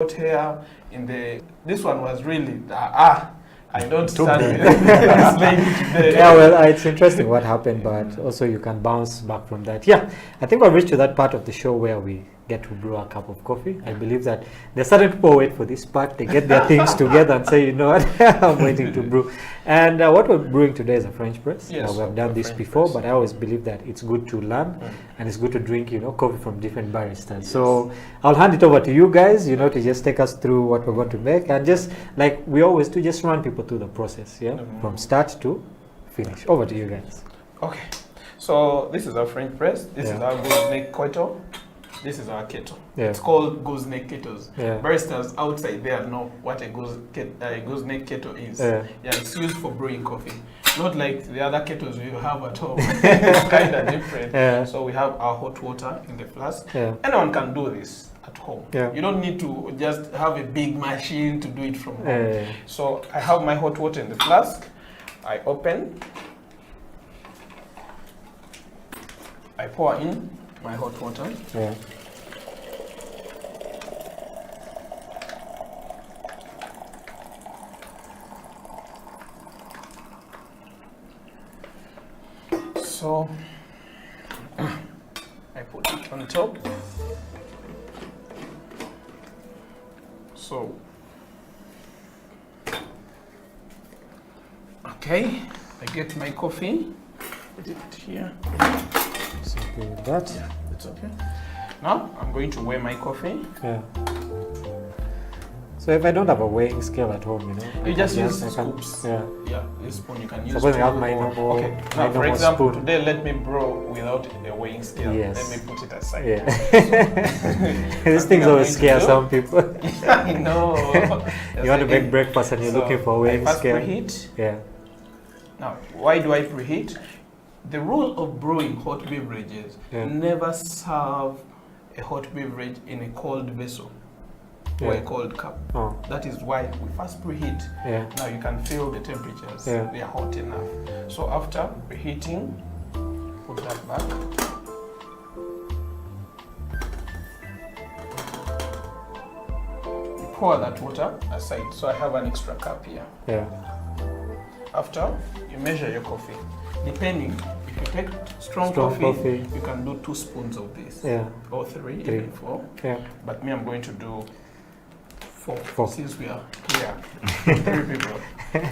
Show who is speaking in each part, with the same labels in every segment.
Speaker 1: got here in the, this one was really, I don't stand with this lady today.
Speaker 2: Yeah, well, it's interesting what happened, but also you can bounce back from that. Yeah, I think we've reached to that part of the show where we get to brew a cup of coffee. I believe that there are certain people who wait for this part. They get their things together and say, you know what, I'm waiting to brew. And what we're brewing today is a French press.
Speaker 1: Yes,
Speaker 2: we have done this
Speaker 1: French
Speaker 2: before,
Speaker 1: press.
Speaker 2: but I always believe that it's good to learn and it's good to drink, you know, coffee from different baristas. Yes. So I'll hand it over to you guys, you know, to just take us through what we're going to make, and just like we always do, just run people through the process, yeah, from start to finish. Over to you guys.
Speaker 1: Okay, so this is our French press. This is our gooseneck kettle. This is our kettle.
Speaker 2: Yeah.
Speaker 1: It's called gooseneck kettles.
Speaker 2: Yeah.
Speaker 1: Baristas outside there know what a gooseneck kettle is.
Speaker 2: Yeah.
Speaker 1: Yeah, it's used for brewing coffee. Not like the other kettles you have at home. It's kind of different.
Speaker 2: Yeah.
Speaker 1: So we have our hot water in the flask.
Speaker 2: Yeah.
Speaker 1: Anyone can do this at home.
Speaker 2: Yeah.
Speaker 1: You don't need to just have a big machine to do it from home.
Speaker 2: Yeah.
Speaker 1: So I have my hot water in the flask. I open. I pour in my hot water.
Speaker 2: Yeah.
Speaker 1: So I put it on top. So okay, I get my coffee. Put it here.
Speaker 2: It's okay with that.
Speaker 1: Yeah, it's okay. Now I'm going to weigh my coffee.
Speaker 2: Yeah. So if I don't have a weighing scale at home, you know,
Speaker 1: You just use
Speaker 2: I can-
Speaker 1: scoops.
Speaker 2: Yeah.
Speaker 1: Yeah, this spoon you can use.
Speaker 2: Suppose I have
Speaker 1: two
Speaker 2: my
Speaker 1: or-
Speaker 2: normal-
Speaker 1: Okay.
Speaker 2: my
Speaker 1: Now, for
Speaker 2: normal
Speaker 1: example,
Speaker 2: spoon.
Speaker 1: today let me brew without a weighing scale.
Speaker 2: Yes.
Speaker 1: Let me put it aside.
Speaker 2: Yeah.
Speaker 1: So,
Speaker 2: These things
Speaker 1: I'm
Speaker 2: always
Speaker 1: going to
Speaker 2: scare
Speaker 1: do-
Speaker 2: some people.
Speaker 1: I know.
Speaker 2: You want to make breakfast and you're
Speaker 1: So,
Speaker 2: looking for a
Speaker 1: I
Speaker 2: weighing
Speaker 1: first
Speaker 2: scale.
Speaker 1: preheat.
Speaker 2: Yeah.
Speaker 1: Now, why do I preheat? The rule of brewing hot beverages: never serve a hot beverage in a cold vessel or a cold cup.
Speaker 2: Oh.
Speaker 1: That is why we first preheat.
Speaker 2: Yeah.
Speaker 1: Now you can feel the temperatures.
Speaker 2: Yeah.
Speaker 1: They are hot enough. So after preheating, put that back. You pour that water aside. So I have an extra cup here.
Speaker 2: Yeah.
Speaker 1: After, you measure your coffee. Depending, if you take strong
Speaker 2: Strong
Speaker 1: coffee,
Speaker 2: coffee.
Speaker 1: you can do 2 spoons of this.
Speaker 2: Yeah.
Speaker 1: Or 3,
Speaker 2: Three.
Speaker 1: even 4.
Speaker 2: Yeah.
Speaker 1: But me, I'm going to do 4.
Speaker 2: 4.
Speaker 1: Since we are here. 3 people. Yeah.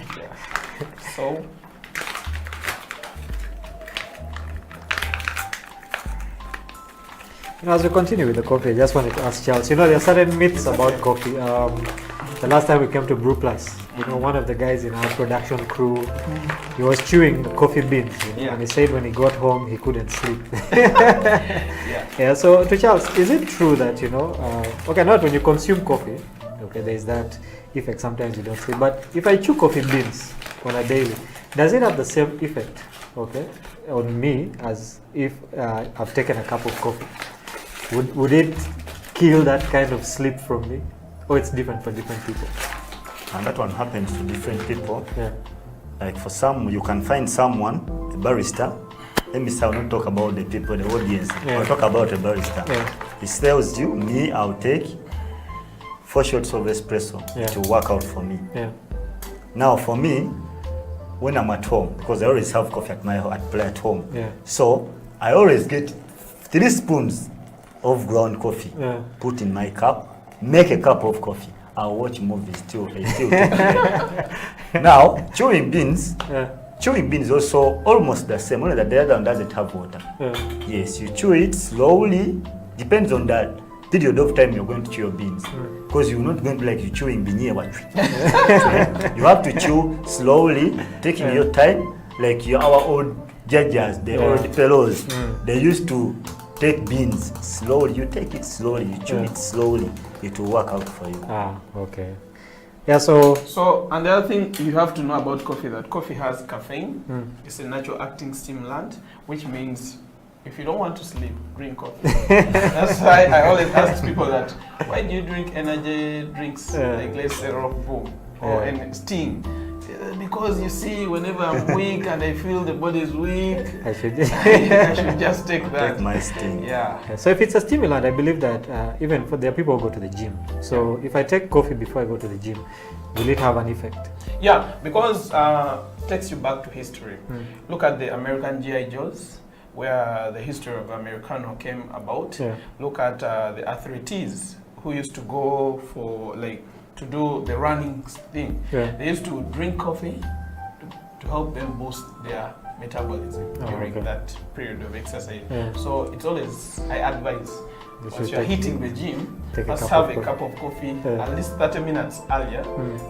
Speaker 1: So,
Speaker 2: You know, as we continue with the coffee, I just wanted to ask Charles, you know, there are certain myths about coffee. The last time we came to Brew Plus, you know, one of the guys in our production crew, he was chewing the coffee beans, you know, and he said when he got home, he couldn't sleep. Yeah, so to Charles, is it true that, you know, okay, not when you consume coffee, okay, there's that effect, sometimes you don't sleep, but if I chew coffee beans on a daily, does it have the same effect, okay, on me as if I've taken a cup of coffee? Would it kill that kind of sleep from me? Or it's different for different people?
Speaker 3: And that one happens to different people.
Speaker 2: Yeah.
Speaker 3: Like for some, you can find someone, a barista. Let me say, I'll not talk about the people, the audience.
Speaker 2: Yeah.
Speaker 3: I'll talk about a barista.
Speaker 2: Yeah.
Speaker 3: He tells you, me, I'll take 4 shots of espresso to work out for me.
Speaker 2: Yeah.
Speaker 3: Now for me, when I'm at home, because I always have coffee at home.
Speaker 2: Yeah.
Speaker 3: So I always get 3 spoons of ground coffee, put in my cup, make a cup of coffee. I'll watch movies till Now, chewing beans also almost the same, only that the other one doesn't have water. Yes, you chew it slowly, depends on that period of time you're going to chew your beans. Because you're not going to like you chewing beanie. You have to chew slowly, taking your time, like our old judges, the old fellows, they used to take beans slowly. You take it slowly, you chew it slowly, it will work out for you.
Speaker 2: Ah, okay. Yeah, so
Speaker 1: and the other thing you have to know about coffee, that coffee has caffeine. It's a natural acting stimulant, which means if you don't want to sleep, drink coffee. That's why I always ask people that, why do you drink energy drinks like let's say Rock Boom or Sting? Because you see, whenever I'm weak and I feel the body is weak,
Speaker 2: I should.
Speaker 1: I should just take that.
Speaker 3: Take my sting.
Speaker 1: Yeah.
Speaker 2: So if it's a stimulant, I believe that even for there are people who go to the gym. So if I take coffee before I go to the gym, will it have an effect?
Speaker 1: Yeah, because it takes you back to history. Look at the American GI Joes, where the history of Americano came about.
Speaker 2: Yeah.
Speaker 1: Look at the athletes who used to go for to do the running thing.
Speaker 2: Yeah.
Speaker 1: They used to drink coffee to help them boost their metabolism during that period of exercise.
Speaker 2: Yeah.
Speaker 1: So it's always, I advise,
Speaker 2: You
Speaker 1: once
Speaker 2: should
Speaker 1: you're
Speaker 2: take-
Speaker 1: hitting the gym,
Speaker 2: take a
Speaker 1: first
Speaker 2: cup
Speaker 1: have
Speaker 2: of
Speaker 1: a cup of coffee
Speaker 2: Yeah.
Speaker 1: at least 30 minutes earlier,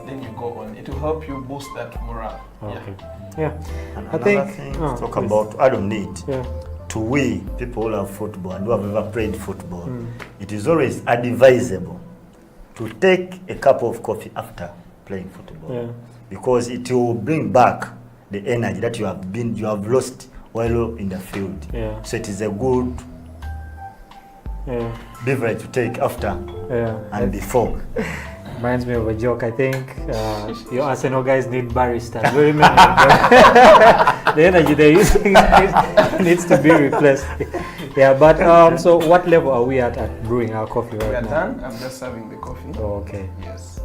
Speaker 1: then you go on. It will help you boost that morale.
Speaker 2: Okay. Yeah.
Speaker 3: And
Speaker 2: I
Speaker 3: another
Speaker 2: think-
Speaker 3: thing
Speaker 2: oh,
Speaker 3: to talk
Speaker 2: please.
Speaker 3: about, I don't need.
Speaker 2: Yeah.
Speaker 3: To we, people who love football and who have ever played football, it is always advisable to take a cup of coffee after playing football.
Speaker 2: Yeah.
Speaker 3: Because it will bring back the energy that you have lost while in the field.
Speaker 2: Yeah.
Speaker 3: So it is a good
Speaker 2: Yeah.
Speaker 3: beverage to take after
Speaker 2: Yeah.
Speaker 3: and before.
Speaker 2: Reminds me of a joke. I think your Arsenal guys need baristas. Very many of them. The energy they're using needs to be replaced. Yeah, but so what level are we at brewing our coffee
Speaker 1: We
Speaker 2: right
Speaker 1: are
Speaker 2: now?
Speaker 1: done. I'm just serving the coffee.
Speaker 2: Oh, okay.
Speaker 1: Yes.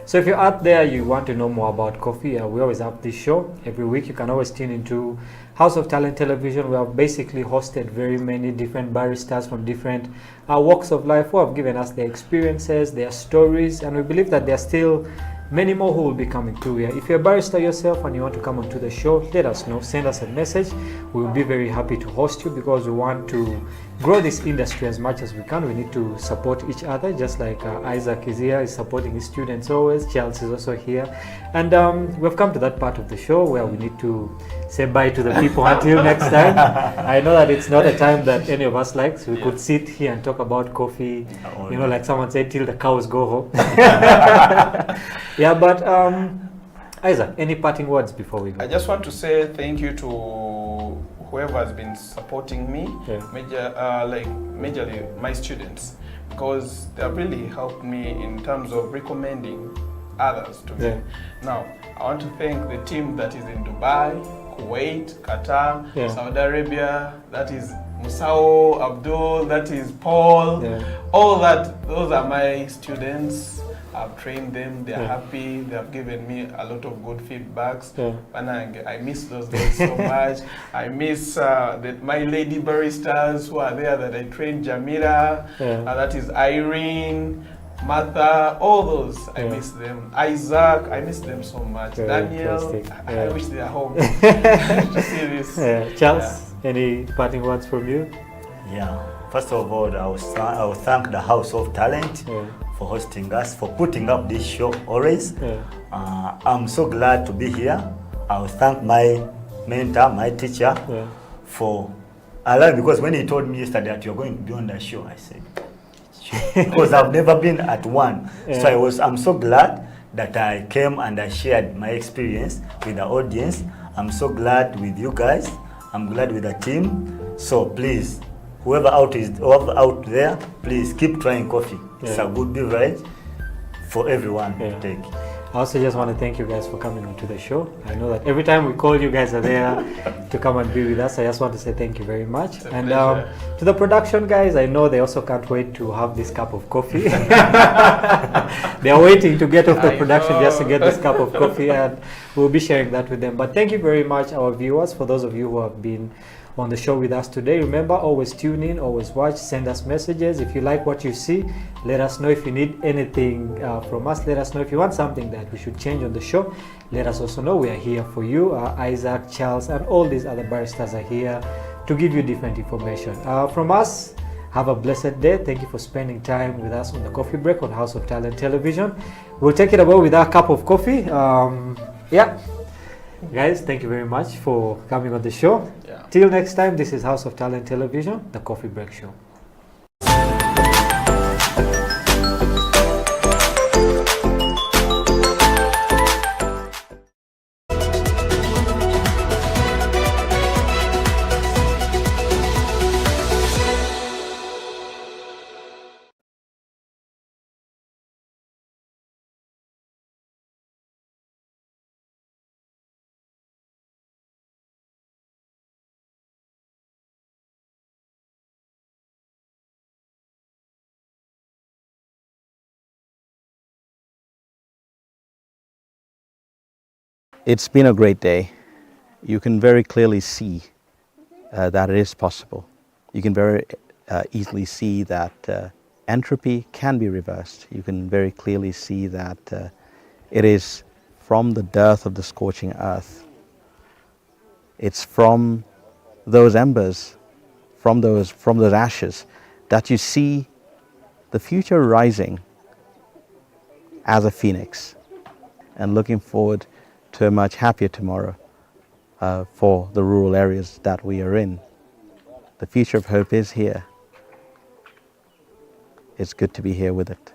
Speaker 2: So if you're out there, you want to know more about coffee, we always have this show every week. You can always tune into House of Talent Television. We have basically hosted very many different baristas from different walks of life who have given us their experiences, their stories, and we believe that there are still many more who will be coming through here. If you're a barista yourself and you want to come onto the show, let us know. Send us a message. We will be very happy to host you because we want to grow this industry as much as we can. We need to support each other, just like Isaac is here, is supporting his students always. Charles is also here. And we've come to that part of the show where we need to say bye to the people until next time. I know that it's not a time that any of us likes. We could sit here and talk about coffee, you know, like someone said, till the cows go home. Yeah, but Isaac, any parting words before we go?
Speaker 1: I just want to say thank you to whoever has been supporting me, majorly my students, because they have really helped me in terms of recommending others to me.
Speaker 2: Yeah.
Speaker 1: Now, I want to thank the team that is in Dubai, Kuwait, Qatar,
Speaker 2: Yeah.
Speaker 1: Saudi Arabia, that is Musao, Abdul, that is Paul,
Speaker 2: Yeah.
Speaker 1: all that, those are my students. I've trained them, they're
Speaker 2: Yeah.
Speaker 1: happy, they have given me a lot of good feedbacks.
Speaker 2: Yeah.
Speaker 1: And I miss those days so much. I miss my lady baristas who are there that I trained, Jamila, that is Irene, Martha, all those, I miss them. Isaac, I miss them so much.
Speaker 2: Very
Speaker 1: Daniel,
Speaker 2: interesting.
Speaker 1: I wish they are home to see this.
Speaker 2: Charles, any parting words from you?
Speaker 3: Yeah. First of all, I will thank the House of Talent for hosting us, for putting up this show always. I'm so glad to be here. I will thank my mentor, my teacher, for allowing, because when he told me yesterday that you're going to be on the show, I said, sure. Because I've never been at one. So I'm so glad that I came and I shared my experience with the audience. I'm so glad with you guys. I'm glad with the team. So please, whoever out there, please keep trying coffee. It's a good beverage for everyone to take.
Speaker 2: I also just want to thank you guys for coming onto the show. I know that every time we call, you guys are there to come and be with us. I just want to say thank you very much.
Speaker 1: It's a
Speaker 2: And
Speaker 1: pleasure.
Speaker 2: to the production guys, I know they also can't wait to have this cup of coffee. They are waiting to get off the
Speaker 1: I
Speaker 2: production just to
Speaker 1: know.
Speaker 2: get this cup of coffee, and we'll be sharing that with them. But thank you very much, our viewers, for those of you who have been on the show with us today. Remember, always tune in, always watch, send us messages. If you like what you see, let us know. If you need anything from us, let us know. If you want something that we should change on the show, let us also know. We are here for you. Isaac, Charles, and all these other baristas are here to give you different information. From us, have a blessed day. Thank you for spending time with us on the coffee break on House of Talent Television. We'll take it away with our cup of coffee. Guys, thank you very much for coming on the show. Till next time, this is House of Talent Television, the Coffee Break Show.
Speaker 4: It's been a great day. You can very clearly see that it is possible. You can very easily see that entropy can be reversed. You can very clearly see that it is from the dearth of the scorching earth. It's from those embers, from those ashes, that you see the future rising as a phoenix, and looking forward to a much happier tomorrow for the rural areas that we are in. The future of hope is here. It's good to be here with it.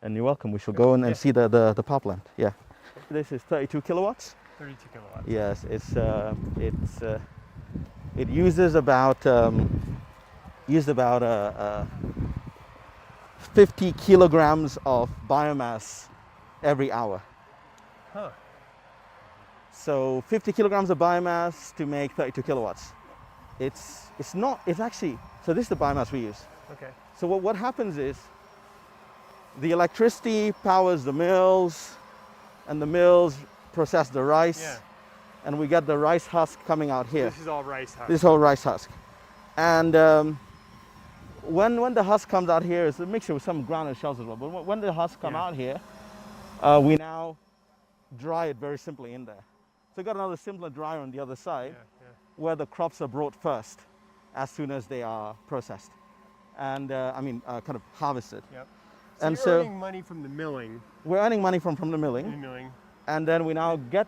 Speaker 4: And you're welcome. We shall go in and see the power plant. Yeah. This is 32 kilowatts.
Speaker 5: 32 kilowatts.
Speaker 4: Yes, it uses about 50 kilograms of biomass every hour.
Speaker 5: Huh.
Speaker 4: So 50 kilograms of biomass to make 32 kilowatts. It's actually, so this is the biomass we use.
Speaker 5: Okay.
Speaker 4: So what happens is the electricity powers the mills, and the mills process the rice,
Speaker 5: Yeah.
Speaker 4: and we get the rice husk coming out here.
Speaker 5: This is all rice husk.
Speaker 4: This whole rice husk. And when the husk comes out here, it's a mixture with some groundnut shells as well. But when the husk come out here, we now dry it very simply in there. So we've got another simpler dryer on the other side, where the crops are brought first, as soon as they are processed, and kind of harvested.
Speaker 5: Yep.
Speaker 4: And
Speaker 5: so you're
Speaker 4: so
Speaker 5: earning money from the milling.
Speaker 4: we're earning money from the milling. And then we now get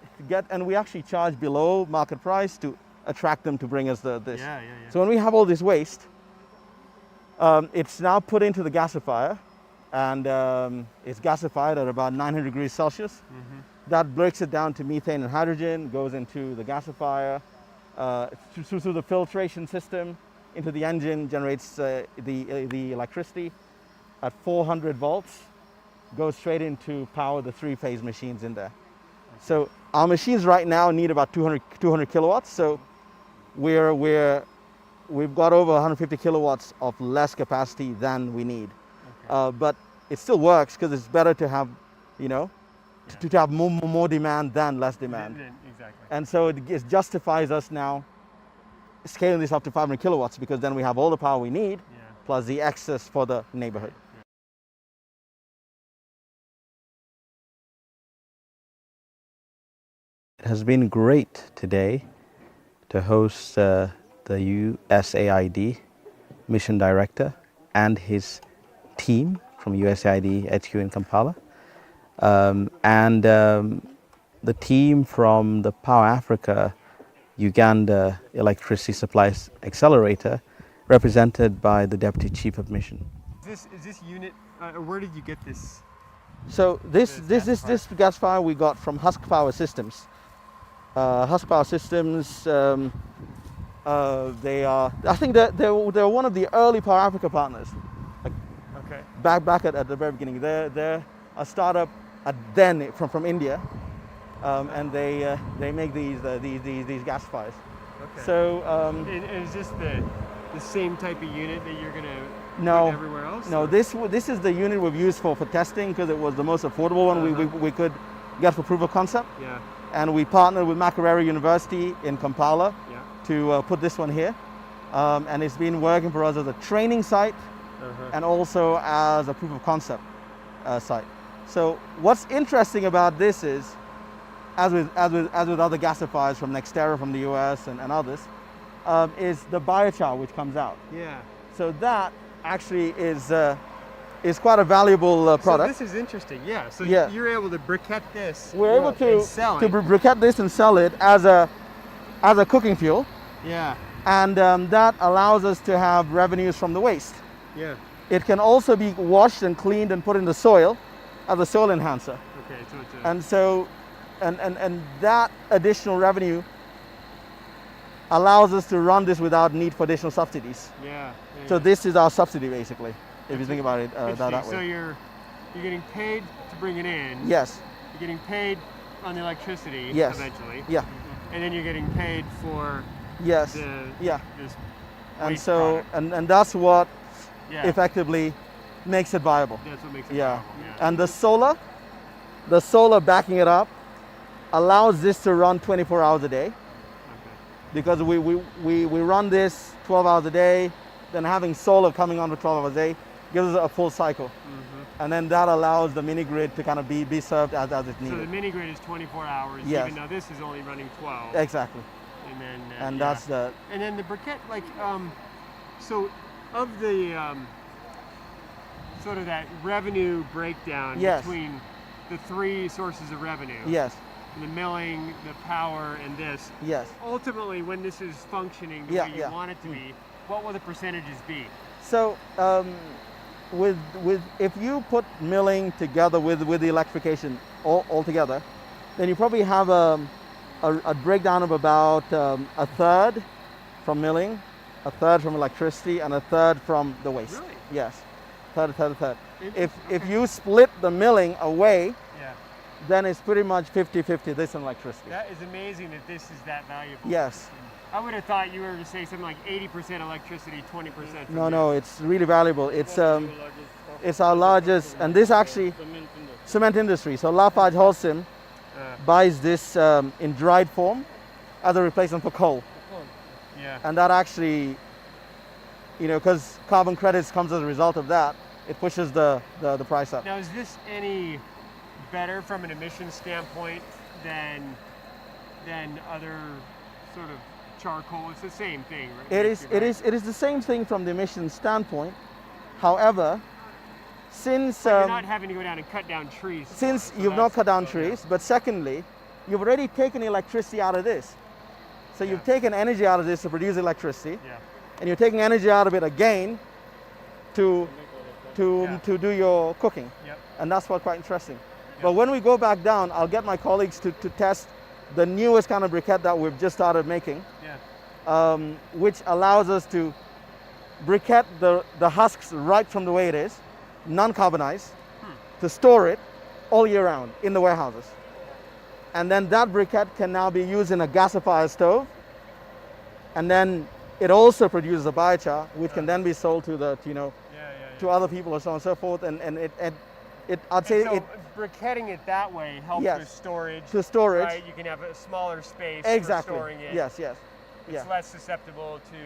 Speaker 4: and we actually charge below market price to attract them to bring us this.
Speaker 5: Yeah.
Speaker 4: So when we have all this waste, it's now put into the gasifier, and it's gasified at about 900 degrees Celsius.
Speaker 5: Mm-hmm.
Speaker 4: That breaks it down to methane and hydrogen, goes into the gasifier, through the filtration system, into the engine, generates the electricity at 400 volts, goes straight into power the three-phase machines in there. So our machines right now need about 200 kilowatts. So we've got over 150 kilowatts of less capacity than we need. Okay. But it still works because it's better to have, to have more demand than less demand.
Speaker 5: Exactly.
Speaker 4: And so it justifies us now scaling this up to 500 kilowatts, because then we have all the power we need, plus the excess for the neighborhood. It has been great today to host the USAID mission director and his team from USAID HQ in Kampala, and the team from the Power Africa Uganda Electricity Supplies Accelerator, represented by the Deputy Chief of Mission.
Speaker 5: Is this unit, where did you get this?
Speaker 4: So this gasifier we got from Husk Power Systems. Husk Power Systems, they are, I think they're one of the early Power Africa partners.
Speaker 5: Okay.
Speaker 4: Back at the very beginning. They're a startup then from India, and they make these gasifiers.
Speaker 5: Okay.
Speaker 4: So
Speaker 5: and is this the same type of unit that you're gonna
Speaker 4: no,
Speaker 5: put everywhere else?
Speaker 4: No, this is the unit we've used for testing, because it was the most affordable one we could get for proof of concept.
Speaker 5: Yeah.
Speaker 4: And we partnered with Makerere University in Kampala to put this one here. And it's been working for us as a training site and also as a proof of concept site. So what's interesting about this is, as with other gasifiers from Nextera from the US and others, is the biochar which comes out.
Speaker 5: Yeah.
Speaker 4: So that actually is quite a valuable product.
Speaker 5: So this is interesting, yeah. So you're able to briquette this.
Speaker 4: We're able to
Speaker 5: sell it.
Speaker 4: briquette this and sell it as a cooking fuel.
Speaker 5: Yeah.
Speaker 4: And that allows us to have revenues from the waste.
Speaker 5: Yeah.
Speaker 4: It can also be washed and cleaned and put in the soil as a soil enhancer.
Speaker 5: Okay, so it's
Speaker 4: And so, and that additional revenue allows us to run this without need for additional subsidies.
Speaker 5: Yeah.
Speaker 4: So this is our subsidy, basically, if you think about it that way.
Speaker 5: So you're getting paid to bring it in.
Speaker 4: Yes.
Speaker 5: You're getting paid on the electricity eventually.
Speaker 4: Yeah.
Speaker 5: And then you're getting paid for
Speaker 4: yes.
Speaker 5: this
Speaker 4: And
Speaker 5: waste
Speaker 4: so
Speaker 5: product.
Speaker 4: and that's what effectively
Speaker 1: makes it viable.
Speaker 5: That's what makes it
Speaker 1: Yeah.
Speaker 5: viable. Yeah.
Speaker 1: And the solar backing it up allows this to run 24 hours a day,
Speaker 5: Okay.
Speaker 1: because we run this 12 hours a day, then having solar coming on for 12 hours a day gives us a full cycle. And then that allows the mini grid to kind of be served as it's
Speaker 5: So the
Speaker 1: needed.
Speaker 5: mini grid is 24 hours.
Speaker 1: Yes.
Speaker 5: Even though this is only running 12.
Speaker 1: Exactly.
Speaker 5: And then.
Speaker 1: And
Speaker 5: yeah.
Speaker 1: that's the,
Speaker 5: And then the briquette, like, so of the sort of that revenue breakdown
Speaker 1: Yes.
Speaker 5: between the three sources of revenue,
Speaker 1: yes,
Speaker 5: the milling, the power, and this,
Speaker 1: yes.
Speaker 5: ultimately when this is functioning the
Speaker 1: Yeah,
Speaker 5: way you
Speaker 1: yeah.
Speaker 5: want it to be, what will the percentages be?
Speaker 1: So with if you put milling together with the electrification all together, then you probably have a breakdown of about a third from milling, a third from electricity, and a third from the waste.
Speaker 5: Really?
Speaker 1: Yes, third. If
Speaker 5: Okay.
Speaker 1: you split the milling away,
Speaker 5: Yeah.
Speaker 1: then it's pretty much 50-50 this and electricity.
Speaker 5: That is amazing that this is that valuable.
Speaker 1: Yes.
Speaker 5: I would have thought you were to say something like 80% electricity, 20% from
Speaker 1: No, it's really valuable. It's our largest, and this actually cement industry. So Lafarge Holcim buys this in dried form as a replacement for coal,
Speaker 5: Yeah.
Speaker 1: and that actually, because carbon credits comes as a result of that, it pushes the price up.
Speaker 5: Now, is this any better from an emission standpoint than other sort of charcoal? It's the same thing, right?
Speaker 1: It is the same thing from the emission standpoint. However, since
Speaker 5: But you're not having to go down and cut down trees.
Speaker 1: since
Speaker 5: so
Speaker 1: you've not
Speaker 5: that's-
Speaker 1: cut down
Speaker 5: oh, yeah.
Speaker 1: trees, but secondly, you've already taken electricity out of this. So you've
Speaker 5: Yeah.
Speaker 1: taken energy out of this to produce electricity,
Speaker 5: Yeah.
Speaker 1: and you're taking energy out of it again to
Speaker 5: Yeah.
Speaker 1: do your cooking.
Speaker 5: Yep.
Speaker 1: And that's what's quite interesting. But when we go back down, I'll get my colleagues to test the newest kind of briquette that we've just started making,
Speaker 5: Yeah.
Speaker 1: which allows us to briquette the husks right from the way it is, non-carbonized, to store it all year round in the warehouses. And then that briquette can now be used in a gasifier stove, and then it also produces a biochar, which can then be sold to to other people or so on and so forth. And I'd say
Speaker 5: So
Speaker 1: it
Speaker 5: briquetting it that way helps
Speaker 1: Yes.
Speaker 5: with storage.
Speaker 1: to storage.
Speaker 5: Right, you can have a smaller space
Speaker 1: Exactly.
Speaker 5: for storing it.
Speaker 1: Yes.
Speaker 5: It's
Speaker 1: Yeah.
Speaker 5: less susceptible to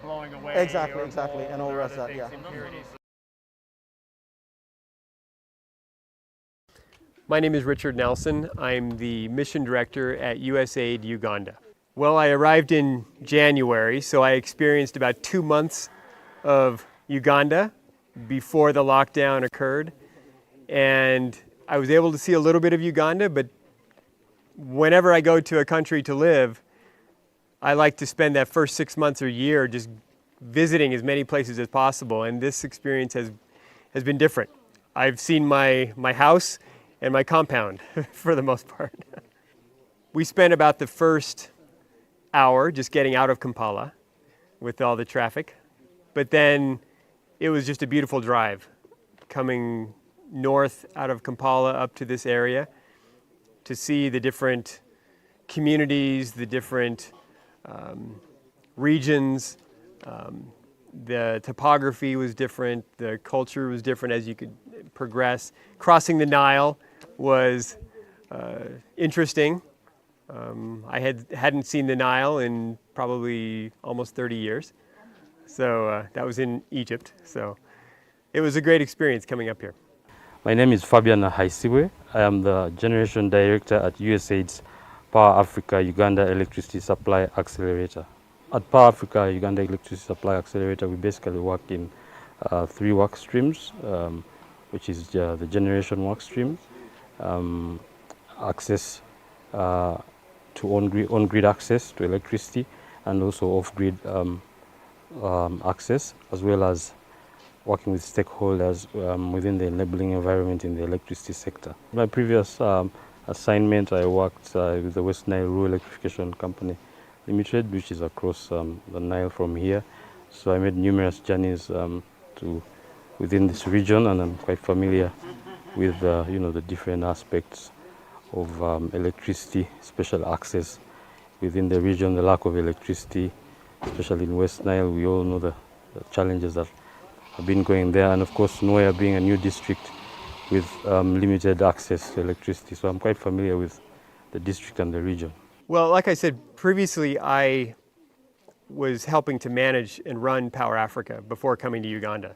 Speaker 5: blowing away.
Speaker 1: Exactly,
Speaker 5: or
Speaker 1: exactly,
Speaker 5: mold
Speaker 1: and all the
Speaker 5: or
Speaker 1: rest of
Speaker 5: other
Speaker 1: that,
Speaker 5: things,
Speaker 1: yeah.
Speaker 5: impurities. My name is Richard Nelson. I'm the mission director at USAID Uganda. Well, I arrived in January, so I experienced about 2 months of Uganda before the lockdown occurred. And I was able to see a little bit of Uganda, but whenever I go to a country to live, I like to spend that first 6 months or year just visiting as many places as possible. And this experience has been different. I've seen my house and my compound for the most part. We spent about the first hour just getting out of Kampala with all the traffic. But then it was just a beautiful drive coming north out of Kampala up to this area to see the different communities, the different regions. The topography was different, the culture was different as you could progress. Crossing the Nile was interesting. I hadn't seen the Nile in probably almost 30 years. So that was in Egypt. So it was a great experience coming up here.
Speaker 6: My name is Fabian Haisiwe. I am the Generation Director at USAID's Power Africa Uganda Electricity Supply Accelerator. At Power Africa Uganda Electricity Supply Accelerator, we basically work in 3 work streams, which is the generation work stream, access to on-grid access to electricity, and also off-grid access, as well as working with stakeholders within the enabling environment in the electricity sector. My previous assignment, I worked with the West Nile Rural Electrification Company Limited, which is across the Nile from here. So I made numerous journeys within this region, and I'm quite familiar with the different aspects of electricity, special access within the region, the lack of electricity, especially in West Nile. We all know the challenges that I've been going there, and of course Nwea being a new district with limited access to electricity, so I'm quite familiar with the district and the region.
Speaker 5: Well, like I said previously, I was helping to manage and run Power Africa before coming to Uganda.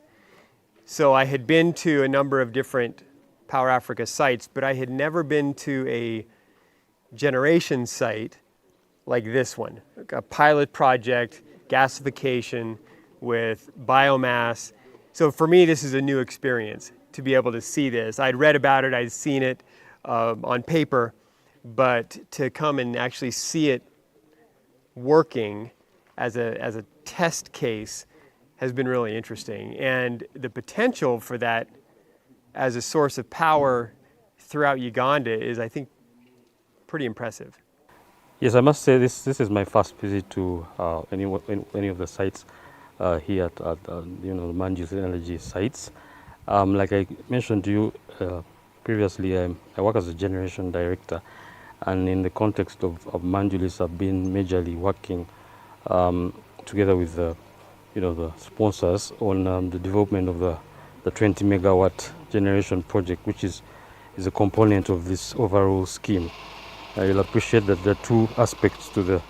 Speaker 5: So I had been to a number of different Power Africa sites, but I had never been to a generation site like this one, a pilot project, gasification with biomass. So for me, this is a new experience to be able to see this. I'd read about it, I'd seen it on paper, but to come and actually see it working as a test case has been really interesting. And the potential for that as a source of power throughout Uganda is, I think, pretty impressive.
Speaker 6: Yes, I must say this is my first visit to any of the sites here at the Manju's Energy sites. Like I mentioned to you previously, I work as a generation director, and in the context of Manjulis, I've been majorly working together with the sponsors on the development of the 20 megawatt generation project, which is a component of this overall scheme. You'll appreciate that there are two aspects to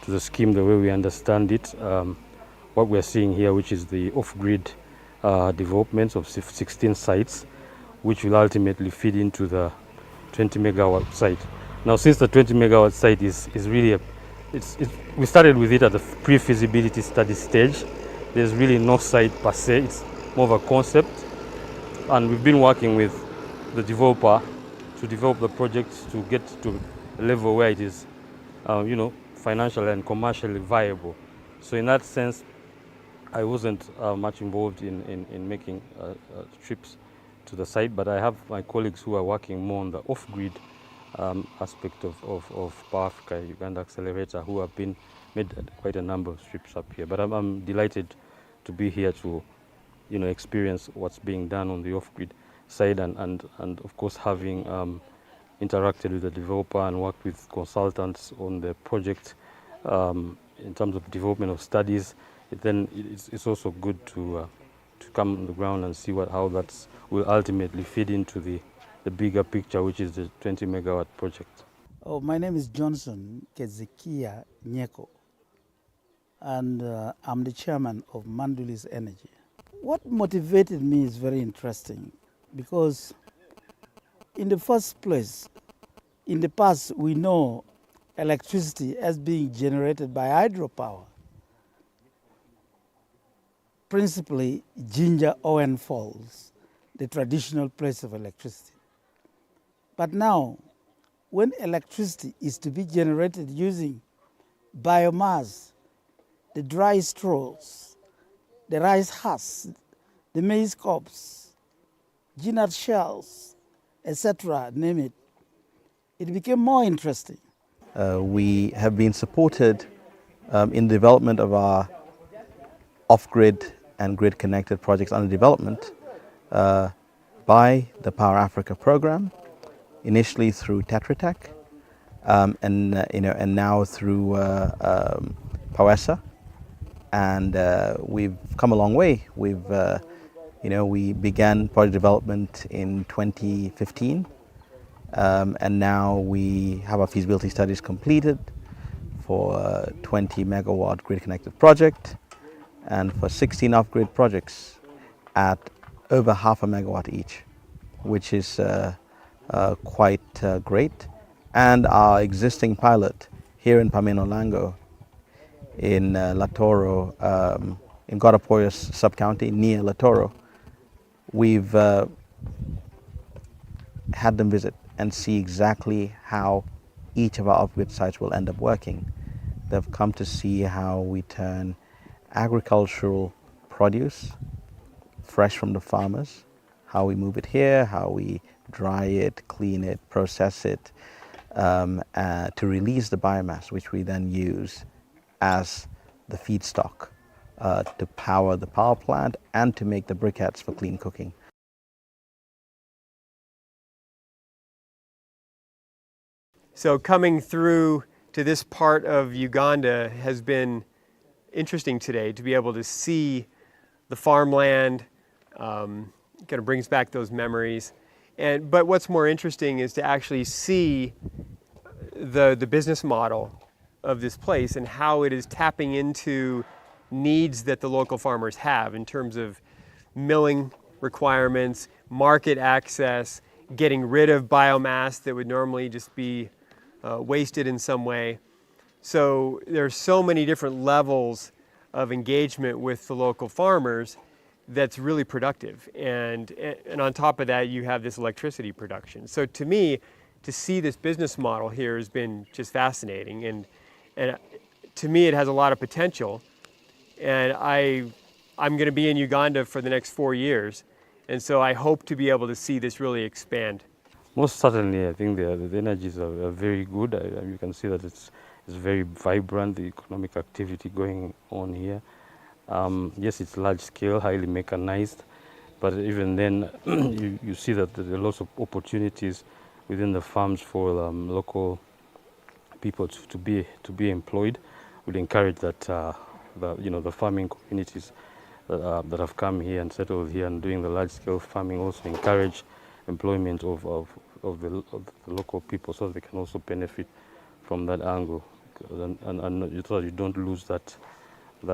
Speaker 6: the scheme, the way we understand it. What we're seeing here, which is the off-grid developments of 16 sites, which will ultimately feed into the 20 megawatt site. Now, since the 20 megawatt site is really we started with it at the pre-feasibility study stage. There's really no site per se, it's more of a concept. And we've been working with the developer to develop the project to get to a level where it is, financially and commercially viable. So in that sense, I wasn't much involved in making trips to the site, but I have my colleagues who are working more on the off-grid aspect of Power Africa Uganda Accelerator, who have made quite a number of trips up here. But I'm delighted to be here to experience what's being done on the off-grid side, and of course having interacted with the developer and worked with consultants on the project in terms of development of studies. Then it's also good to come on the ground and see how that will ultimately feed into the bigger picture, which is the 20 megawatt project.
Speaker 7: Oh, my name is Johnson Kezikia Nyeko, and I'm the chairman of Mandulis Energy. What motivated me is very interesting, because in the first place, in the past, we know electricity as being generated by hydropower, principally Jinja Owen Falls, the traditional place of electricity. But now, when electricity is to be generated using biomass, the dry straws, the rice husks, the maize cobs, peanut shells, etc., name it, it became more interesting.
Speaker 4: We have been supported in the development of our off-grid and grid-connected projects under development by the Power Africa program, initially through Tetra Tech, and now through POESA, and we've come a long way. We began project development in 2015, and now we have our feasibility studies completed for a 20 megawatt grid-connected project, and for 16 off-grid projects at over half a megawatt each, which is quite great. And our existing pilot here in Pameno-Lango in Latoro, in Gorapoyos sub-county near Latoro, we've had them visit and see exactly how each of our off-grid sites will end up working. They've come to see how we turn agricultural produce fresh from the farmers, how we move it here, how we dry it, clean it, process it, to release the biomass, which we then use as the feedstock to power the power plant and to make the briquettes for clean cooking.
Speaker 5: So coming through to this part of Uganda has been interesting today, to be able to see the farmland, kind of brings back those memories. But what's more interesting is to actually see the business model of this place and how it is tapping into needs that the local farmers have in terms of milling requirements, market access, getting rid of biomass that would normally just be wasted in some way. So there's so many different levels of engagement with the local farmers that's really productive. And on top of that, you have this electricity production. So to me, to see this business model here has been just fascinating. And to me, it has a lot of potential. And I'm going to be in Uganda for the next 4 years. And so I hope to be able to see this really expand.
Speaker 6: Most certainly, I think the energies are very good. You can see that it's very vibrant, the economic activity going on here. Yes, it's large scale, highly mechanized, but even then, you see that there are lots of opportunities within the farms for local people to be employed. We'd encourage that the farming communities that have come here and settled here and doing the large scale farming also encourage employment of the local people, so they can also benefit from that angle, and so you don't lose that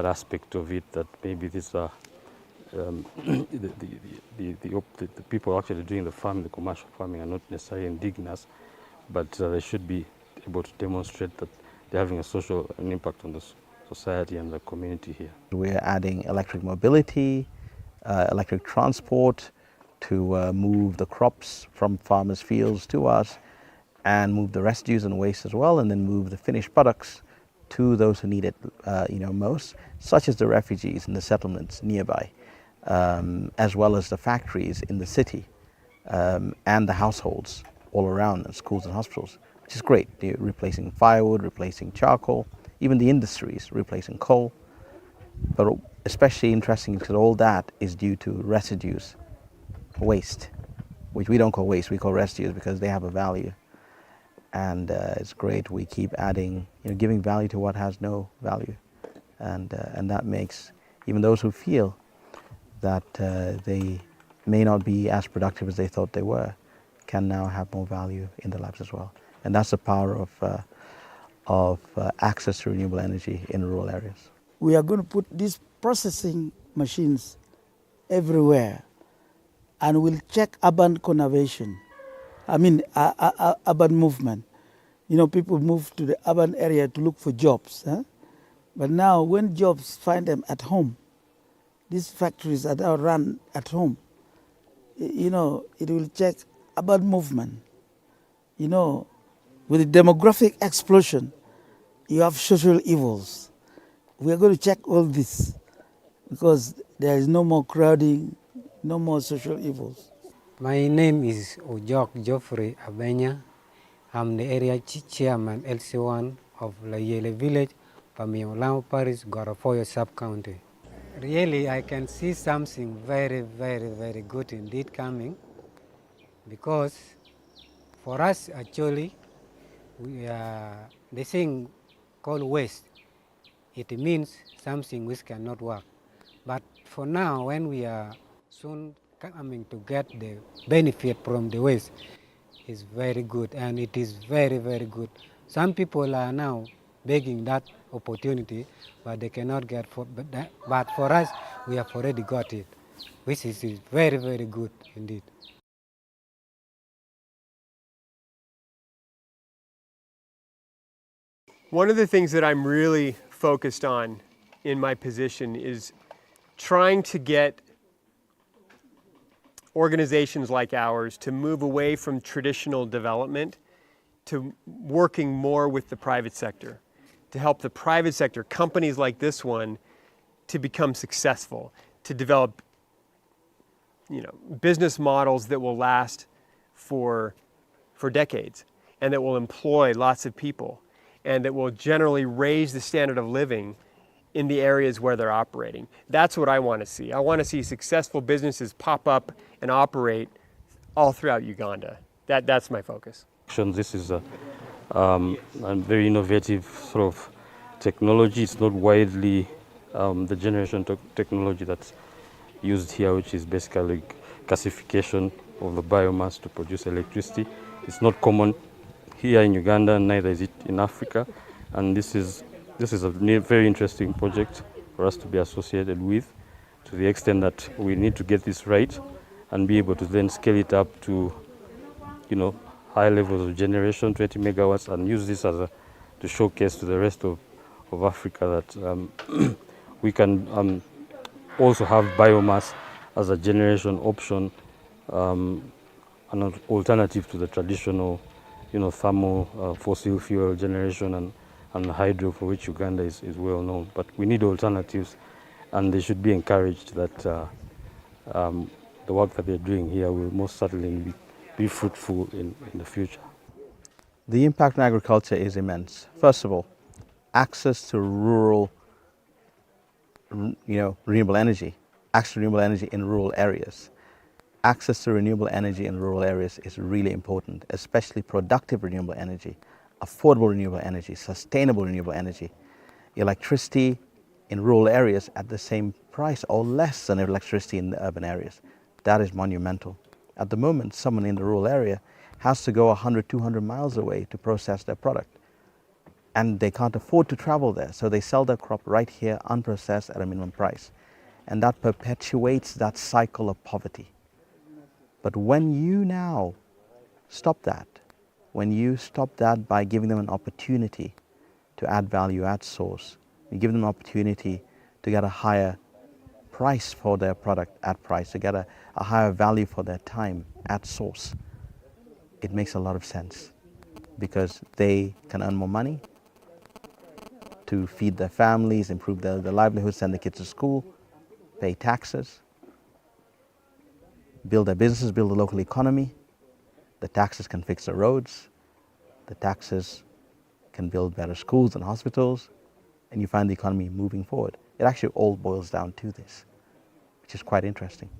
Speaker 6: aspect of it, that maybe this the people actually doing the farming, the commercial farming, are not necessarily indigenous, but they should be able to demonstrate that they're having an impact on the society and the community here.
Speaker 4: We're adding electric mobility, electric transport to move the crops from farmers' fields to us, and move the residues and waste as well, and then move the finished products to those who need it most, such as the refugees in the settlements nearby, as well as the factories in the city, and the households all around, and schools and hospitals, which is great. They're replacing firewood, replacing charcoal, even the industries replacing coal. But especially interesting because all that is due to residues, waste, which we don't call waste, we call residues because they have a value. And it's great. We keep adding, giving value to what has no value, and that makes even those who feel that they may not be as productive as they thought they were, can now have more value in the labs as well. And that's the power of access to renewable energy in rural areas.
Speaker 7: We are going to put these processing machines everywhere, and we'll check urban conservation. Urban movement. People move to the urban area to look for jobs. But now when jobs find them at home, these factories are now run at home, it will check urban movement. With the demographic explosion, you have social evils. We are going to check all this because there is no more crowding, no more social evils.
Speaker 8: My name is Ojok Geoffrey Abenya. I'm the area chairman LC1 of Layele village, Pamiolamo Parish, Gorofoyo sub-county. Really, I can see something very, very, very good indeed coming, because for us actually, the thing called waste, it means something which cannot work. But for now, when we are soon coming to get the benefit from the waste, is very good, and it is very, very good. Some people are now begging that opportunity, but they cannot get but for us, we have already got it, which is very, very good indeed.
Speaker 5: One of the things that I'm really focused on in my position is trying to get organizations like ours to move away from traditional development to working more with the private sector, to help the private sector, companies like this one, to become successful, to develop business models that will last for decades, and that will employ lots of people, and that will generally raise the standard of living in the areas where they're operating. That's what I want to see. I want to see successful businesses pop up and operate all throughout Uganda. That's my focus.
Speaker 6: This is a very innovative sort of technology. It's not widely the generation technology that's used here, which is basically gasification of the biomass to produce electricity. It's not common here in Uganda, neither is it in Africa, and this is a very interesting project for us to be associated with, to the extent that we need to get this right and be able to then scale it up to, high levels of generation, 20 megawatts, and use this to showcase to the rest of Africa that we can also have biomass as a generation option, an alternative to the traditional, thermal fossil fuel generation and hydro, for which Uganda is well known. But we need alternatives, and they should be encouraged that the work that they're doing here will most certainly be fruitful in the future.
Speaker 4: The impact on agriculture is immense. First of all, access to rural, renewable energy, access to renewable energy in rural areas. Access to renewable energy in rural areas is really important, especially productive renewable energy, affordable renewable energy, sustainable renewable energy. Electricity in rural areas at the same price or less than electricity in the urban areas. That is monumental. At the moment, someone in the rural area has to go 100, 200 miles away to process their product. And they can't afford to travel there, so they sell their crop right here, unprocessed, at a minimum price. And that perpetuates that cycle of poverty. But when you now stop that, when you stop that by giving them an opportunity to add value at source, you give them an opportunity to get a higher price for their product at price, to get a higher value for their time at source, it makes a lot of sense, because they can earn more money to feed their families, improve their livelihood, send the kids to school, pay taxes, build their businesses, build the local economy. The taxes can fix the roads. The taxes can build better schools and hospitals, and you find the economy moving forward. It actually all boils down to this, which is quite interesting.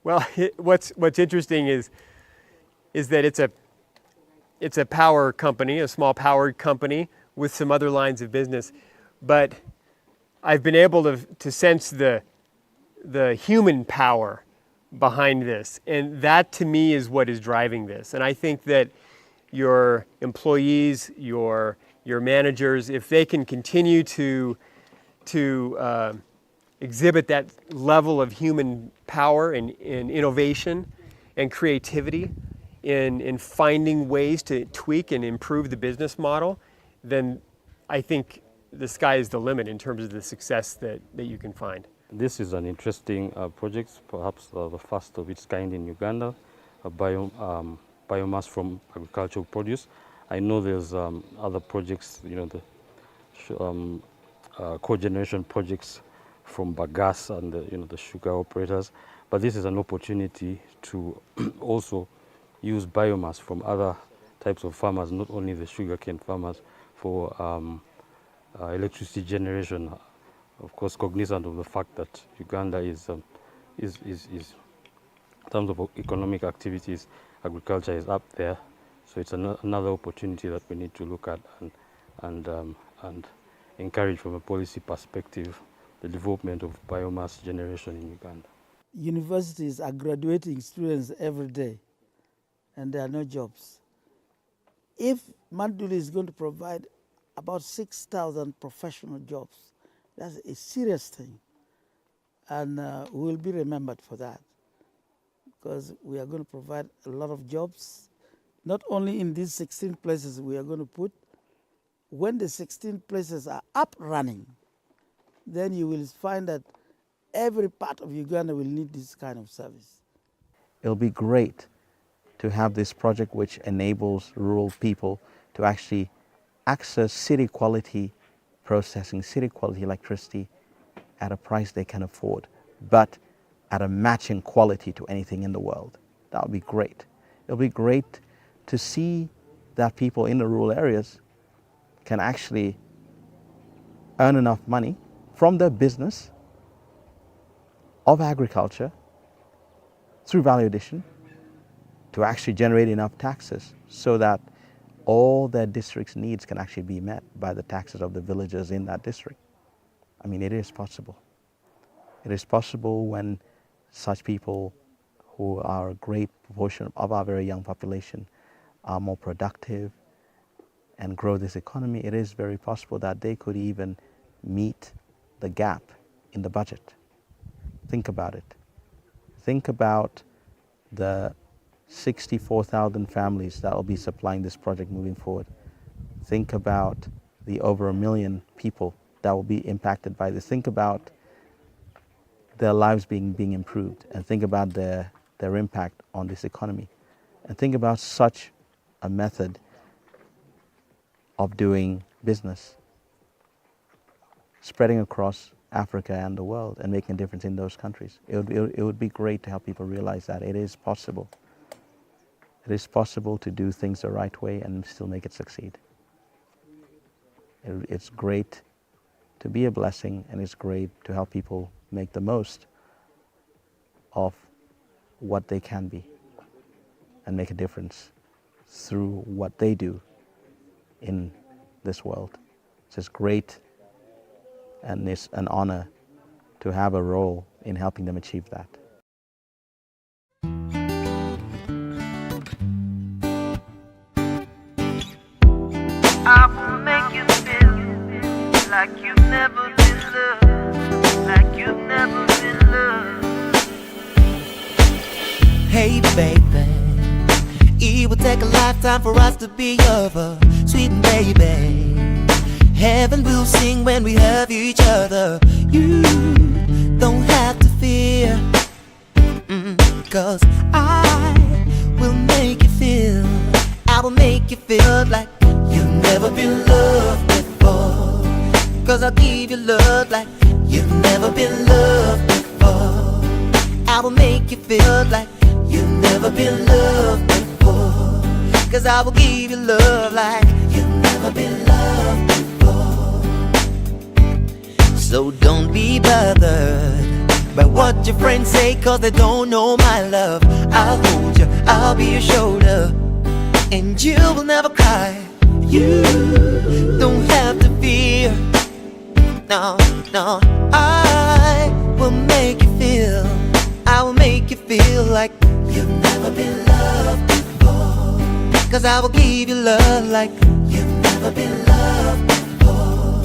Speaker 5: Well, what's interesting is that it's a power company, a small power company with some other lines of business, but I've been able to sense the human power behind this, and that to me is what is driving this. And I think that your employees, your managers, if they can continue to exhibit that level of human power and innovation and creativity in finding ways to tweak and improve the business model, then I think the sky is the limit in terms of the success that you can find.
Speaker 6: This is an interesting project, perhaps the first of its kind in Uganda, biomass from agricultural produce. I know there's other projects, the cogeneration projects from bagasse and the sugar operators, but this is an opportunity to also use biomass from other types of farmers, not only the sugarcane farmers, for electricity generation. Of course, cognizant of the fact that Uganda is in terms of economic activities, agriculture is up there, so it's another opportunity that we need to look at and encourage from a policy perspective the development of biomass generation in Uganda.
Speaker 7: Universities are graduating students every day, and there are no jobs. If Manduli is going to provide about 6,000 professional jobs, that's a serious thing, and we will be remembered for that, because we are going to provide a lot of jobs, not only in these 16 places we are going to put. When the 16 places are up running, then you will find that every part of Uganda will need this kind of service.
Speaker 4: It'll be great to have this project which enables rural people to actually access city quality processing, city quality electricity at a price they can afford, but at a matching quality to anything in the world. That would be great. It'll be great to see that people in the rural areas can actually earn enough money from their business of agriculture through value addition to actually generate enough taxes so that all their district's needs can actually be met by the taxes of the villagers in that district. I mean, it is possible. It is possible when such people who are a great proportion of our very young population are more productive and grow this economy. It is very possible that they could even meet the gap in the budget. Think about it. Think about the 64,000 families that will be supplying this project moving forward. Think about the over 1 million people that will be impacted by this. Think about their lives being improved, and think about their impact on this economy. And think about such a method of doing business spreading across Africa and the world and making a difference in those countries. It would be great to help people realize that it is possible. It is possible to do things the right way and still make it succeed. It's great to be a blessing, and it's great to help people make the most of what they can be and make a difference through what they do in this world. It's just great, and it's an honor to have a role in helping them achieve that.
Speaker 9: I will make you feel like you've never been loved, like you've never been loved. Hey baby, it would take a lifetime for us to be over, sweet baby. Heaven will sing when we have each other. You don't have to fear, 'cause I will make you feel, I will make you feel like you've never been loved before. 'Cause I'll give you love like you've never been loved before. I will make you feel like you've never been loved before. 'Cause I will give you love like you've never been loved before. So don't be bothered by what your friends say, 'cause they don't know my love. I'll hold you, I'll be your shoulder, and you will never cry. You don't have to fear. No, no, I will make you feel, I will make you feel like you've never been loved before. 'Cause I will give you love like you've never been loved before.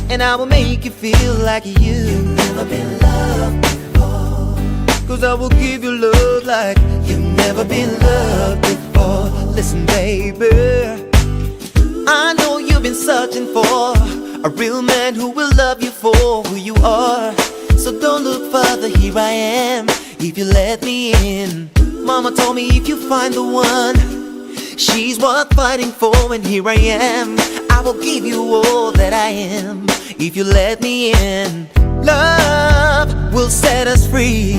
Speaker 9: And I will make you feel like you've never been loved before. 'Cause I will give you love like you've never been loved before. Listen baby, I know you've been searching for a real man who will love you for who you are. So don't look further, here I am, if you let me in. Mama told me if you find the one, she's worth fighting for, and here I am. I will give you all that I am, if you let me in. Love will set us free,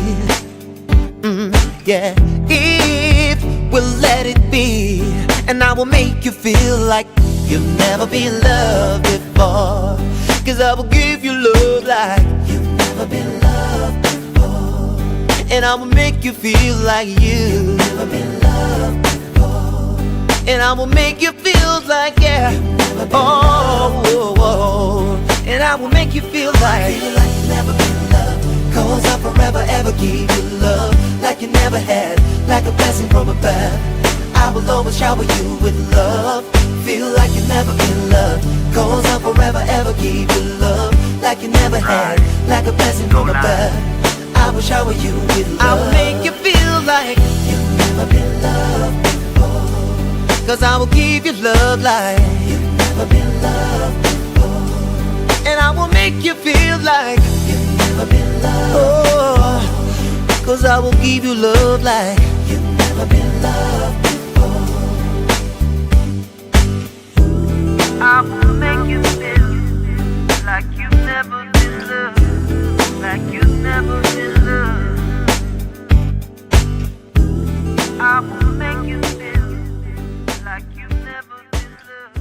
Speaker 9: yeah, if we'll let it be. And I will make you feel like you've never been loved before. 'Cause I will give you love like you've never been loved before. And I will make you feel like you've never been loved before. And I will make you feel like, yeah, oh. And I will make you feel like you've never been loved. 'Cause I'll forever ever give you love like you never had, like a blessing from above. I will always shower you with love, feel like you've never been loved. 'Cause I'll forever ever give you love like you never had, like a blessing from above. I will shower you with love. I will make you feel like you've never been loved before. 'Cause I will give you love like you've never been loved before. And I will make you feel like you've never been loved. Oh, 'cause I will give you love like you've never been loved before. I will make you feel like you've never been loved, like you've never been loved. I will make you feel like you've never been loved,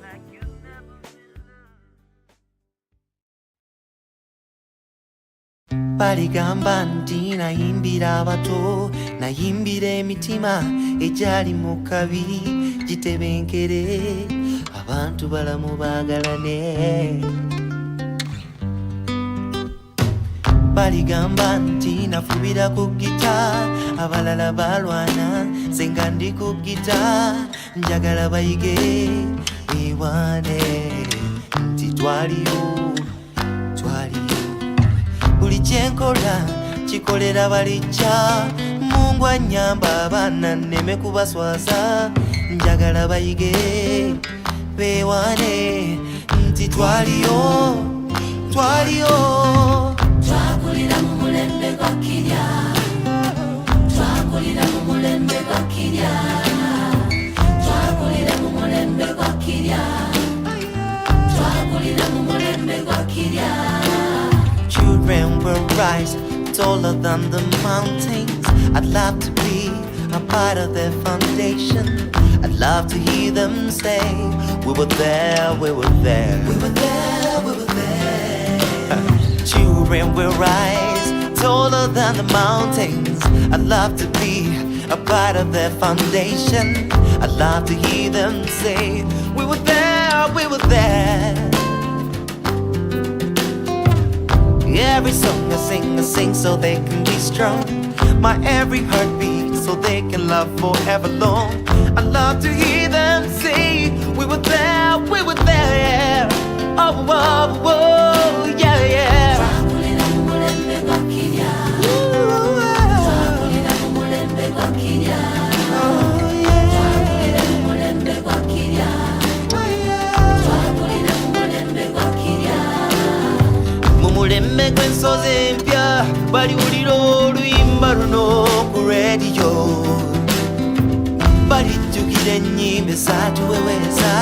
Speaker 9: like you've never been loved. baligamba nti nayimbira abato nayimbira emitima egyali mu kabi gitebenkere abantu balamu baagalane baligamba nti nafubira ku gita abalala balwana senga ndi ku gita njagala bayige ewane nti twaliyo buli kyenkola kikolera balijja Mungu anyamba abaana nneme kubaswaza njagala bayige bewane nti twaliyo twakulira mu mulembe gwa Kenya twakulira mu mulembe gwa Kenya twakulira mu mulembe gwa Kenya twakulira mu mulembe gwa Kenya. Children will rise taller than the mountains. I'd love to be a part of their foundation. I'd love to hear them say, we were there, we were there, we were there, we were there. Children will rise taller than the mountains. I'd love to be a part of their foundation. I'd love to hear them say, we were there, we were there. Every song I sing so they can be strong. My every heartbeat so they can love forever long. I love to hear them say, we were there, we were there. Oh, oh, oh, yeah, yeah. Twakulira mu mulembe gwa Kenya. Twakulira mu mulembe gwa Kenya. Twakulira mu mulembe gwa Kenya. Twakulira mu mulembe gwa Kenya. Mulembe gw'ensozi empya baliwulira oluyimba luno ku rediyo balijjukira ennyimba ezatuweweeza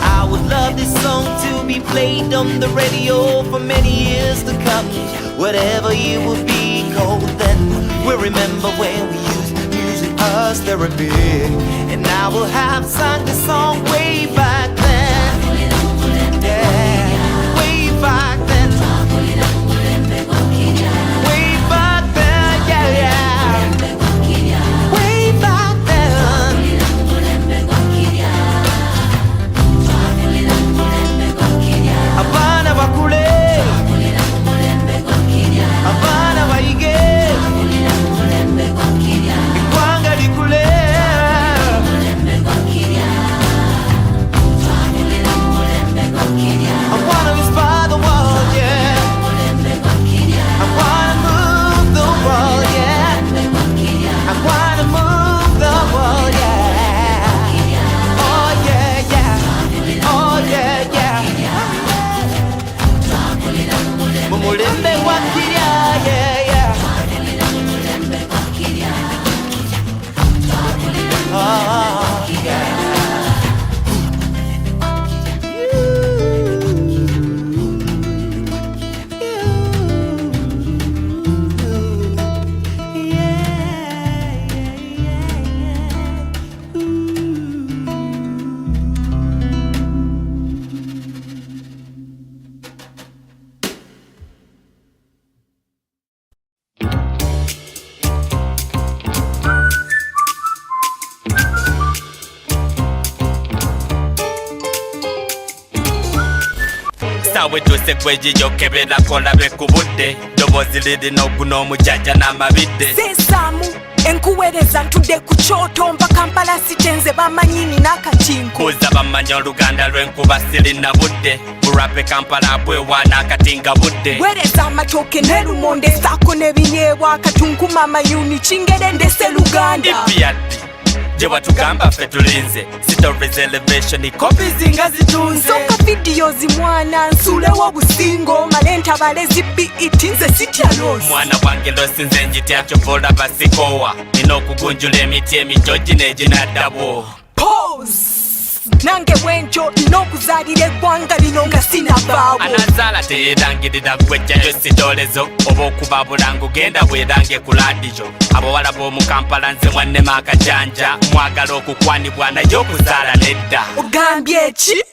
Speaker 9: I would love this song to be played on the radio for many years to come. Whatever it would be called then, we'll remember when we used music as therapy. And I will have sung this song way back then. Yeah, way back then. Way back then, yeah, yeah. Way back then. Abana bakule, abana bayige, eggwanga likule. I wanna inspire the world, yeah. I wanna move the world, yeah. I wanna move the world, yeah. Oh yeah, yeah. Oh yeah, yeah. Mumulembe wa Kenya, yeah, yeah. Oh yeah.
Speaker 10: Sawe tuse kwejijokebera kola bekubudde dobozi lirina oguna omujaja n'amabidde
Speaker 11: sesamu enkuwereza ntudde ku kyoto mpa Kampala sitenze bamanyini n'akatinko
Speaker 10: buza bamanya oluganda lw'enkuba sirina budde burape Kampala bwewa n'akatinga budde
Speaker 11: wereza amatooke n'erumonde saako n'ebinyeebwa akatunkuma amayuni kingere ndese Luganda
Speaker 10: ipiaddi gye watugamba ffe tulinze stories elevation copies nga zitunze
Speaker 11: soka video zimwana nsulewo busingo male ntabale ZBET nze sitya losi
Speaker 10: mwana wange losi nze njitya kyovola basikowa nina okugunjula emiti emitogi n'eginaddawo
Speaker 11: pause nange bwenjo nina okuzaalira eggwanga lino nga sinavaawo
Speaker 10: anazaala teyeerangirira gwejjayo sitolezo oba okubabula ng'ogenda bwerange ku laadiyo abawala b'omu Kampala nze mwannema akajanja mwagala okukwanibwa naye okuzaala nedda
Speaker 11: ogambye eki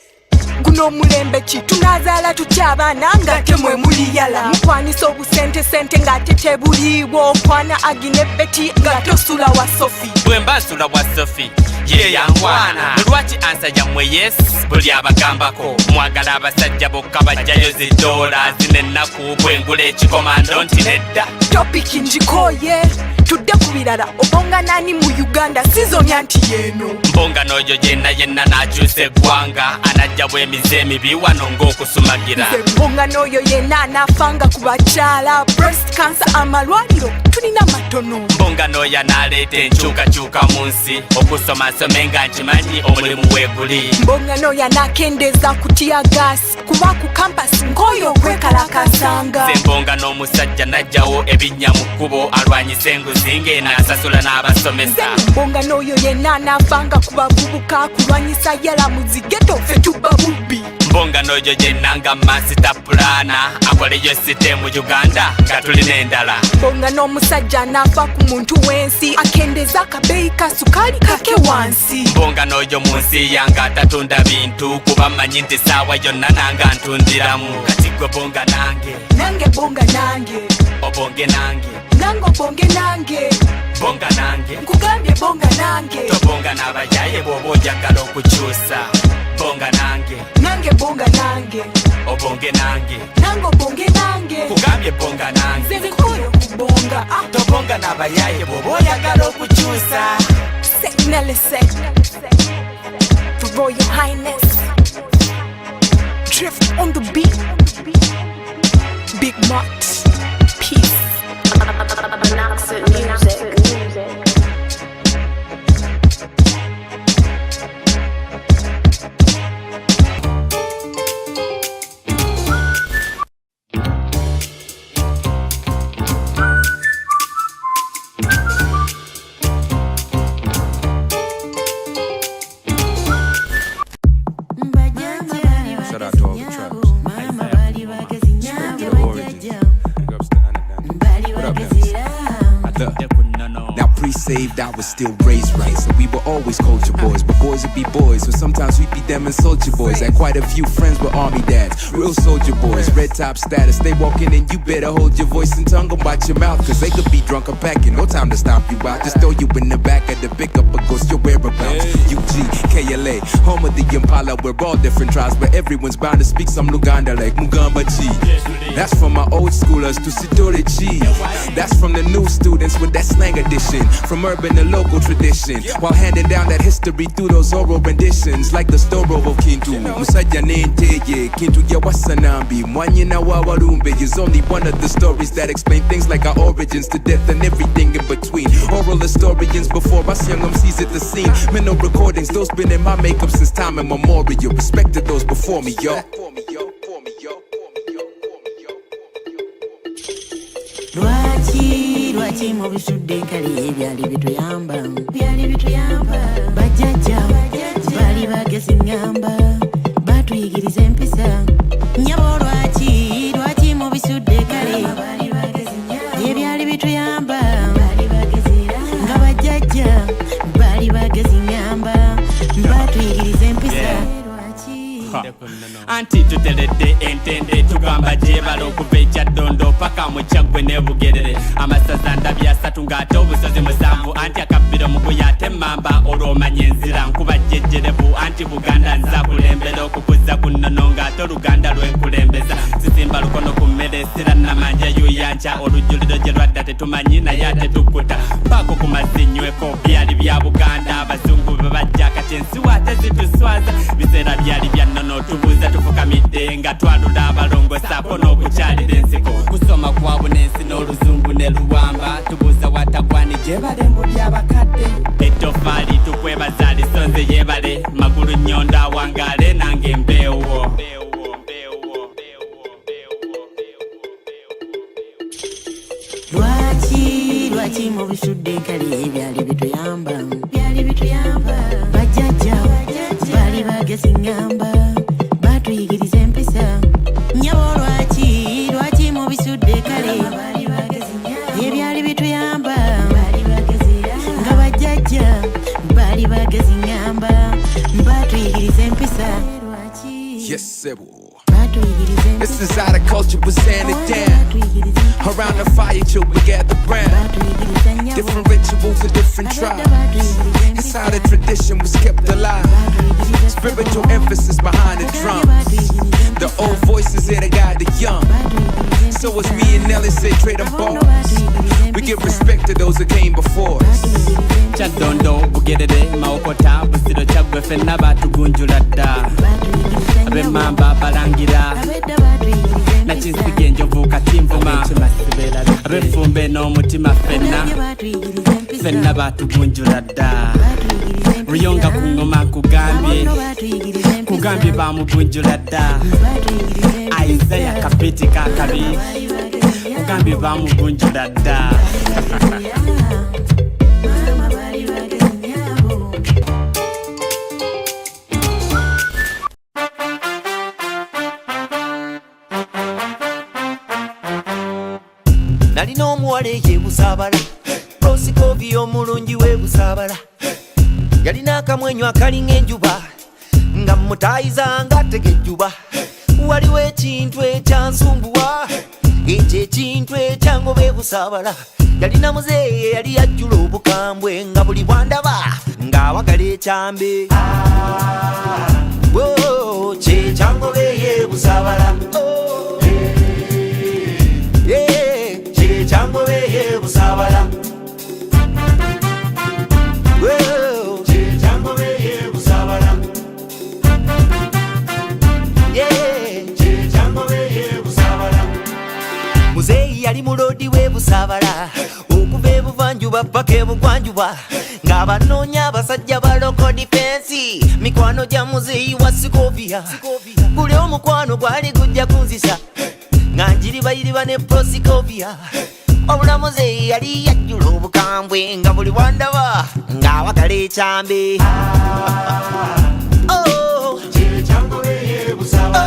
Speaker 11: guno mulembe ki tunazaala tutya abaana ng'ate mwe muliyala mukwanisa obusente ng'ate tebuliiwo okwana agine beti ng'ate osula wa sofi
Speaker 10: bwe mba nsula wa sofi ye yangwana lwaki ansa yammwe yes buli abagambako mwagala abasajja bokka bajjayo zidoola zino ennaku bwengula ekikomando nti nedda
Speaker 11: topiki njikoye tudde ku birala obonga nani mu Uganda sizonya nti yeeno
Speaker 10: mbonga n'oyo yenna n'akyusa eggwanga anajja bw'emize emibi wano ng'okusumagira
Speaker 11: mbonga n'oyo yenna anaafanga ku bakyala breast cancer amalwaliro tulina matono
Speaker 10: mbonga n'oyo anaaleeta enkyukakyuka mu nsi okusomasome nga nkimanyi omulimu weeguli
Speaker 11: mbonga n'oyo anaakendeeza kutya gaasi kuba ku kampasi ng'oyo okwekalakasanga
Speaker 10: ze mbonga n'omusajja najjawo ebinnya mu kkubo alwanyisa enguzi ng'eno asasula n'abasomesa
Speaker 11: mbonga n'oyo yenna anaafanga ku bavubuka kulwanyisa yala mu zigeto ffe tuba bubbi
Speaker 10: mbonga n'oyo yenna nga masita pulana akoleyo site mu Uganda nga tulina endala
Speaker 11: mbonga n'omusajja anaafa ku muntu w'ensi akendeeza akabeeyi ka sukaali kake wansi
Speaker 10: mbonga n'oyo mu nsi yange atatunda bintu kuba mmanyi nti saawa yonna nanga ntundiramu kati gwe bonga nange
Speaker 11: bonga nange
Speaker 10: obonge nange
Speaker 11: obonge nange
Speaker 10: bonga nange
Speaker 11: nkugambye bonga nange
Speaker 10: tobonga n'abayaye bw'oba ojagala okukyusa bonga nange
Speaker 11: bonga nange
Speaker 10: obonge nange
Speaker 11: obonge nange
Speaker 10: kugambye bonga nange
Speaker 11: nze nkoyo kubonga
Speaker 10: tobonga n'abayaye bw'oba oyagala okukyusa
Speaker 11: Nelise for Royal Highness drift on the beat Big Mott peace
Speaker 12: Saved, I was still raised right, so we were always culture boys, but boys would be boys, so sometimes we'd be them and soldier boys. Had quite a few friends were army dads, real soldier boys, red top status. They walk in and you better hold your voice and tongue and watch your mouth, cause they could be drunk or packing, no time to stomp you out. Just throw you in the back of the pickup or ghost your whereabouts. UG, KLA, home of the Impala, we're all different tribes, but everyone's bound to speak some Luganda like Mugamba G. That's from my old schoolers to Sidore G. That's from the new students with that slang edition. From urban to local tradition, while handing down that history through those oral renditions, like the story of Kintu. Musajja nenteye, Kintu ya wasanambi. Mwanyina wa warumbe is only one of the stories that explain things like our origins to death and everything in between. Oral historians before us young MCs at the scene. Mental recordings, those been in my makeup since time immemorial. Respect to those before me, yo.
Speaker 13: Lwaki mu bisudde kale byali bituyamba bajjajja baali bagezi ngamba batuyigiriza empisa nyabo lwaki mu bisudde kale byali bituyamba nga bajjajja baali bagezi ngamba batuyigiriza empisa
Speaker 10: anti tuteredde entende tugamba gyebala okuva ekyaddondo paka mu kyaggwe ne bugerere amasaza ndabya asatu ng'ate obusozi musanvu anti akabbiro muguye ate mamba olw'omanya enzira nkuba jjejjerevu anti buganda nza kulembera okukuza ku nnono ng'ate oluganda lwenkulembeza sisimba lukono ku mmere esira namanja yuyanca olujjuliro gye lwadda tetumanyi naye ate tukkuta mpaako ku mazinyweko byali bya buganda abazungu be bajja kati ensiwa ate zituswaza biseera byali bya nnono tubuuza tufukamidde nga twalula abalongo saako n'okukyalira ensiko kusoma kwabwe n'ensi n'oluzungu ne luwamba tubuuza watagwani gyebale mbuli abakadde ettofaali tukwebaza lisonze yebale magulu nnyondo awangaale nange embeewo
Speaker 13: lwaki mu bisudde kale byali bituyamba bajjajja baali bagezi ngamba batuyigiriza empisa nyabo lwaki mu bisudde kale byali bituyamba nga bajjajja baali bagezi ngamba batuyigiriza empisa
Speaker 12: Yes, sir. This is how the culture was handed down. Around the fire, children gather round. Different rituals and different tribes. It's how the tradition was kept alive. Spiritual emphasis behind the drums. The old voices here to guide the young. So as me and Nelly say, trade them balls. We give respect to those that came before us.
Speaker 10: Chadondo bugerere maokota busiro chagwe fenna batugunjula dda abemamba balangira nakisige enjovu katimvuma abefumbe n'omutima fenna batugunjula dda ruyonga ku ngoma kugambye bamugunjula dda Isaiah kapiti kakabi kugambye bamugunjula dda
Speaker 9: Nalina omuwala eyeebusabala prosikovi omulungi weebusabala yalina akamwenyu akalinga enjuba nga mutayiza ngattega ejjuba waliwo ekintu ekyansumbuwa ekyo ekintu ekyangoba ebusabala yalina muzeeye yali yajjula obukambwe nga buli bwandaba ng'awagala ekyambe kyekyangoba eyeebusabala Changobe ye busabala Changobe ye busabala Changobe ye busabala Muzeyi yali mulodi we busabala okuva ebuvanjuba paka ebugwanjuba ng'abanoonya abasajja ba local defense mikwano gya muzeyi wa Sikovia buli omukwano gwali gujja kunzisa nga njiribayiriba ne Prosikovia obulamuze yali yajjula obukambwe nga buli bwandaba ng'awagala ekyambe kyekyangobe yeebusabala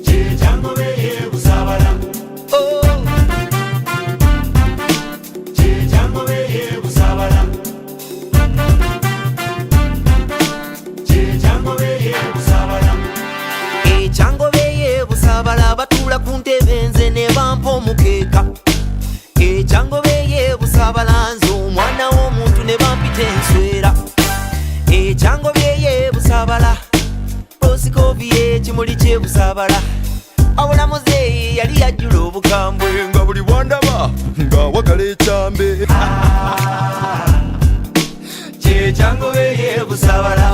Speaker 9: kyekyangobe yeebusabala kyekyangobe yeebusabala kyekyangobe yeebusabala ekyangobe yeebusabala batuula ku ntebe nze ne bampa omukeeka ekyangobe yeebusabala nze omwana w'omuntu ne bampita enswera ekyangobe yeebusabala prosikovi ekimuli kyebusabala obulamuze yali yajjula obukambwe nga buli bwandaba ng'awagala ekyambe kyekyangobe yeebusabala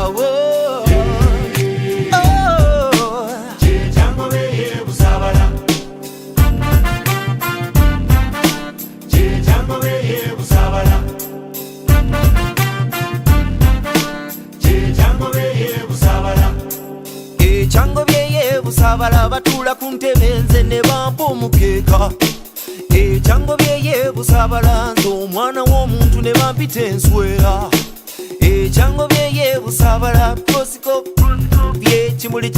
Speaker 9: Busabala batuula ku ntebe nze ne bampa omukeeka ekyangobye yeebusabala nze omwana w'omuntu ne bampita enswera ekyangobye yeebusabala prosikovi kimuli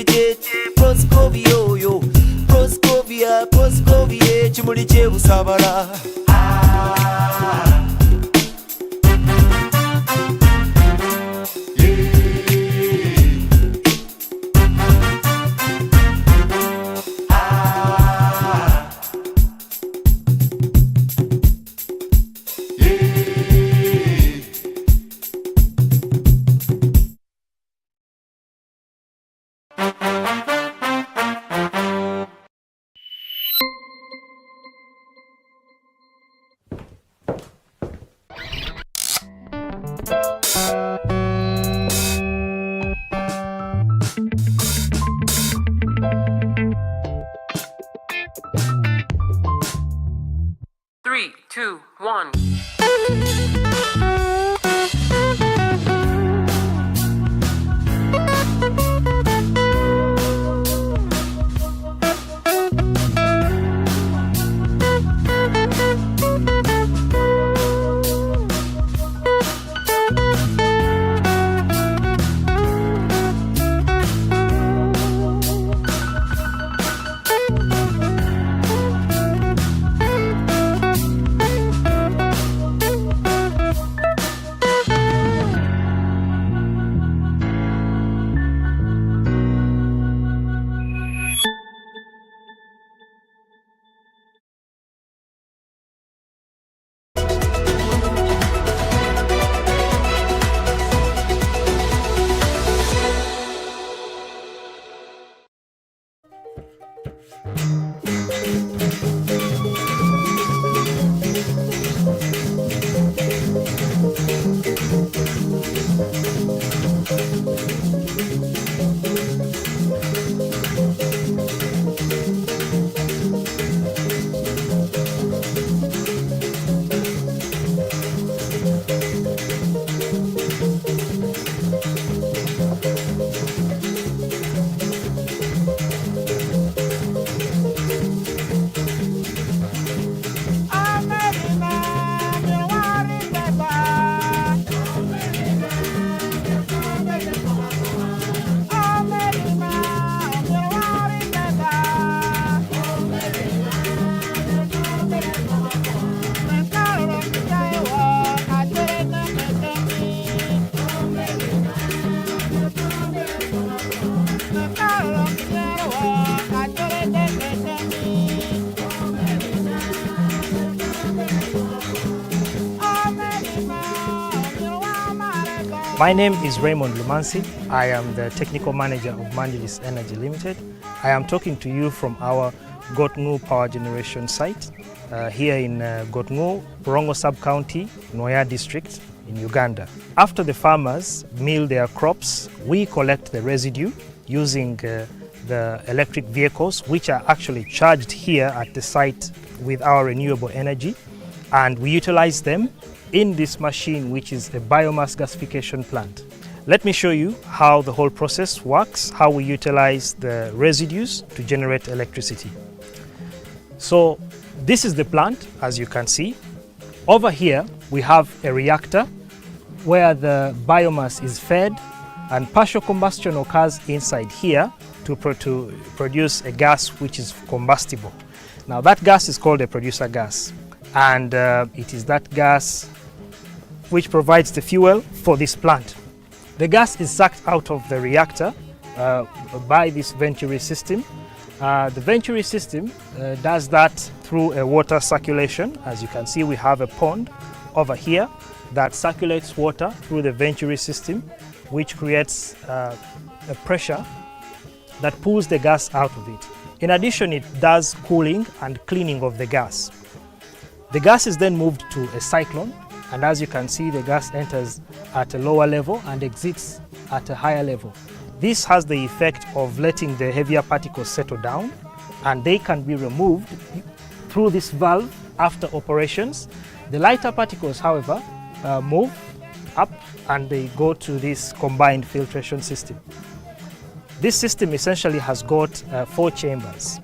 Speaker 9: kye prosikovi oyo prosikovi kimuli kyebusabala
Speaker 14: Three, two, one.
Speaker 15: My name is Raymond Lumansi. I am the Technical Manager of Mandilis Energy Limited. I am talking to you from our Gotngu Power Generation site here in Gotngu, Borongo Sub-County, Noya District in Uganda. After the farmers mill their crops, we collect the residue using the electric vehicles, which are actually charged here at the site with our renewable energy, and we utilize them in this machine, which is a biomass gasification plant. Let me show you how the whole process works, how we utilize the residues to generate electricity. So this is the plant, as you can see. Over here, we have a reactor where the biomass is fed and partial combustion occurs inside here to produce a gas which is combustible. Now that gas is called a producer gas, and it is that gas which provides the fuel for this plant. The gas is sucked out of the reactor by this venturi system. The venturi system does that through a water circulation. As you can see, we have a pond over here that circulates water through the venturi system, which creates a pressure that pulls the gas out of it. In addition, it does cooling and cleaning of the gas. The gas is then moved to a cyclone, and as you can see, the gas enters at a lower level and exits at a higher level. This has the effect of letting the heavier particles settle down, and they can be removed through this valve after operations. The lighter particles, however, move up and they go to this combined filtration system. This system essentially has got 4 chambers.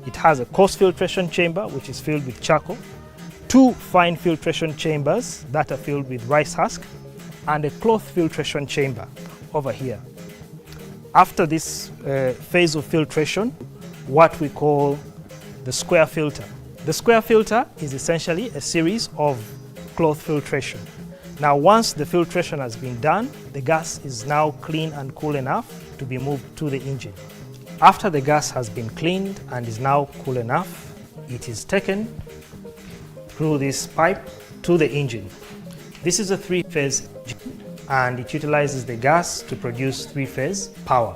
Speaker 15: It has a coarse filtration chamber, which is filled with charcoal, 2 fine filtration chambers that are filled with rice husk, and a cloth filtration chamber over here. After this phase of filtration, what we call the square filter. The square filter is essentially a series of cloth filtration. Now, once the filtration has been done, the gas is now clean and cool enough to be moved to the engine. After the gas has been cleaned and is now cool enough, it is taken through this pipe to the engine. This is a 3-phase engine, and it utilizes the gas to produce 3-phase power.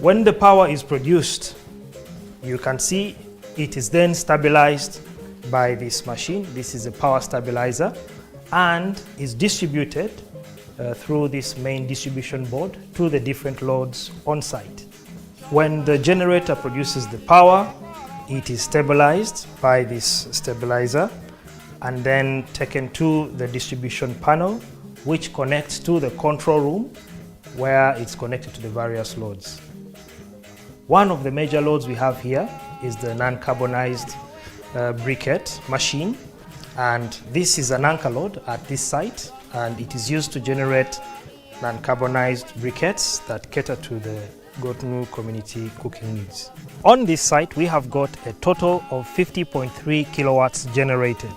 Speaker 15: When the power is produced, you can see it is then stabilized by this machine. This is a power stabilizer, and is distributed through this main distribution board to the different loads on site. When the generator produces the power, it is stabilized by this stabilizer and then taken to the distribution panel, which connects to the control room where it's connected to the various loads. One of the major loads we have here is the non-carbonized briquette machine, and this is an anchor load at this site, and it is used to generate non-carbonized briquettes that cater to the Gotngu community cooking needs. On this site, we have got a total of 50.3 kilowatts generated.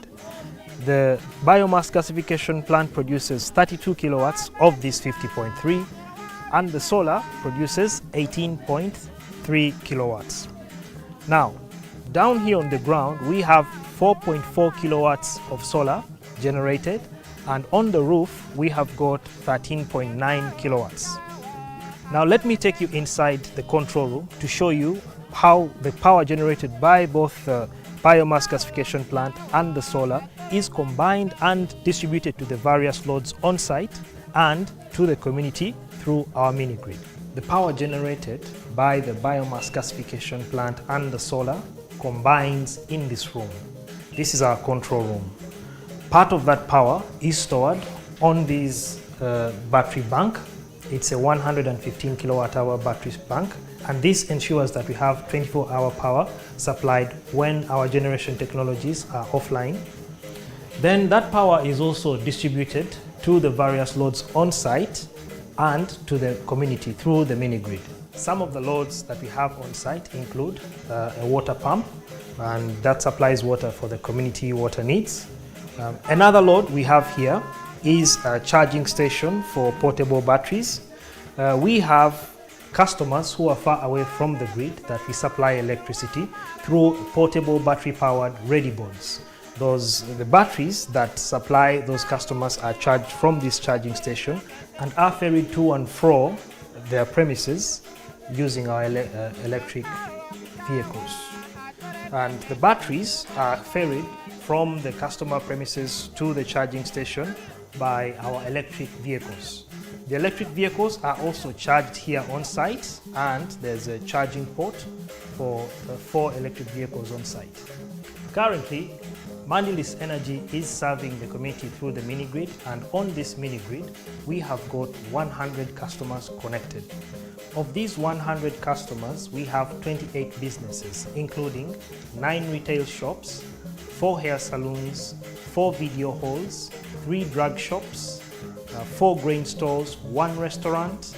Speaker 15: The biomass gasification plant produces 32 kilowatts of this 50.3, and the solar produces 18.3 kilowatts. Now, down here on the ground, we have 4.4 kilowatts of solar generated, and on the roof, we have got 13.9 kilowatts. Now let me take you inside the control room to show you how the power generated by both the biomass gasification plant and the solar is combined and distributed to the various loads on site and to the community through our mini grid. The power generated by the biomass gasification plant and the solar combines in this room. This is our control room. Part of that power is stored on this battery bank. It's a 115 kilowatt hour battery bank, and this ensures that we have 24-hour power supplied when our generation technologies are offline. Then that power is also distributed to the various loads on site and to the community through the mini grid. Some of the loads that we have on site include a water pump, and that supplies water for the community water needs. Another load we have here is a charging station for portable batteries. We have customers who are far away from the grid that we supply electricity through portable battery-powered ready boards. The batteries that supply those customers are charged from this charging station and are ferried to and fro their premises using our electric vehicles. And the batteries are ferried from the customer premises to the charging station by our electric vehicles. The electric vehicles are also charged here on site, and there's a charging port for 4 electric vehicles on site. Currently, Mandilis Energy is serving the community through the mini-grid, and on this mini-grid, we have got 100 customers connected. Of these 100 customers, we have 28 businesses, including 9 retail shops, 4 hair salons, 4 video halls, 3 drug shops, 4 grain stores, 1 restaurant,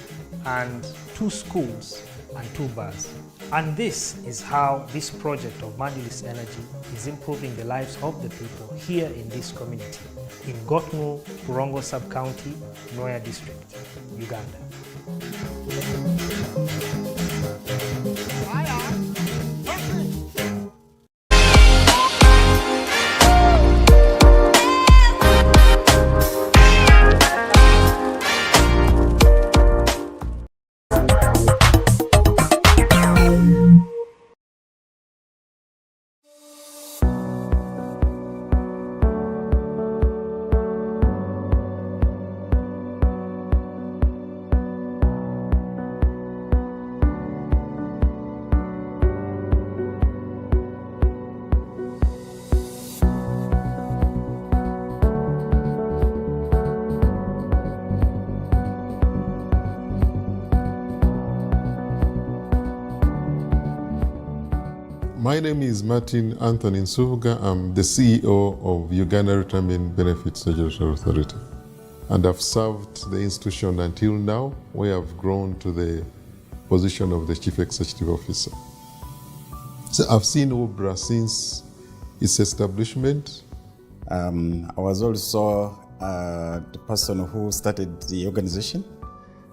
Speaker 15: and 2 schools and 2 bars. And this is how this project of Mandilis Energy is improving the lives of the people here in this community in Gotnu, Kurongo Sub-County, Noya District, Uganda.
Speaker 16: My name is Martin Anthony Nsubuga. I'm the CEO of Uganda Retirement Benefits Regulatory Authority. And I've served the institution until now, where I've grown to the position of the Chief Executive Officer. So I've seen UBRA since its establishment.
Speaker 17: I was also the person who started the organization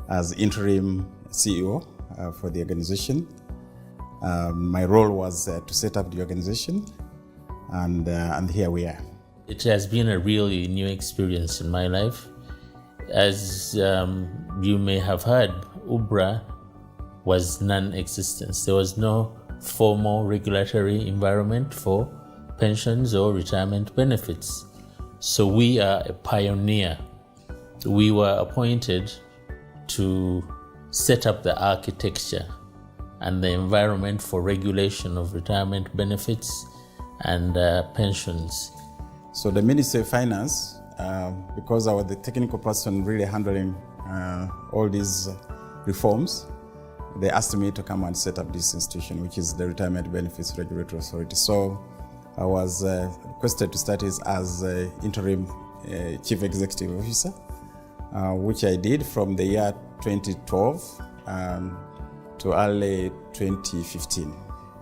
Speaker 17: as interim CEO for the organization. My role was to set up the organization, and here we are.
Speaker 18: It has been a really new experience in my life. As you may have heard, UBRA was non-existent. There was no formal regulatory environment for pensions or retirement benefits. So we are a pioneer. We were appointed to set up the architecture and the environment for regulation of retirement benefits and pensions.
Speaker 17: So the Ministry of Finance, because I was the technical person really handling all these reforms, they asked me to come and set up this institution, which is the Retirement Benefits Regulatory Authority. So I was requested to start as interim Chief Executive Officer, which I did from the year 2012 to early 2015.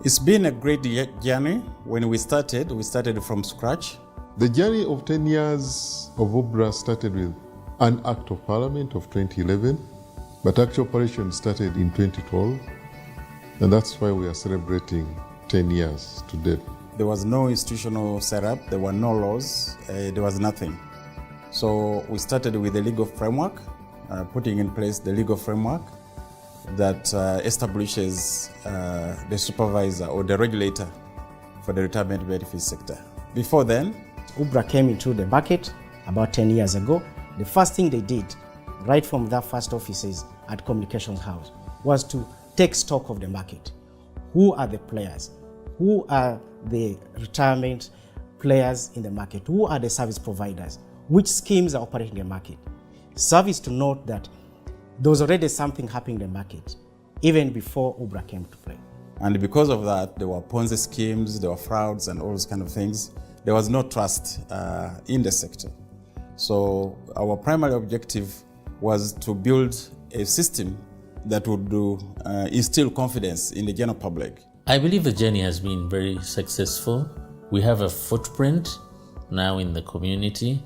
Speaker 17: It's been a great journey. When we started from scratch.
Speaker 16: The journey of 10 years of UBRA started with an Act of Parliament of 2011, but actual operation started in 2012, and that's why we are celebrating 10 years today.
Speaker 17: There was no institutional setup, there were no laws, there was nothing. So we started with the legal framework, putting in place the legal framework that establishes the supervisor or the regulator for the retirement benefits sector. Before then,
Speaker 19: UBRA came into the market about 10 years ago. The first thing they did, right from their first offices at Communications House, was to take stock of the market. Who are the players? Who are the retirement players in the market? Who are the service providers? Which schemes are operating in the market? Service to note that there was already something happening in the market, even before UBRA came to play.
Speaker 17: And because of that, there were Ponzi schemes, there were frauds and all those kind of things. There was no trust in the sector. So our primary objective was to build a system that would instill confidence in the general public.
Speaker 18: I believe the journey has been very successful. We have a footprint now in the community,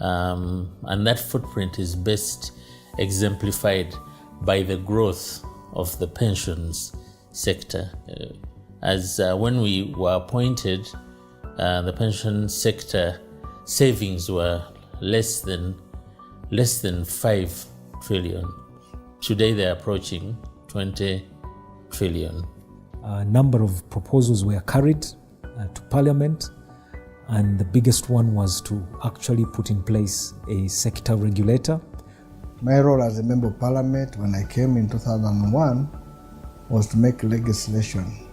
Speaker 18: and that footprint is best exemplified by the growth of the pensions sector. When we were appointed, the pension sector savings were less than 5 trillion. Today they're approaching 20 trillion.
Speaker 20: A number of proposals were carried to Parliament, and the biggest one was to actually put in place a sector regulator.
Speaker 21: My role as a Member of Parliament when I came in 2001 was to make legislation.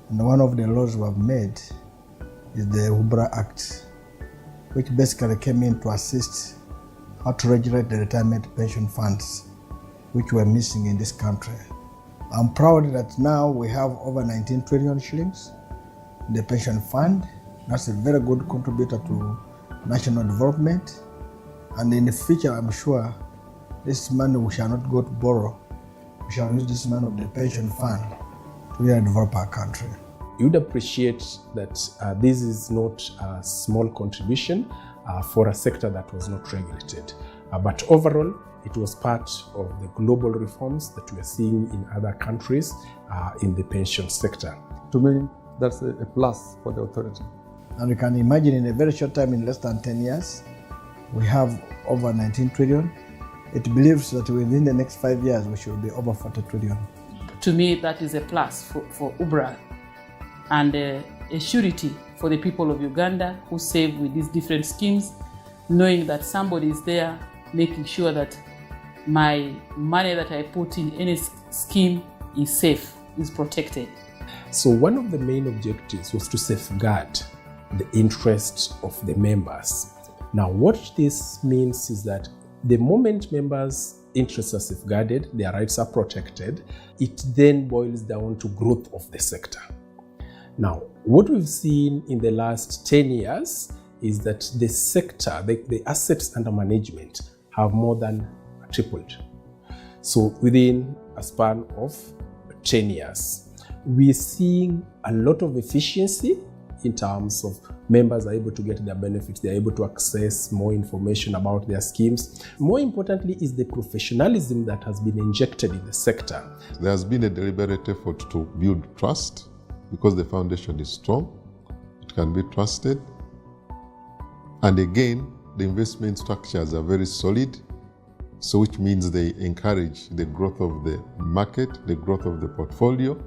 Speaker 21: And one of the laws we have made is the UBRA Act, which basically came in to assist how to regulate the retirement pension funds, which were missing in this country. I'm proud that now we have over 19 trillion shillings in the pension fund. That's a very good contributor to national development. And in the future, I'm sure this money we shall not go to borrow. We shall use this money of the pension fund to really develop our country.
Speaker 22: You would appreciate that this is not a small contribution for a sector that was not regulated. But overall, it was part of the global reforms that we are seeing in other countries in the pension sector.
Speaker 23: To me, that's a plus for the authority.
Speaker 21: And you can imagine in a very short time, in less than 10 years, we have over 19 trillion. It believes that within the next 5 years, we should be over 40 trillion.
Speaker 24: To me, that is a plus for UBRA and a surety for the people of Uganda who save with these different schemes, knowing that somebody is there making sure that my money that I put in any scheme is safe, is protected.
Speaker 22: So one of the main objectives was to safeguard the interests of the members. Now, what this means is that the moment members' interests are safeguarded, their rights are protected, it then boils down to growth of the sector. Now, what we've seen in the last 10 years is that the sector, the assets under management have more than tripled. So within a span of 10 years, we're seeing a lot of efficiency in terms of members are able to get their benefits, they're able to access more information about their schemes. More importantly is the professionalism that has been injected in the sector.
Speaker 16: There has been a deliberate effort to build trust because the foundation is strong, it can be trusted. And again, the investment structures are very solid, so which means they encourage the growth of the market, the growth of the portfolio,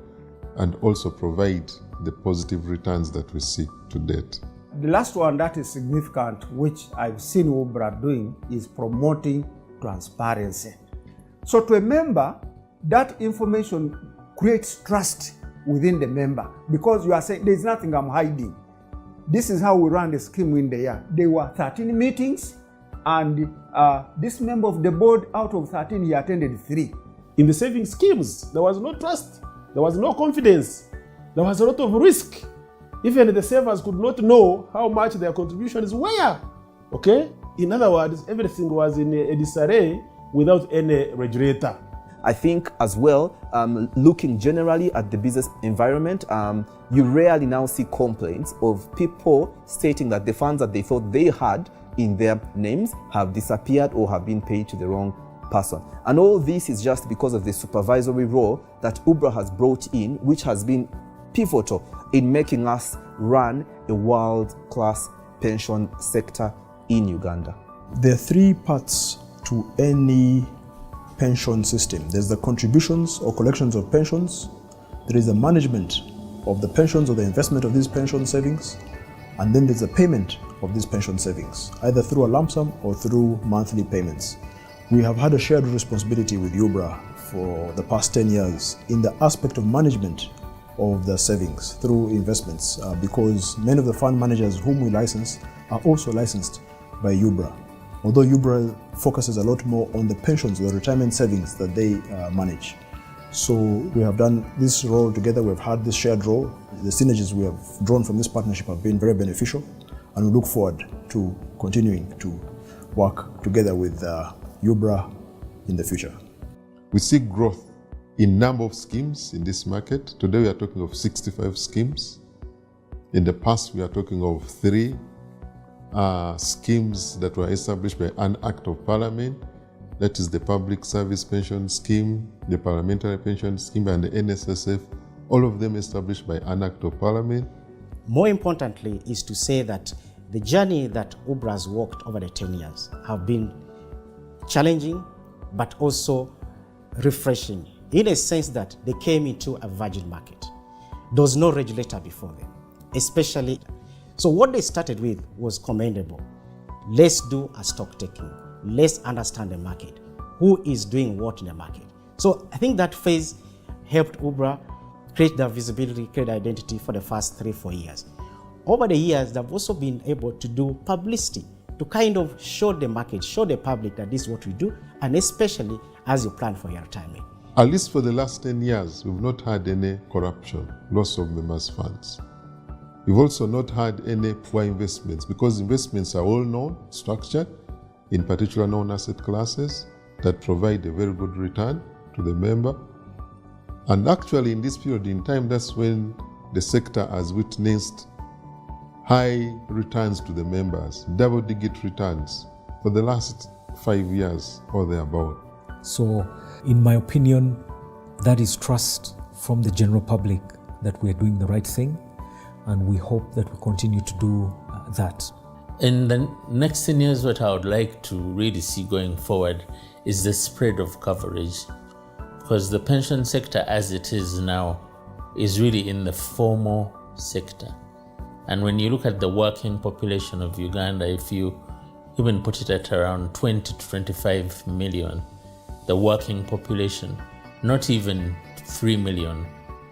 Speaker 16: and also provide the positive returns that we see to date.
Speaker 25: The last one that is significant, which I've seen UBRA doing, is promoting transparency. So to a member, that information creates trust within the member because you are saying, there's nothing I'm hiding. This is how we run the scheme in the year. There were 13 meetings, and this member of the board, out of 13, he attended 3.
Speaker 22: In the saving schemes, there was no trust, there was no confidence, there was a lot of risk. Even the savers could not know how much their contributions were. Okay? In other words, everything was in a disarray without any regulator.
Speaker 26: I think as well, looking generally at the business environment, you rarely now see complaints of people stating that the funds that they thought they had in their names have disappeared or have been paid to the wrong person. And all this is just because of the supervisory role that UBRA has brought in, which has been pivotal in making us run a world-class pension sector in Uganda.
Speaker 27: There are 3 parts to any pension system. There's the contributions or collections of pensions, there is the management of the pensions or the investment of these pension savings, and then there's the payment of these pension savings, either through a lump sum or through monthly payments. We have had a shared responsibility with UBRA for the past 10 years in the aspect of management of the savings through investments because many of the fund managers whom we license are also licensed by UBRA. Although UBRA focuses a lot more on the pensions, the retirement savings that they manage. So we have done this role together, we've had this shared role. The synergies we have drawn from this partnership have been very beneficial, and we look forward to continuing to work together with UBRA in the future.
Speaker 16: We see growth in number of schemes in this market. Today we are talking of 65 schemes. In the past we are talking of 3 schemes that were established by an Act of Parliament. That is the Public Service Pension Scheme, the Parliamentary Pension Scheme, and the NSSF. All of them established by an Act of Parliament.
Speaker 19: More importantly is to say that the journey that UBRA has walked over the 10 years have been challenging, but also refreshing, in a sense that they came into a virgin market. There was no regulator before them, especially. So what they started with was commendable. Let's do a stock taking. Let's understand the market. Who is doing what in the market? So I think that phase helped UBRA create the visibility, create identity for the first 3-4 years. Over the years, they've also been able to do publicity to kind of show the market, show the public that this is what we do, and especially as you plan for your retirement.
Speaker 16: At least for the last 10 years, we've not had any corruption, loss of members' funds. We've also not had any poor investments, because investments are all known, structured, in particular known asset classes that provide a very good return to the member. And actually in this period in time, that's when the sector has witnessed high returns to the members, double-digit returns for the last 5 years or thereabout.
Speaker 20: So, in my opinion, that is trust from the general public that we are doing the right thing, and we hope that we continue to do that.
Speaker 18: In the next 10 years, what I would like to really see going forward is the spread of coverage, because the pension sector as it is now is really in the formal sector. And when you look at the working population of Uganda, if you even put it at around 20 to 25 million, the working population, not even 3 million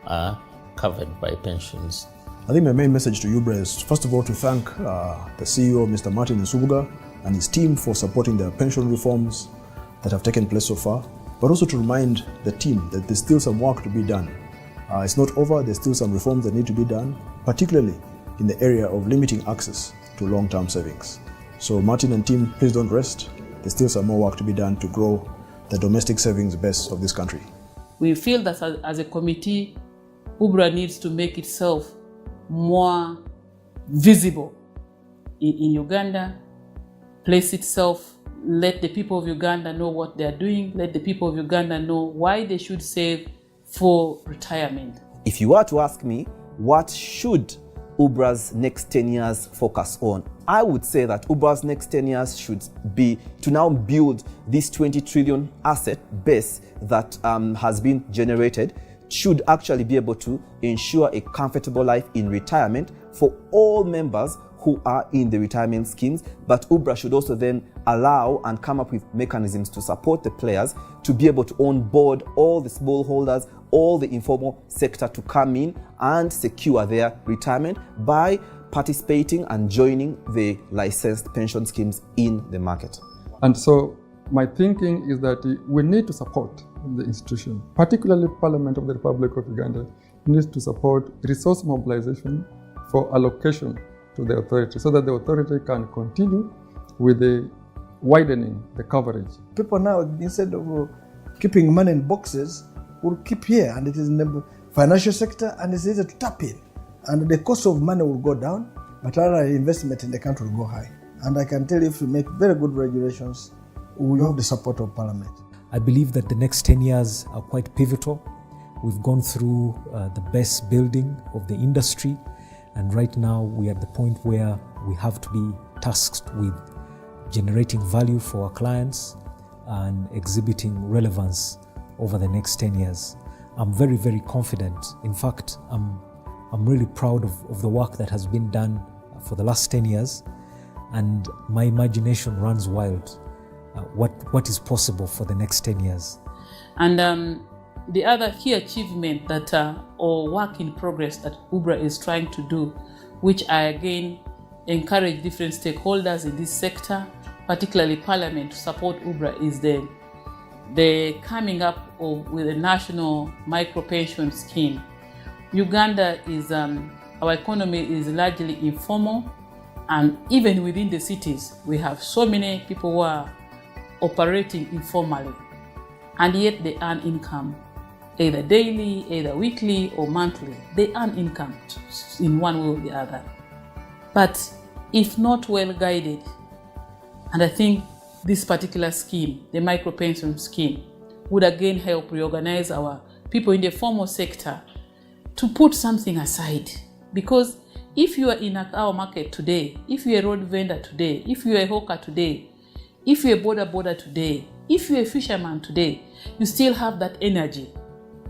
Speaker 18: are covered by pensions.
Speaker 27: I think my main message to UBRA is, first of all, to thank the CEO, Mr. Martin Nsubuga, and his team for supporting the pension reforms that have taken place so far, but also to remind the team that there's still some work to be done. It's not over, there's still some reforms that need to be done, particularly in the area of limiting access to long-term savings. So Martin and team, please don't rest. There's still some more work to be done to grow the domestic savings base of this country.
Speaker 24: We feel that as a committee, UBRA needs to make itself more visible in Uganda, place itself, let the people of Uganda know what they're doing, let the people of Uganda know why they should save for retirement.
Speaker 26: If you were to ask me, what should UBRA's next 10 years focus on? I would say that UBRA's next 10 years should be to now build this 20 trillion asset base that has been generated, should actually be able to ensure a comfortable life in retirement for all members who are in the retirement schemes. But UBRA should also then allow and come up with mechanisms to support the players to be able to onboard all the smallholders, all the informal sector to come in and secure their retirement by participating and joining the licensed pension schemes in the market.
Speaker 23: And so my thinking is that we need to support the institution, particularly Parliament of the Republic of Uganda needs to support resource mobilization for allocation to the authority so that the authority can continue with the widening the coverage.
Speaker 21: People now, instead of keeping money in boxes, will keep here, and it is in the financial sector, and it's easy to tap in. And the cost of money will go down, but our investment in the country will go high. And I can tell you, if we make very good regulations, we will have the support of Parliament.
Speaker 20: I believe that the next 10 years are quite pivotal. We've gone through the best building of the industry, and right now we are at the point where we have to be tasked with generating value for our clients and exhibiting relevance over the next 10 years. I'm very, very confident. In fact, I'm really proud of the work that has been done for the last 10 years, and my imagination runs wild. What is possible for the next 10 years.
Speaker 24: And the other key achievement that or work in progress that UBRA is trying to do, which I again encourage different stakeholders in this sector, particularly Parliament, to support UBRA, is the coming up with a national micro-pension scheme. Uganda is, our economy is largely informal, and even within the cities, we have so many people who are operating informally, and yet they earn income, either daily, either weekly or monthly. They earn income in one way or the other. But if not well guided, and I think this particular scheme, the micro-pension scheme, would again help reorganize our people in the formal sector to put something aside, because If you are in our market today, if you're a road vendor today, if you're a hawker today, if you're a border today, if you're a fisherman today, you still have that energy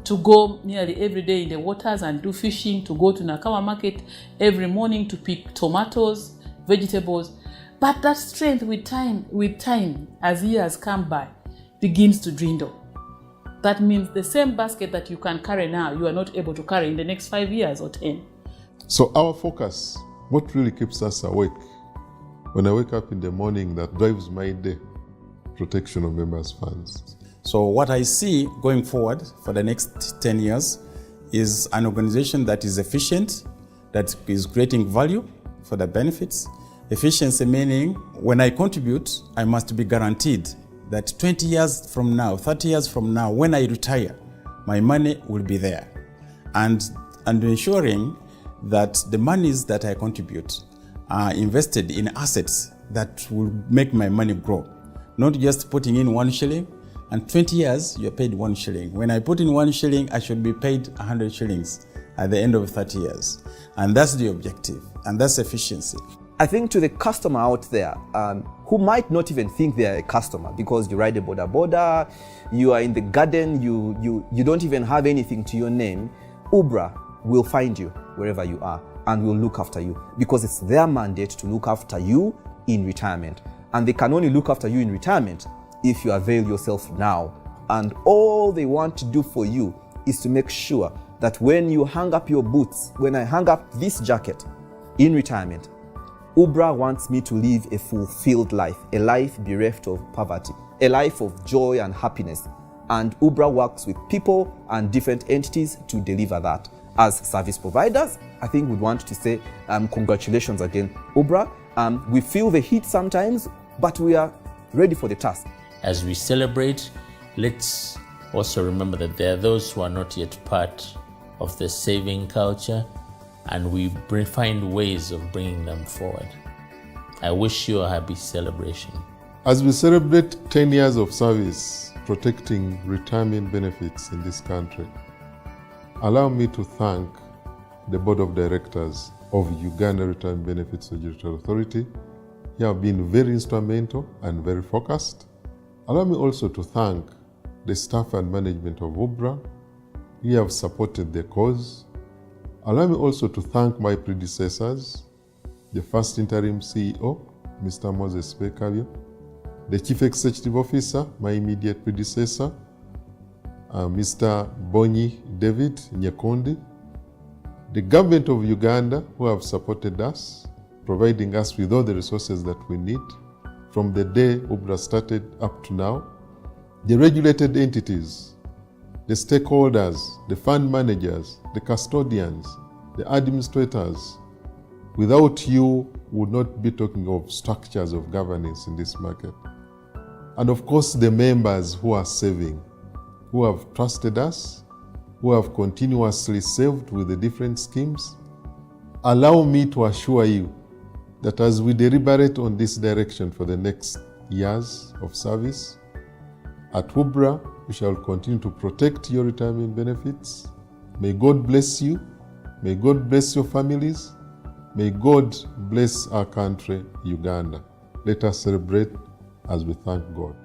Speaker 24: to go nearly every day in the waters and do fishing, to go to Nakawa market every morning to pick tomatoes, vegetables. But that strength with time, as years come by, begins to dwindle. That means the same basket that you can carry now, you are not able to carry in the next 5 years or 10.
Speaker 16: So our focus, what really keeps us awake, when I wake up in the morning, that drives my day, protection of members' funds.
Speaker 17: So what I see going forward for the next 10 years is an organization that is efficient, that is creating value for the benefits. Efficiency meaning when I contribute, I must be guaranteed that 20 years from now, 30 years from now, when I retire, my money will be there. And ensuring that the monies that I contribute are invested in assets that will make my money grow. Not just putting in 1 shilling, and 20 years you're paid 1 shilling. When I put in 1 shilling, I should be paid 100 shillings at the end of 30 years. And that's the objective, and that's efficiency.
Speaker 26: I think to the customer out there, who might not even think they're a customer because you ride a border, you are in the garden, you don't even have anything to your name, Ubra will find you wherever you are and will look after you, because it's their mandate to look after you in retirement. And they can only look after you in retirement if you avail yourself now. And all they want to do for you is to make sure that when you hang up your boots, when I hang up this jacket in retirement, Ubra wants me to live a fulfilled life, a life bereft of poverty, a life of joy and happiness. And Ubra works with people and different entities to deliver that. As service providers, I think we'd want to say congratulations again, Ubra. We feel the heat sometimes, but we are ready for the task.
Speaker 18: As we celebrate, let's also remember that there are those who are not yet part of the saving culture, and we find ways of bringing them forward. I wish you a happy celebration.
Speaker 16: As we celebrate 10 years of service protecting retirement benefits in this country, allow me to thank the Board of Directors of Uganda Retirement Benefits Regulatory Authority. You have been very instrumental and very focused. Allow me also to thank the staff and management of Ubra. You have supported the cause. Allow me also to thank my predecessors, the first interim CEO, Mr. Moses Bekavio, the Chief Executive Officer, my immediate predecessor, Mr. Bonyi David Nyakundi, the government of Uganda who have supported us, providing us with all the resources that we need from the day Ubra started up to now, the regulated entities, the stakeholders, the fund managers, the custodians, the administrators. Without you, we would not be talking of structures of governance in this market. And of course, the members who are saving, who have trusted us, who have continuously saved with the different schemes. Allow me to assure you that as we deliberate on this direction for the next years of service, at Ubra, we shall continue to protect your retirement benefits. May God bless you. May God bless your families. May God bless our country, Uganda. Let us celebrate as we thank God.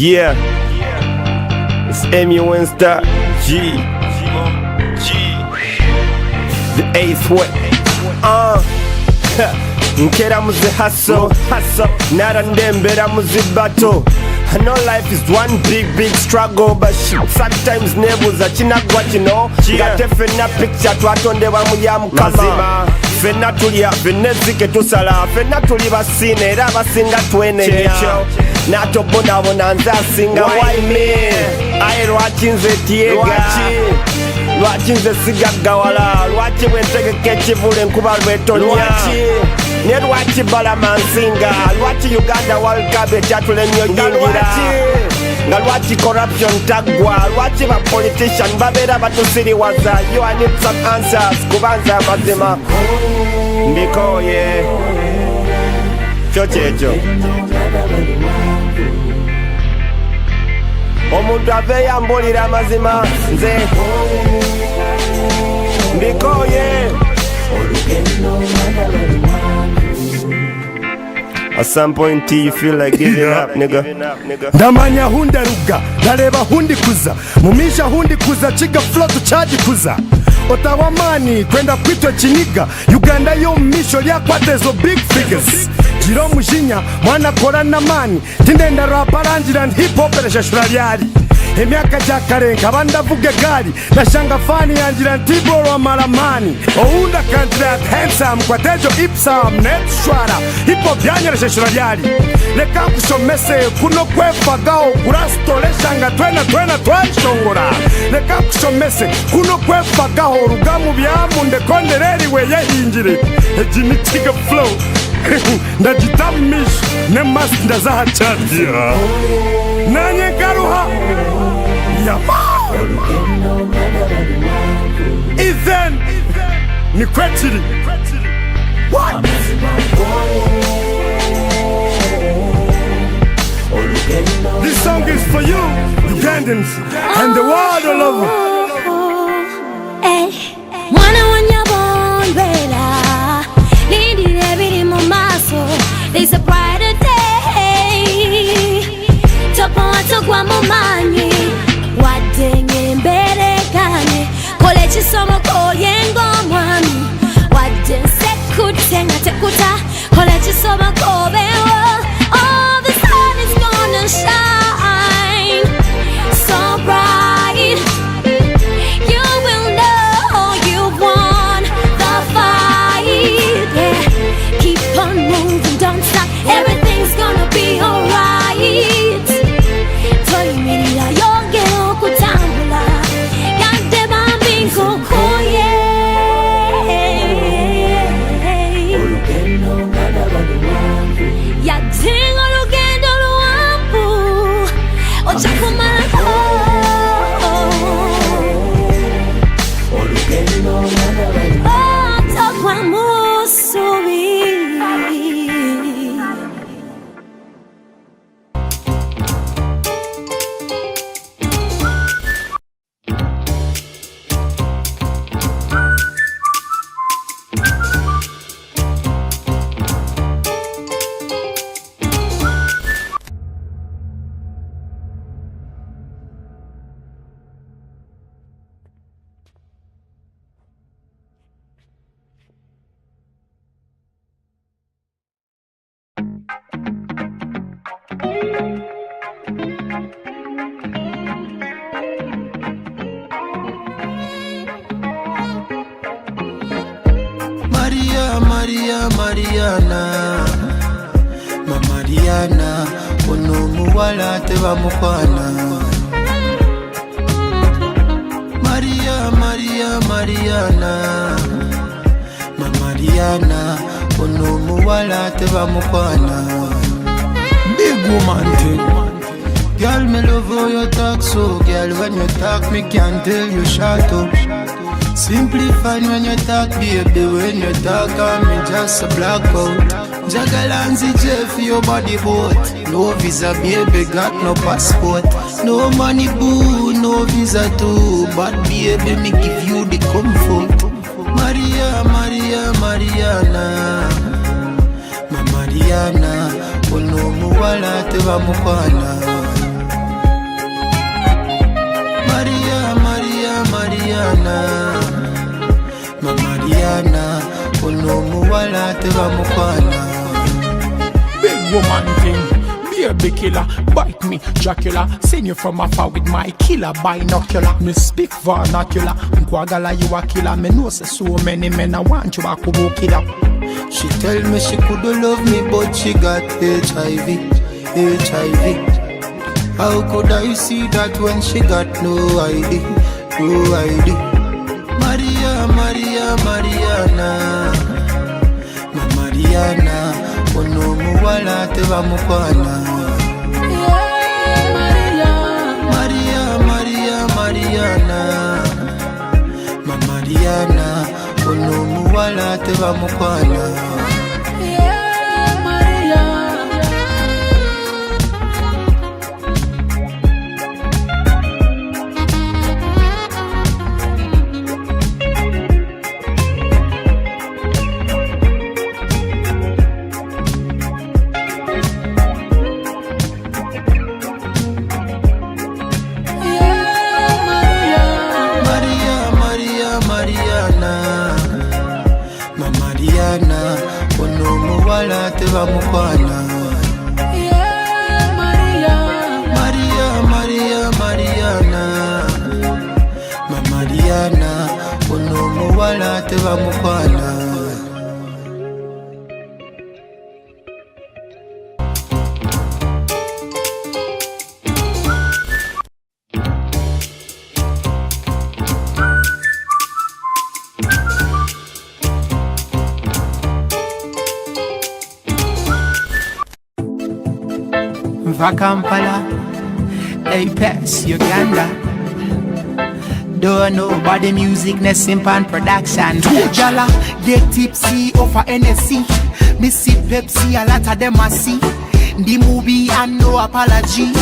Speaker 1: Yeah, it's M-U-N-Star G, the 8th way. Nkera muzi hustle, nara ndembera muzi battle. I know life is one big struggle, but sometimes nebuza chinagwa kino ngate fenna picture twatondebwa mu ya mukama. Fenna tulya fenezike tusala, fenna tuli basine era basinga twenenya. Nato bonabona nze asinga why me? Aye lwaki nze tiega, lwaki nze sigagawala, lwaki bwentegeka ekivule nkuba lwetonya, ne lwaki balama nsinga, lwaki Uganda World Cup ekyatulemye oyingira, nga lwaki corruption taggwa, lwaki ba politician babeera batusiriwaza. You I need some answers kubanza amazima mbikoye kyo kyekyo. Omuntu ave yambulira amazima nze mbikoye. At some point you feel like giving up, nigga.
Speaker 2: Ndamanya hunde ruga, ndareba hundi kuza, mumisha hundi kuza, chiga float charge kuza. Otawamani kwenda kwitwa chiniga, Uganda yo misho lyakwate zo big figures. Jiro mujinya mwana korana mani, tindenda raparangira hip hop ereshashura lyari. Emyaka jakarenga bandavuge gari, nashanga fani yangira ntiboro maramani. Ounda kantra handsome kwa tejo ipsam net shwara, hip hop yanyeresha lyari. Leka kushomese kuno kwefagao kurasto leshanga twena twashongora. Leka kushomese kuno kwefagao rugamu byamunde kondereri we yehinjire. Ejini chiga flow ndajitamish ne mas ndazaha chadia nanye garuha yama Ethan ni kwetiri. What? This song is for you Ugandans and the world all over.
Speaker 3: Mwana wanyabondera lindi nebiri mu maso. There's a brighter day. Topo watogwa mu manyi wadenge mbere kane kole chisomo kolyengo mwami wadde sekutenga tekuta kole chisomo kobewo. Oh, the sun is gonna shine so bright. You will know you've won the fight. Yeah. Keep on moving, don't stop. Everything's gonna be alright. Toyimirira yongera okutambula yadde bambi nkokoye. Yadinga olugendo luwanvu ojja kumala. Tokwa musubi.
Speaker 5: Mariana, ma Mariana, ono muwala teba mukwana. Mariana, ma Mariana, ono muwala teba mukwana. Big woman thing. Girl, me love how you talk so. Girl, when you talk, me can't tell you shut up. Simply fine when you talk, baby. When you talk, me just a blackout. Jagalanzi Jeff, your body boat. No visa, baby, got no passport. No money, boo, no visa too. But baby, me give you the comfort. Mariana, ma Mariana, ono muwala teba mukwana. Mariana, ono muwala teba mukwana.
Speaker 4: Big woman thing, baby killer, bite me, Dracula. Seen you from afar with my killer binocular. Me speak vernacular, Nkwagala you a killer. Me know say so many men I want you a kubo killer.
Speaker 5: She tell me she coulda love me, but she got HIV. How could I see that when she got no ID? Mariana, ma Mariana, ono muwala teba mukwana. Mariana, ma Mariana, ono muwala teba mukwana. Teba mukwana. Mariana, ma Mariana, ono muwala teba mukwana. Kampala, Apex, Uganda. Don't know about the music, Nessim Pan production. Jala, get tipsy, offer NSC. Missy Pepsi, a lot of them I see. The movie and no apology.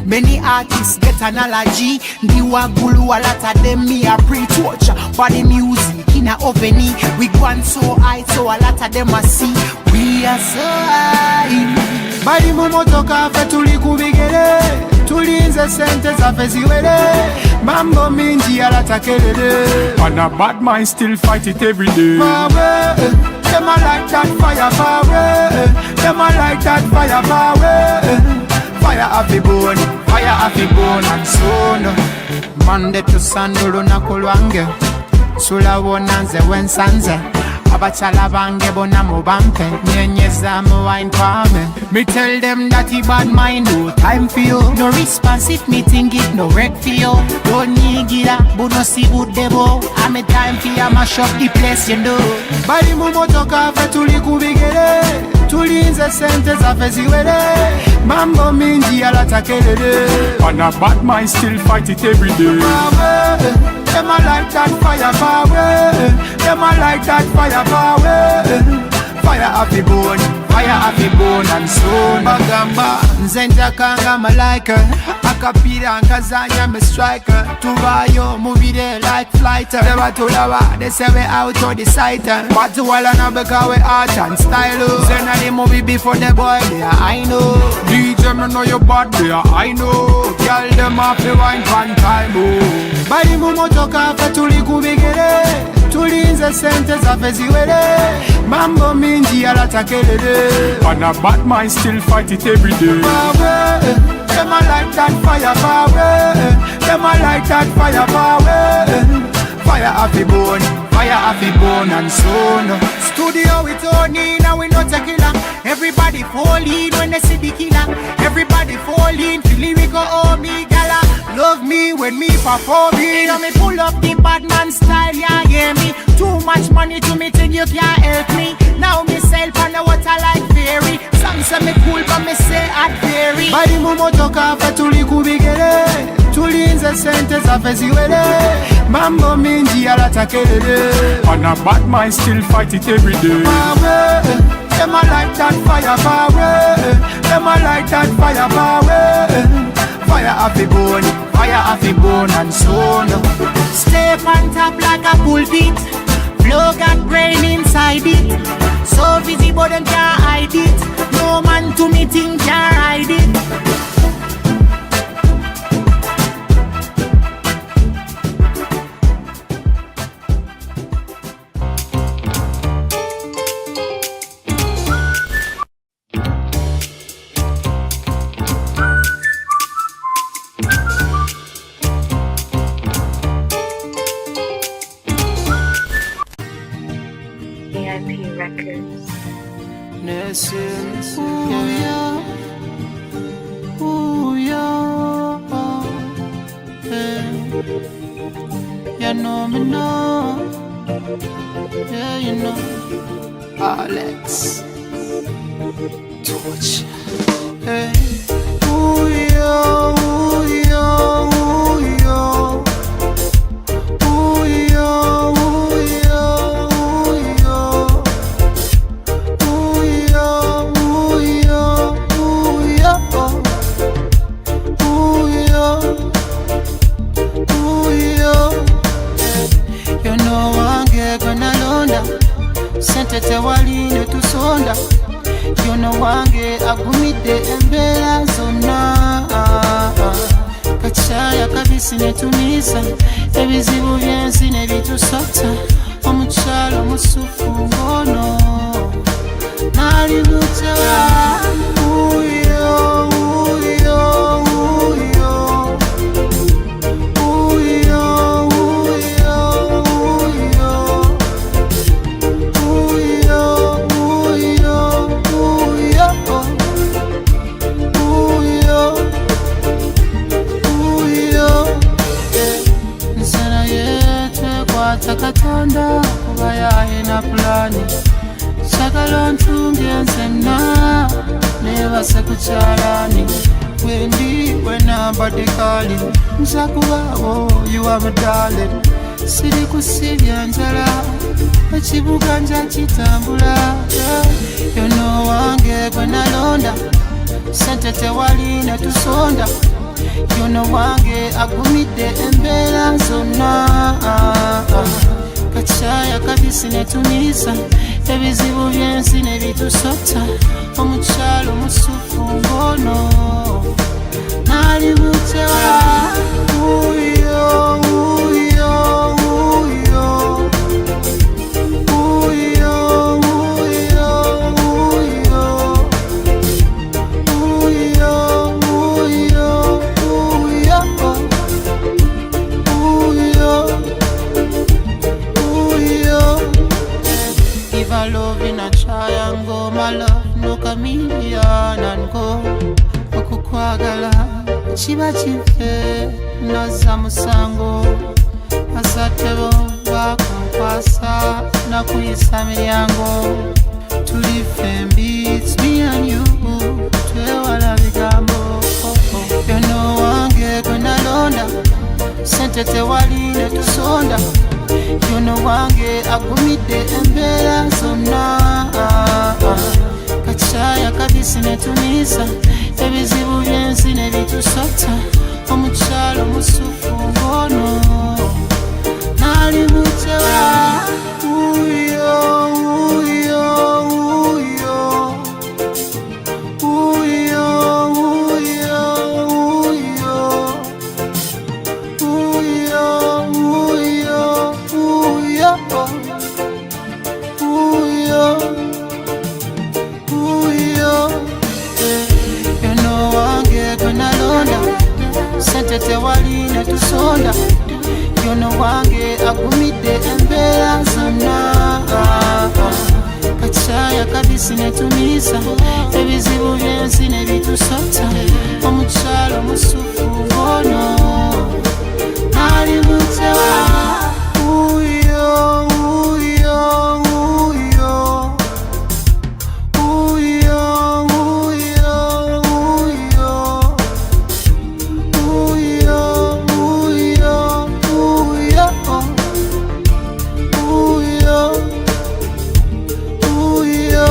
Speaker 5: Many artists get an allergy. The Wagulu, a lot of them me a pre-torch. For the music in a oveni. We gone so high, so a lot of them I see. We are so high. Bari mumotoka fe tuli kubigere, tulinze sente zafe ziwere. Mambo mingi alatakelele,
Speaker 4: and a bad mind still fight it every day.
Speaker 5: Power, them a like that fire power. Them a like that fire power. Fire happy bone and soon. Monday to Sunday luna kulwange, sula wonanze wensanze. Abachala bange bona mubampe, nyenyeza mu wine palme. Me tell them that he bad mind, no time for you. No response if me think it, no wreck for you. Don't need gira, but no see good debo. I'm a time for you, mash up the place, you know. Bari mumotoka fe tuli kubigere, tulinze sente zafe ziwere. Mambo mingi alatakelele,
Speaker 4: and a bad mind still fight it every day.
Speaker 5: Them a like that fire power. Them a like that fire power. Fire happy bone and soon. Bagamba, nzenja kanga malaika. Akapira nkazanya me striker. Tubayo mubide like flighter. Never tulawa, they say we out of the sight. But to wala na beka we art and style. Zena the movie before the boy, yeah I know.
Speaker 4: DJ me know you bad, yeah I know.
Speaker 5: Girl them off the wine pan time. Bari mumotoka fe tuli kubigere, tulinze sente zafe ziwere. Mambo mingi alatakelele,
Speaker 4: and a bad mind still fight it every day.
Speaker 5: Power, them a like that fire power. Them a like that fire power. Fire happy bone and soon. Studio with Tony, now we not a killer. Everybody fall in when they see the killer. Everybody fall in, feel lyrical, oh me gala. Love me when me performing. You know me pull up the bad man style, yeah, hear me. Too much money to me think you can't help me. Now me sell pan the water like fairy. Some say me cool but me say I'd vary. Bari mumotoka fe tuli kubigere, tulinze sente zafe ziwere. Mambo mingi alatakelele,
Speaker 4: and a bad mind still fight it every day.
Speaker 5: Power, them a like that fire power. Them a like that fire power. Fire happy bone and soon. Stay on top like a pulpit. Flow got brain inside it. So visible them can't hide it. No man to me think can't hide it.
Speaker 3: Records.
Speaker 5: Nessence, yeah. Ooh, yeah. Hey. You know me now. Yeah, you know. Alex. Torch. Hey. Ooh, yeah. Ooh, yeah. Ooh, yeah. Ooh, yeah. Ooh, yeah. Ooh, yeah. Ooh, yeah. Ooh, yeah. Ooh, yeah. Ooh, yeah. You know wange gonna londa sente tewali ne tusonda. You know wange agumidde embeera zonna. Kachaya kabisi ne tunisa ebizibu byensi ne bitusota. Omukyalo omusufu ngono nali lutewa. Uyo, uyo, uyo. Uyo, uyo, uyo. Uyo, uyo, uyo. Uyo, uyo. Nsana yetu kwata Katonda kuba yalina pulani. Sagala ontunge nzenna nebase ku kyalani. Wendi wenambadde kali nza kubaawo you are my darling. Siri kusibya njala ekibuga nja kitambula. You know wange gwe nalonda sente tewali ne tusonda. You know wange agumidde embeera zonna. Kachaya kabisi ne tunisa ebizibu byensi ne bitusota. Omukyalo omusufu ngono nali lutewa. Uyo, uyo, uyo. Uyo, uyo, uyo. Uyo, uyo, uyo. Uyo. If I love in a triangle, my love no chameleon and go. Okukwagala kiba kife naza musango. Asatebo bakunkwasa nakuyisa miryango. Tuli fembi, it's me and you. Twewala bigambo. You know wange gwe nalonda sente tewali ne tusonda. You know wange agumidde embeera zonna. Kachaya kabisi ne tunisa ebizibu byensi ne bitusota. Omukyalo omusufu ngono nali lutewa. Uyo, uyo, uyo. Uyo, uyo, uyo. Uyo, uyo, uyo. Uyo, uyo. You know wange gwe nalonda sente tewali ne tusonda. You know wange agumidde embeera zonna. Kachaya kabisi ne tunisa ebizibu byensi ne bitusota. Omukyalo omusufu ngono nali lutewa. Uyo, uyo, uyo. Uyo, uyo, uyo. Uyo, uyo, uyo. Uyo, uyo.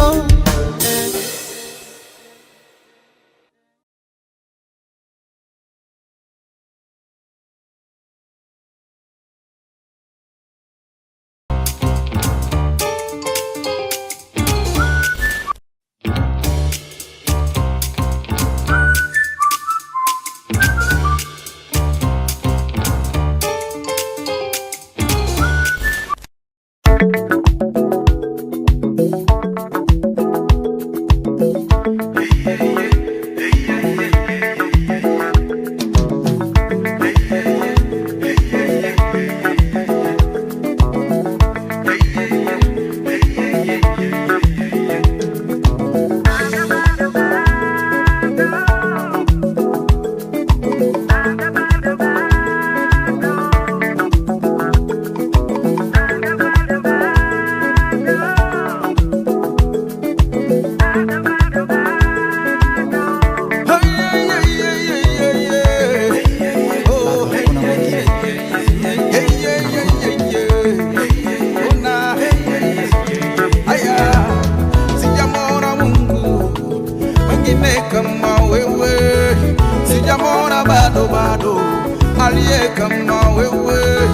Speaker 5: kama wewe,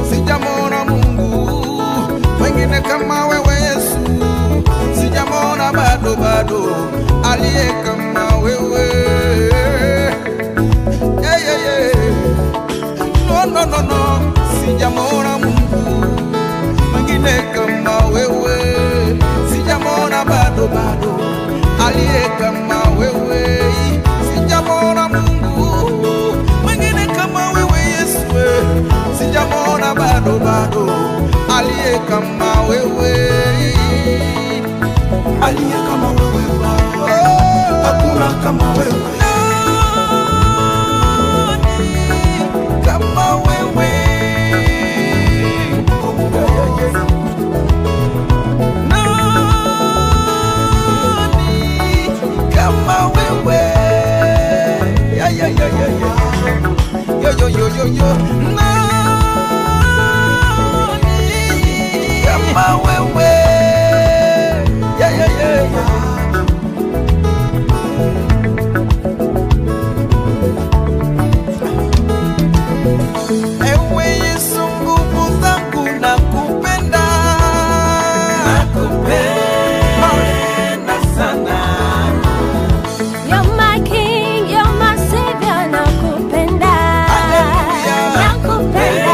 Speaker 5: sijamwona Mungu mwingine kama wewe Yesu, sijamwona bado aliye kama wewe. No, sijamwona Mungu mwingine kama wewe, sijamwona bado aliye kama wewe, sijamwona Mungu mwingine kama wewe Yesu, sijamwona bado aliye kama wewe, aliye kama wewe Baba, hakuna kama wewe. Yo. Nani kama wewe? Ewe Yesu, nguvu zangu nakupenda sana.
Speaker 3: You're my king, you're my savior, nakupenda. Nakupenda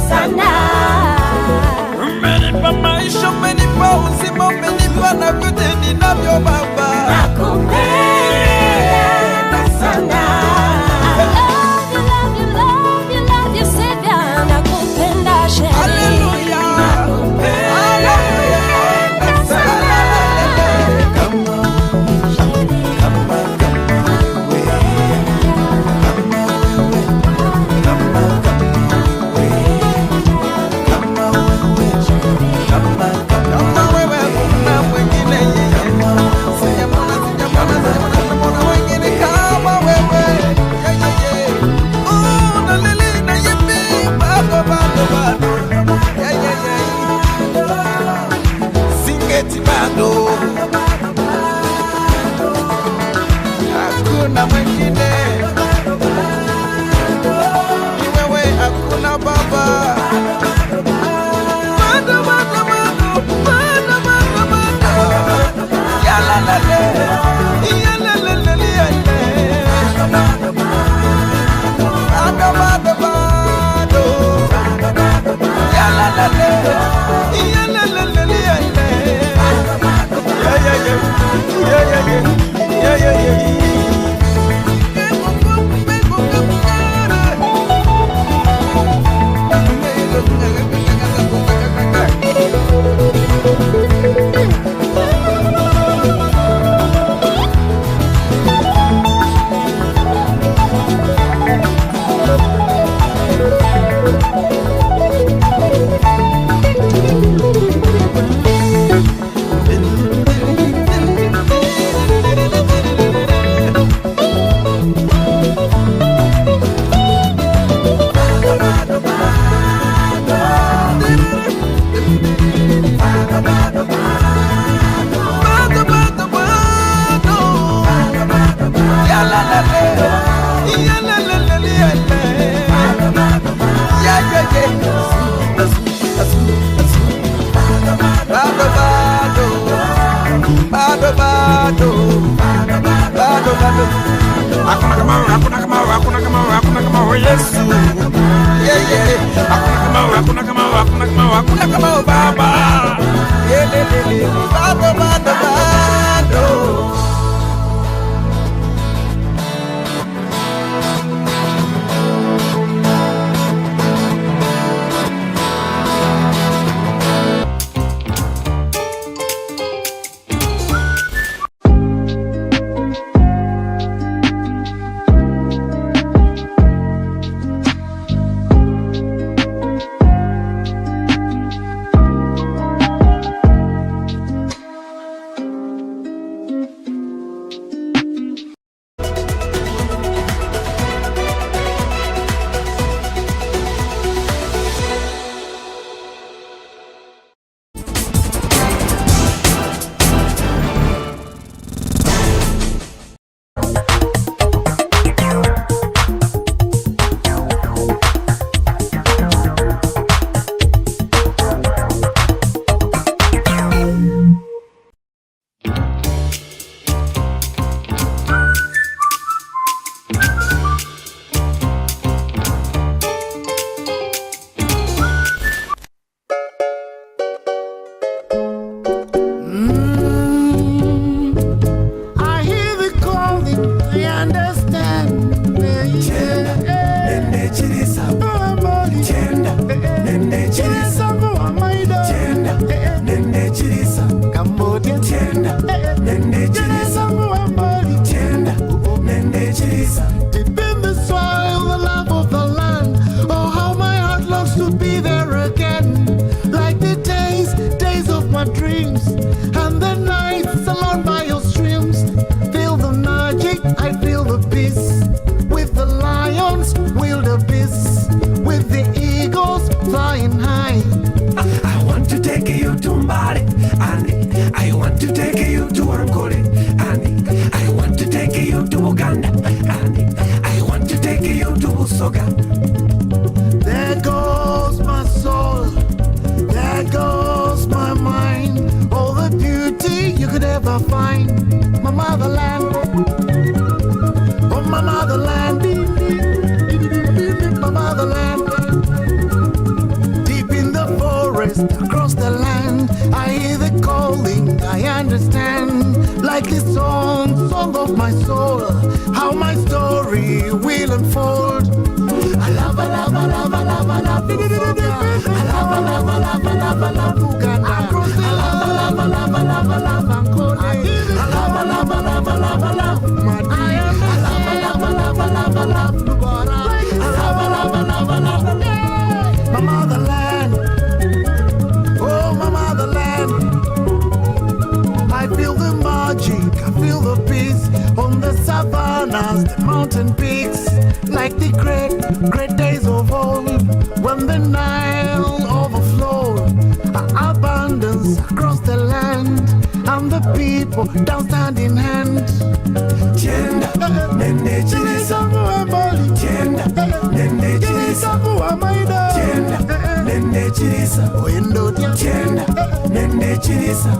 Speaker 3: sana.
Speaker 5: Umenipa maisha, umenipa uzima, umenipa na vyote ninavyo Baba.
Speaker 3: Nakupenda sana. Love you, savior, nakupenda sheria.
Speaker 5: Hallelujah. Nakupenda sana. Hakuna mwingine, ni wewe, hakuna Baba. Hakuna kama Yesu. Hakuna kama Baba. Bado.
Speaker 6: mind. I want to take you to Mbale, and I want to take you to Ankole, and I want to take you to Uganda, and I want to take you to Busoga.
Speaker 7: There goes my soul, there goes my mind, all the beauty you could ever find. My motherland, oh my motherland, my motherland. Deep in the forest, across the land, I hear the calling, I understand. Like this song, song of my soul, how my story will unfold. I love, I love, I love, I love, I love Uganda. I love, I love, I love, I love, I love Uganda. I love, I love, I love, I love, I love Ankole. I love, I love, I love, I love, I love Madi. I love, I love, I love, I love, I love Lubara. I love, I love, I love, I love my motherland. Oh, my motherland. I feel the magic, I feel the peace on the savannas, the mountain peaks, like the great days of old, when the Nile overflowed, abundance across the land, and the people down hand in hand.
Speaker 6: Chenda, nene chirisa, chenda, nene chirisa, chenda, nene chirisa, chenda, nene chirisa,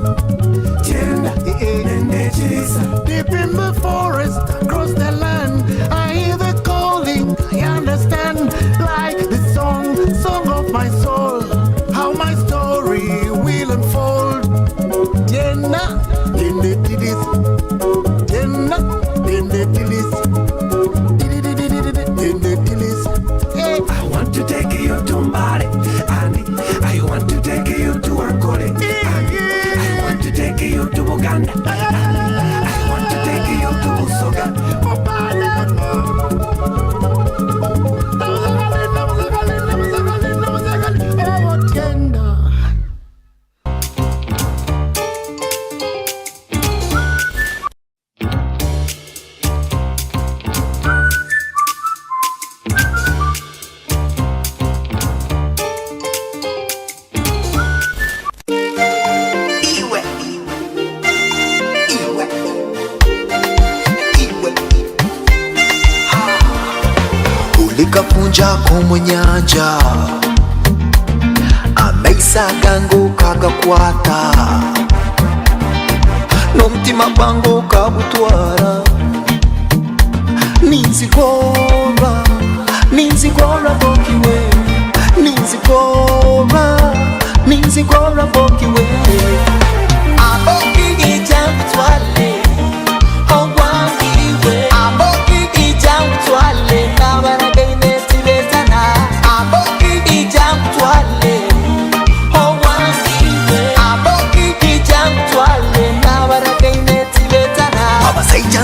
Speaker 6: chenda, nene chirisa.
Speaker 7: Deep in the forest, across the land, I hear the calling, I understand. Like the song of my soul, how my story will unfold. Jenna, nene chirisa, Jenna, nene chirisa, nene chirisa.
Speaker 6: I want to take you to Mbale, and I want to take you to Ankole, and I want to take you to Uganda, and I want to take you to Busoga.
Speaker 8: Likapunjako mu nyanja amaiso gange kagakwata n'omutima gwange kagutwara ninzigora bokiwe ninzigora bokiwe aboki ijamutwale ogwangiwe aboki ijamutwale nabara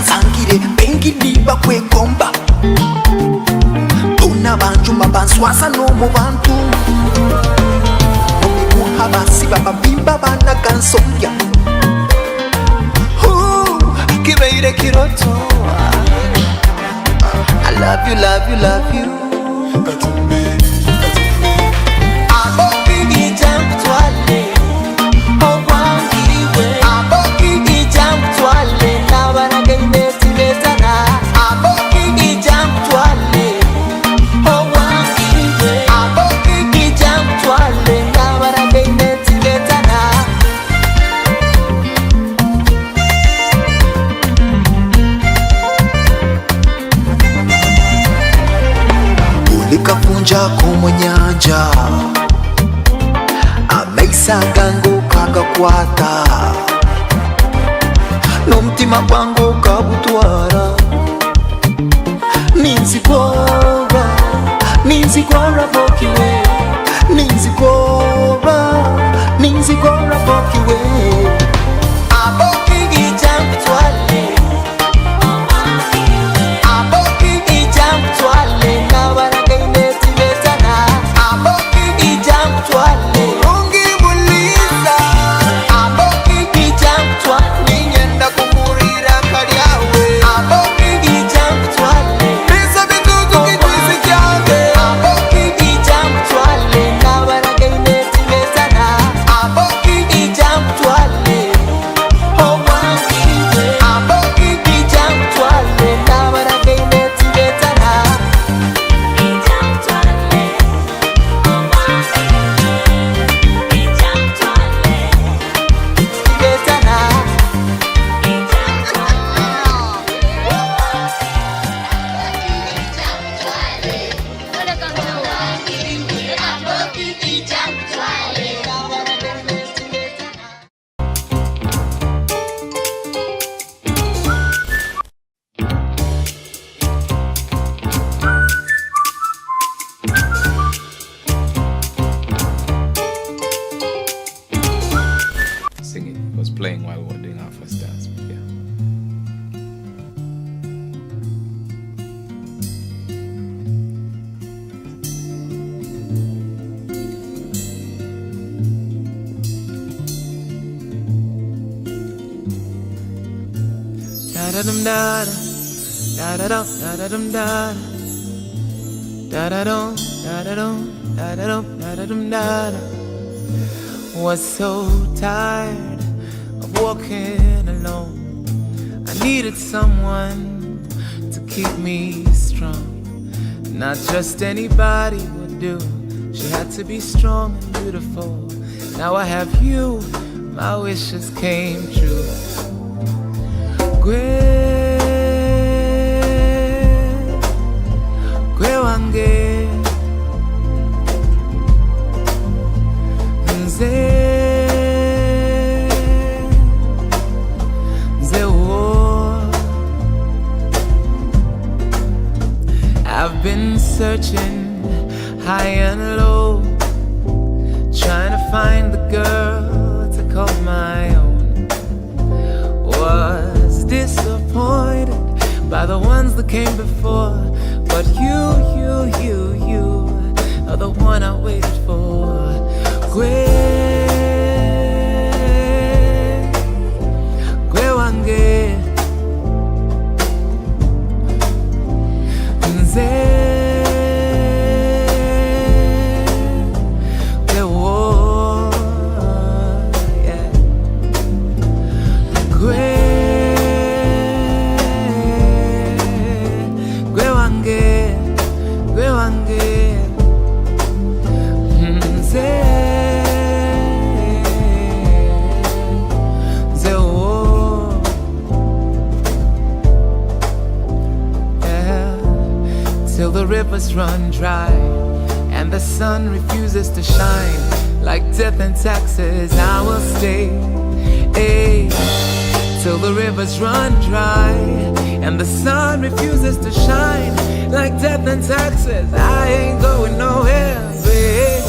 Speaker 8: sangire bengi niba kwegomba tuna banjuma banswasa no mu bantu omuha basiba babimba bana kansomya kibeire kiroto. I love you, love you, love you. Likapunjako mu nyanja amaiso gange kagakwata n'omutima gwange kagutwara ninzigora bokiwe ninzigora bokiwe aboki ijamutwale aboki ijamutwale nabara Again da dum da da da da da dum da da da dum da da dum da da dum da da dum da da. Was so tired of walking alone. I needed someone to keep me strong. Not just anybody would do. She had to be strong and beautiful. Now I have you, my wishes came true. Gwe wange nze wo. I've been searching high and low, trying to find the girl to call my own. Was disappointed by the ones that came before, but you are the one I waited for. Gwe wange nze till the rivers run dry and the sun refuses to shine. Like death and taxes, I will stay, till the rivers run dry and the sun refuses to shine. Like death and taxes, I ain't going nowhere, babe.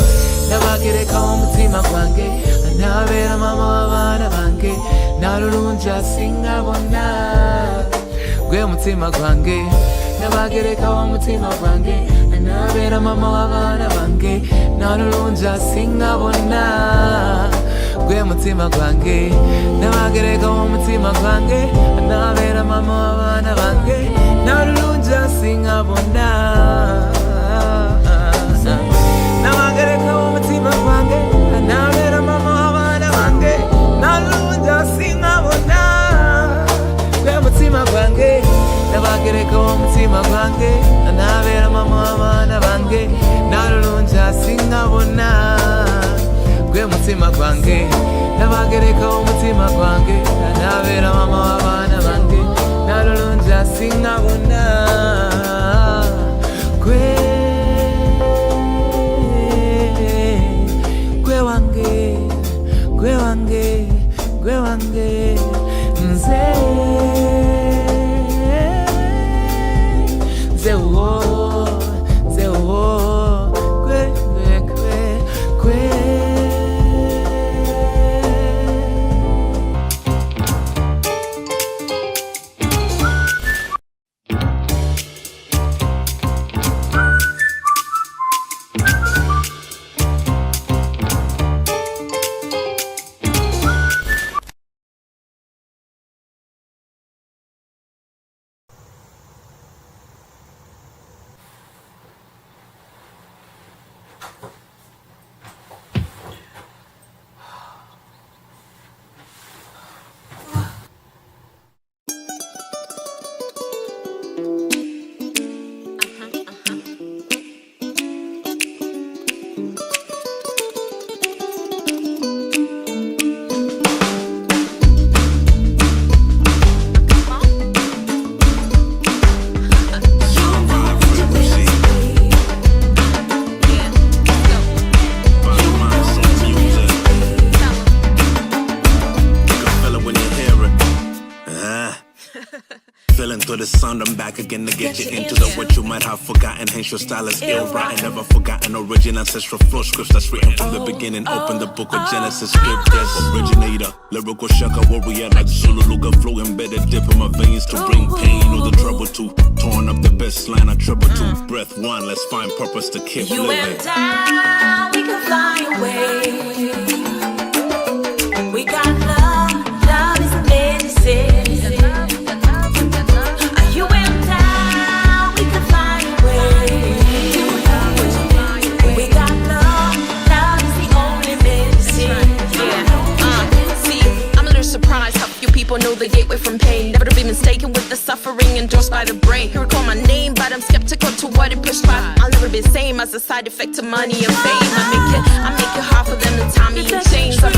Speaker 8: Never get it home to my kwange, and now I'm mama vana bange. Narunja singa bona, gwe mutima kwange. Nabagereka umutima gwange, anabera mama w'abana bange. Narunja singabona, gwe mutima gwange. Nabagereka umutima gwange, anabera mama w'abana bange. Narunja singabona, nabagereka umutima gwange, anabera mama w'abana bange. Narunja singabona, gwe mutima gwange. Nabagereka umutima gwange, anabera mama w'abana bange. Narunja singabona, gwe mutima gwange. Nabagereka umutima gwange, anabera mama w'abana bange. Narunja singabona, gwe wange, gwe wange, gwe wange nze.
Speaker 9: The sound, I'm back again to get you into the what you might have forgotten. Hence your style is ill-rotten, never forgotten. Origin, ancestral flow scripts that's written from the beginning. Open the book of Genesis, script yes. Originator, lyrical shaka warrior like Zulu Luga flow embedded dip in my veins to bring pain or the trouble to. Torn up the best line I trouble to. Breath one, let's find purpose to keep
Speaker 3: You
Speaker 9: living.
Speaker 3: and I, we can fly away. We got love, love is the medicine.
Speaker 10: the gateway from pain. Never to be mistaken with the suffering endorsed by the brain. He recall my name, but I'm skeptical to what it prescribes. I'll never be the same as a side effect to money and fame. I make it hard for them to tie me in chains. I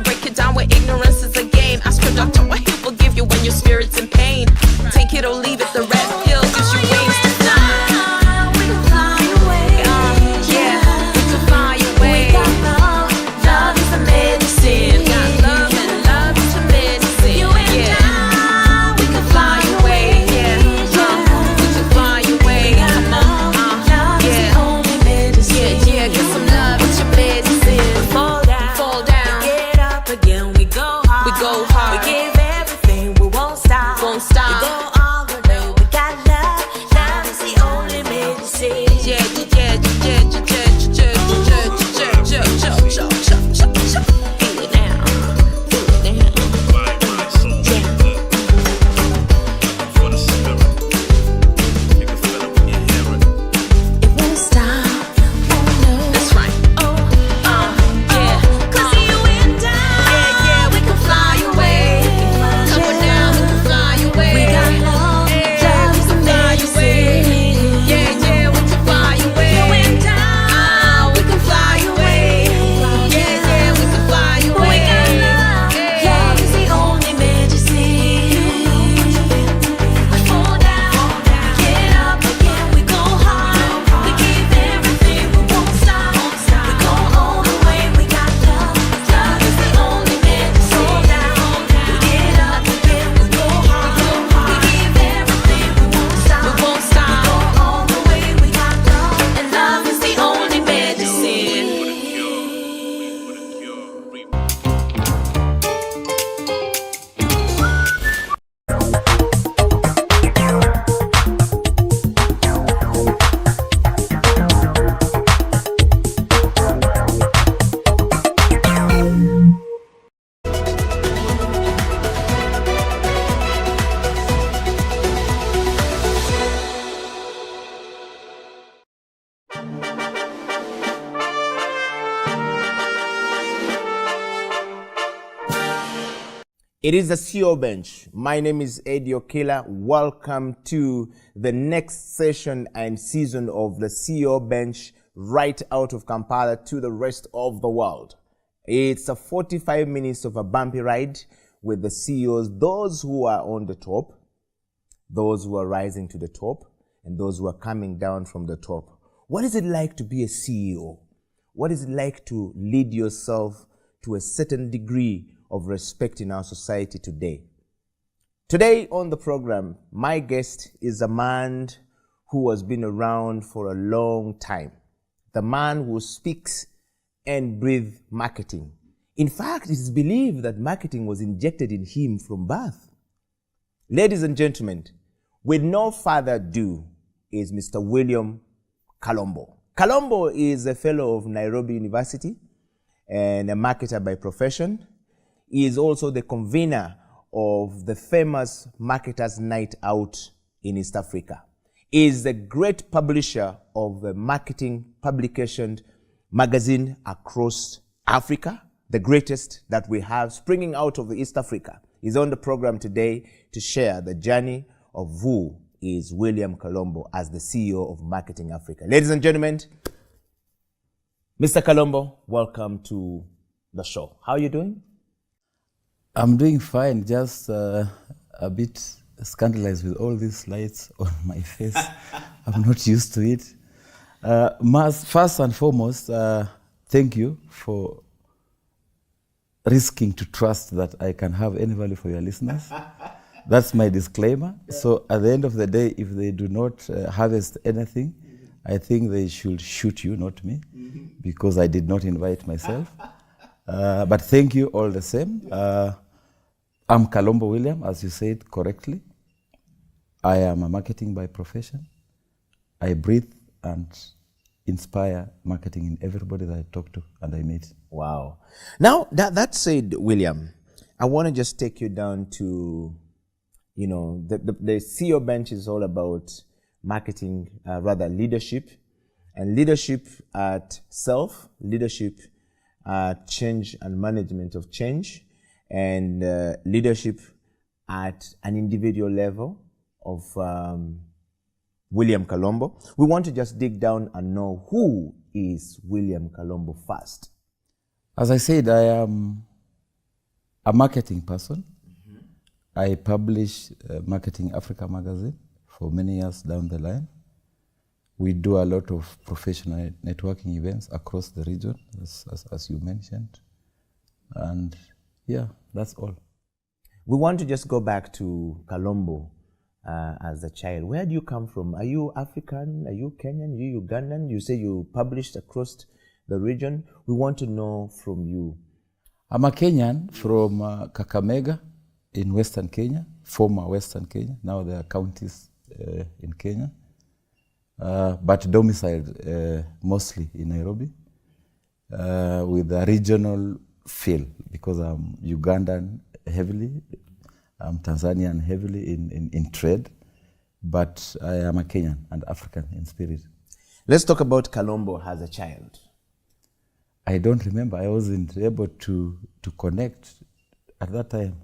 Speaker 10: break it down where ignorance is a game. Ask your doctor what he will give you when your spirit's in pain. Take it or leave it, the red pill gives you wings to fly. We can fly away. Yeah, we can fly away. We got love, love is the medicine. Got love and love is the medicine. You and I, we can fly away. Yeah, we can fly away. Come on, love is the only medicine. Yeah, get some love, it's your medicine. We fall down, get up again. We go hard. We give everything, we won't stop. We go all the way. We got love, love is the only medicine. Yeah. Feel it now. It won't stop. Oh no. That's right. Yeah. 'Cause you and I, we can fly away. Come on down, we can fly away. We got love, love is the medicine. Yeah, we can fly away. You and I, we can fly away. Yeah, we can fly away. We got love, love is the only medicine. We fall down, get up again. We go hard. We give everything, we won't stop. We go all the way. We got love, love is the only medicine. Fall down, get up again. We go hard. We give everything, we won't stop. We go all the way. We got love, and love is the only medicine.
Speaker 11: It is the CEO Bench. My name is Eddie Okila. Welcome to the next session and season of the CEO Bench right out of Kampala to the rest of the world. It's a 45 minutes of a bumpy ride with the CEOs, those who are on the top, those who are rising to the top, and those who are coming down from the top. What is it like to be a CEO? What is it like to lead yourself to a certain degree of respect in our society today? Today on the program, my guest is a man who has been around for a long time. The man who speaks and breathes marketing. In fact, it is believed that marketing was injected in him from birth. Ladies and gentlemen, with no further ado, is Mr. William Kalombo. Kalombo is a fellow of Nairobi University and a marketer by profession. He is also the convener of the famous Marketers Night Out in East Africa. He is the great publisher of the marketing publication magazine across Africa, the greatest that we have springing out of East Africa. He's on the program today to share the journey of who is William Kalombo as the CEO of Marketing Africa. Ladies and gentlemen, Mr. Kalombo, welcome to the show. How are you doing?
Speaker 12: I'm doing fine, just a bit scandalized with all these lights on my face. I'm not used to it. First and foremost, thank you for risking to trust that I can have any value for your listeners. That's my disclaimer. Yeah. So at the end of the day, if they do not harvest anything, I think they should shoot you, not me, because I did not invite myself. But thank you all the same. I'm Kalombo William, as you said correctly. I am a marketing by profession. I breathe and inspire marketing in everybody that I talk to and I meet.
Speaker 11: Wow. Now, that said, William, I want to just take you down to, the CEO Bench is all about marketing, rather leadership, and leadership at self, leadership at change and management of change, and leadership at an individual level of William Kalombo. We want to just dig down and know who is William Kalombo first.
Speaker 12: As I said, I am a marketing person. I publish Marketing Africa magazine for many years down the line. We do a lot of professional networking events across the region, as you mentioned. And yeah, that's all.
Speaker 11: We want to just go back to Kalombo as a child. Where do you come from? Are you African? Are you Kenyan? Are you Ugandan? You say you published across the region. We want to know from you.
Speaker 12: I'm a Kenyan from Kakamega in Western Kenya, former Western Kenya. Now there are counties in Kenya, but domiciled mostly in Nairobi with a regional feel, because I'm Ugandan heavily, I'm Tanzanian heavily in trade, but I am a Kenyan and African in spirit.
Speaker 11: Let's talk about Kalombo as a child.
Speaker 12: I don't remember. I wasn't able to connect at that time.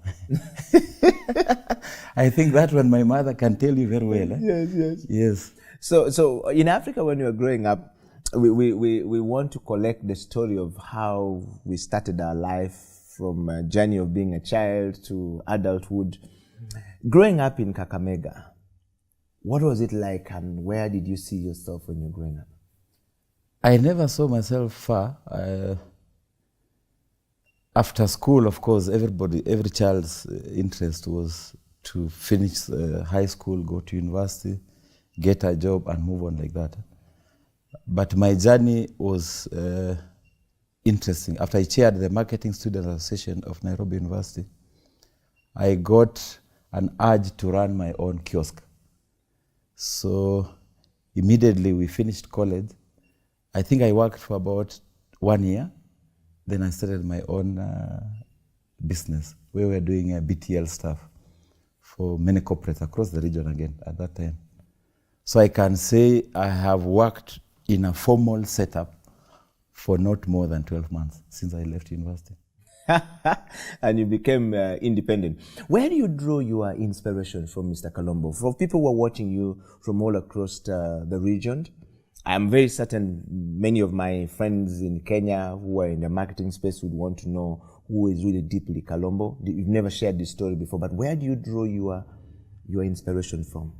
Speaker 12: I think that one my mother can tell you very well. Yes.
Speaker 11: So in Africa, when you were growing up, we want to collect the story of how we started our life from a journey of being a child to adulthood. Growing up in Kakamega, what was it like, and where did you see yourself when you were growing up?
Speaker 12: I never saw myself far. After school, of course, every child's interest was to finish high school, go to university, get a job, and move on like that. But my journey was interesting. After I chaired the Marketing Student Association of Nairobi University, I got an urge to run my own kiosk. So immediately we finished college. I think I worked for about 1 year. Then I started my own business. We were doing BTL stuff for many corporates across the region again at that time. So I can say I have worked in a formal setup for not more than 12 months since I left university.
Speaker 11: And you became independent. Where do you draw your inspiration from, Mr. Kalombo? For people who are watching you from all across the region, I'm very certain many of my friends in Kenya who are in the marketing space would want to know who is really deeply Kalombo. You've never shared this story before, but where do you draw your inspiration from?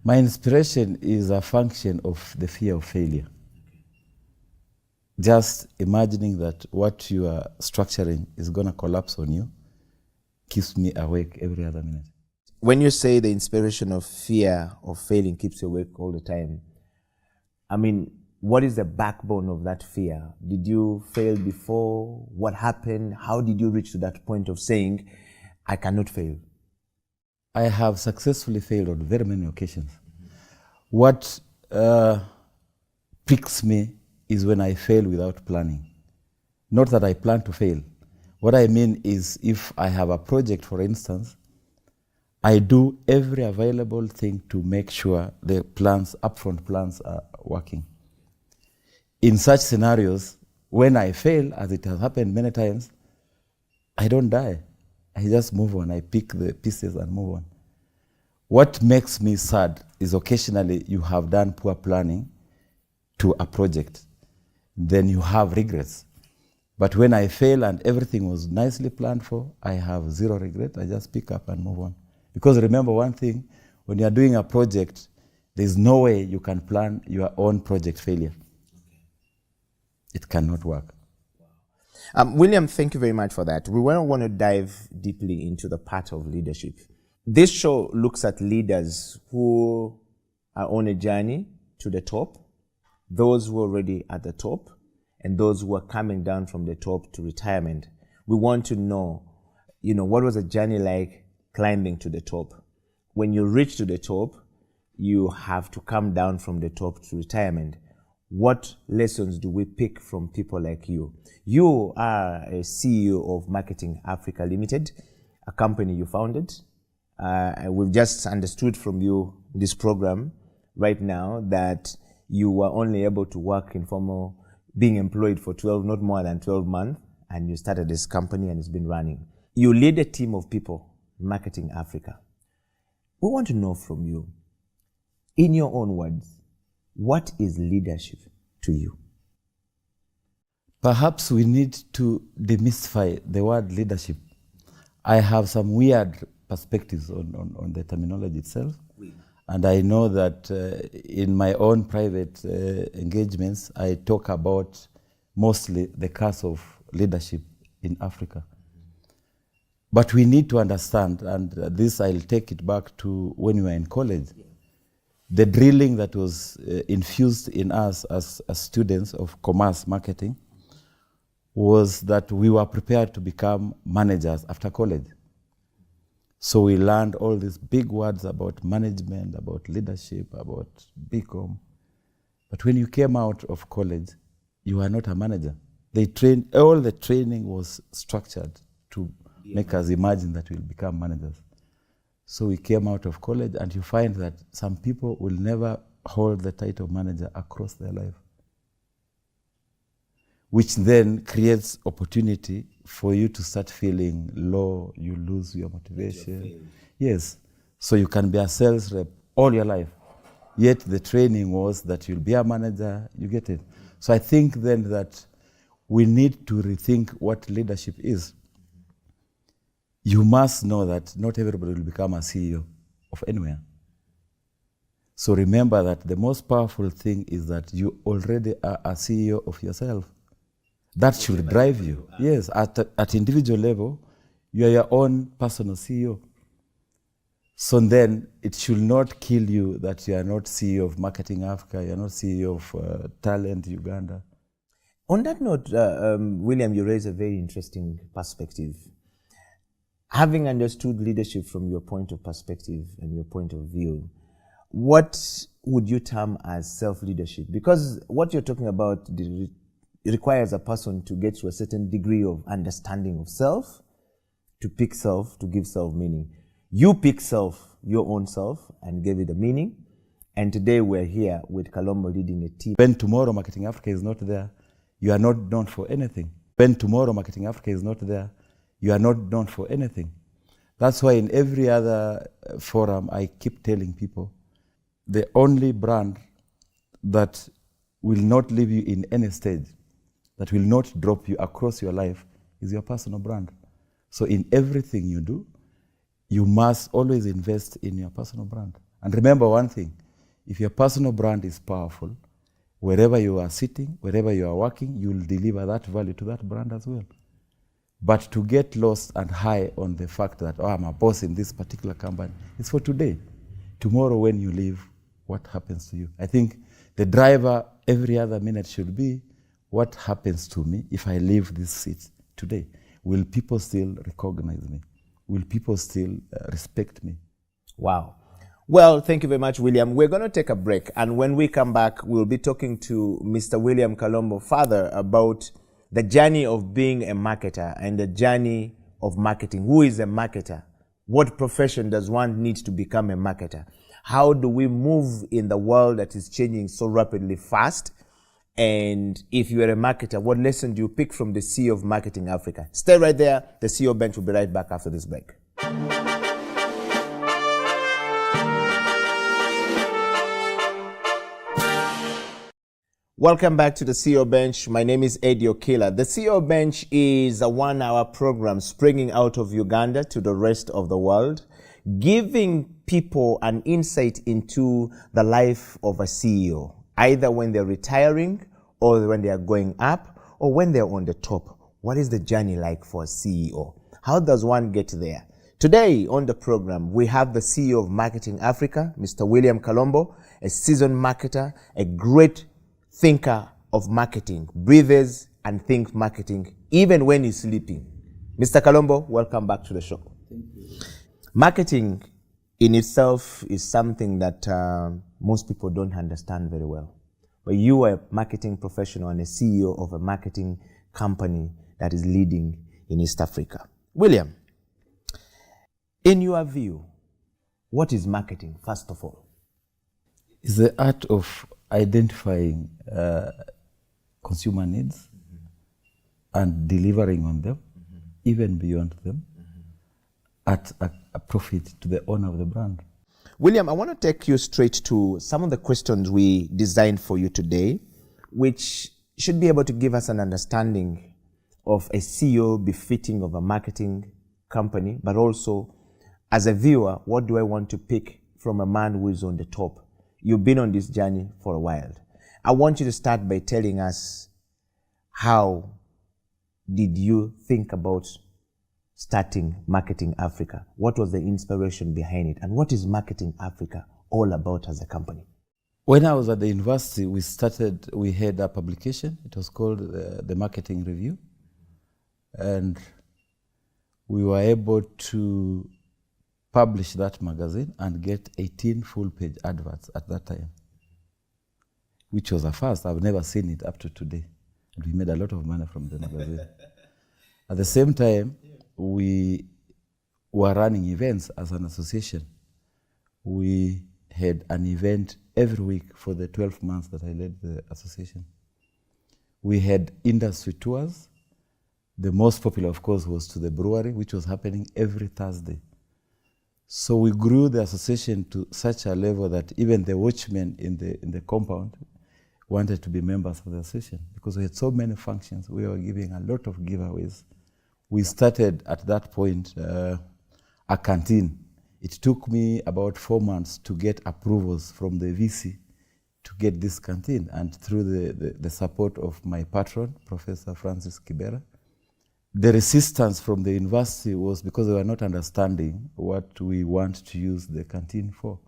Speaker 12: My inspiration is a function of the fear of failure. Just imagining that what you are structuring is going to collapse on you keeps me awake every other minute.
Speaker 11: When you say the inspiration of fear of failing keeps you awake all the time, I mean, what is the backbone of that fear? Did you fail before? What happened? How did you reach to that point of saying, I cannot fail?
Speaker 12: I have successfully failed on very many occasions. What pricks me is when I fail without planning. Not that I plan to fail. What I mean is, if I have a project, for instance, I do every available thing to make sure the plans, upfront plans, are working. In such scenarios, when I fail, as it has happened many times, I don't die. I just move on. I pick the pieces and move on. What makes me sad is occasionally you have done poor planning to a project, then you have regrets. But when I fail and everything was nicely planned for, I have zero regret. I just pick up and move on. Because remember one thing, when you are doing a project, there's no way you can plan your own project failure. It cannot work.
Speaker 11: William, thank you very much for that. We want to dive deeply into the part of leadership. This show looks at leaders who are on a journey to the top, those who are already at the top, and those who are coming down from the top to retirement. We want to know, what was a journey like climbing to the top? When you reach to the top, you have to come down from the top to retirement. What lessons do we pick from people like you? You are a CEO of Marketing Africa Limited, a company you founded. We've just understood from you this program right now that you were only able to work in formal, being employed for not more than 12 months, and you started this company and it's been running. You lead a team of people Marketing Africa. We want to know from you, in your own words, what is leadership to you?
Speaker 12: Perhaps we need to demystify the word leadership. I have some weird perspectives on the terminology itself. And I know that in my own private engagements, I talk about mostly the curse of leadership in Africa. But we need to understand, and this I'll take it back to when we were in college, the drilling that was infused in us as students of commerce marketing was that we were prepared to become managers after college. So we learned all these big words about management, about leadership, about BCom. But when you came out of college, you were not a manager. All the training was structured to make us imagine that we'll become managers. So we came out of college, and you find that some people will never hold the title of manager across their life, which then creates opportunity for you to start feeling low, you lose your motivation. Yes, so you can be a sales rep all your life, yet the training was that you'll be a manager, you get it. So I think then that we need to rethink what leadership is. You must know that not everybody will become a CEO of anywhere. So remember that the most powerful thing is that you already are a CEO of yourself. That should drive you. Yes, at individual level, you are your own personal CEO. So then it should not kill you that you are not CEO of Marketing Africa, you are not CEO of Talent Uganda.
Speaker 11: On that note, William, you raise a very interesting perspective. Having understood leadership from your point of perspective and your point of view, what would you term as self-leadership? Because what you're talking about requires a person to get to a certain degree of understanding of self, to pick self, to give self meaning. You pick self, your own self, and gave it a meaning. And today we're here with Kalombo leading a team.
Speaker 12: When tomorrow Marketing Africa is not there, you are not known for anything. When tomorrow Marketing Africa is not there, you are not known for anything. That's why in every other forum, I keep telling people, the only brand that will not leave you in any stage, that will not drop you across your life, is your personal brand. So in everything you do, you must always invest in your personal brand. And remember one thing, if your personal brand is powerful, wherever you are sitting, wherever you are working, you will deliver that value to that brand as well. But to get lost and high on the fact that, oh, I'm a boss in this particular company, it's for today. Tomorrow when you leave, what happens to you? I think the driver every other minute should be, what happens to me if I leave this seat today? Will people still recognize me? Will people still respect me?
Speaker 11: Wow. Well, thank you very much, William. We're going to take a break. And when we come back, we'll be talking to Mr. William Kalombo further about the journey of being a marketer and the journey of marketing. Who is a marketer? What profession does one need to become a marketer? How do we move in the world that is changing so rapidly fast? And if you are a marketer, what lesson do you pick from the CEO of Marketing Africa? Stay right there. The CEO Bench will be right back after this break. Welcome back to the CEO Bench. My name is Eddie Okila. The CEO Bench is a 1-hour program springing out of Uganda to the rest of the world, giving people an insight into the life of a CEO, either when they're retiring or when they are going up or when they're on the top. What is the journey like for a CEO? How does one get there? Today on the program, we have the CEO of Marketing Africa, Mr. William Kalombo, a seasoned marketer, a great thinker of marketing, breathes and thinks marketing even when he's sleeping. Mr. Kalombo, welcome back to the show.
Speaker 12: Thank you.
Speaker 11: Marketing in itself is something that most people don't understand very well. But you are a marketing professional and a CEO of a marketing company that is leading in East Africa. William, in your view, what is marketing, first of all?
Speaker 12: It's the art of identifying consumer needs and delivering on them, even beyond them, at a profit to the owner of the brand.
Speaker 11: William, I want to take you straight to some of the questions we designed for you today, which should be able to give us an understanding of a CEO befitting of a marketing company, but also as a viewer, what do I want to pick from a man who is on the top? You've been on this journey for a while. I want you to start by telling us, how did you think about starting Marketing Africa? What was the inspiration behind it? And what is Marketing Africa all about as a company?
Speaker 12: When I was at the university, we had a publication. It was called the Marketing Review. And we were able to publish that magazine and get 18 full-page adverts at that time, which was a first. I've never seen it up to today. And we made a lot of money from the magazine. At the same time, we were running events as an association. We had an event every week for the 12 months that I led the association. We had industry tours. The most popular, of course, was to the brewery, which was happening every Thursday. So we grew the association to such a level that even the watchmen in the compound wanted to be members of the association because we had so many functions. We were giving a lot of giveaways. We started at that point a canteen. It took me about 4 months to get approvals from the VC to get this canteen, and through the support of my patron, Professor Francis Kibera. The resistance from the university was because they were not understanding what we want to use the canteen for.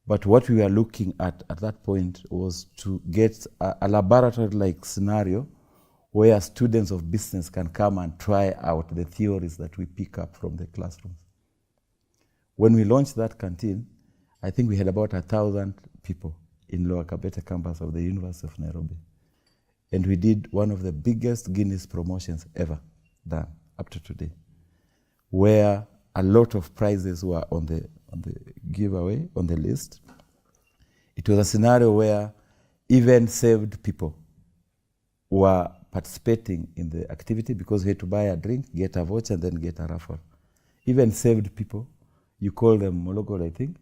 Speaker 12: But what we were looking at that point was to get a laboratory-like scenario where students of business can come and try out the theories that we pick up from the classrooms. When we launched that canteen, I think we had about 1,000 people in Lower Kabete campus of the University of Nairobi. And we did one of the biggest Guinness promotions ever done up to today, where a lot of prizes were on the giveaway, on the list. It was a scenario where even saved people were participating in the activity because we had to buy a drink, get a voucher, and then get a raffle. Even saved people, you call them Mologol, I think,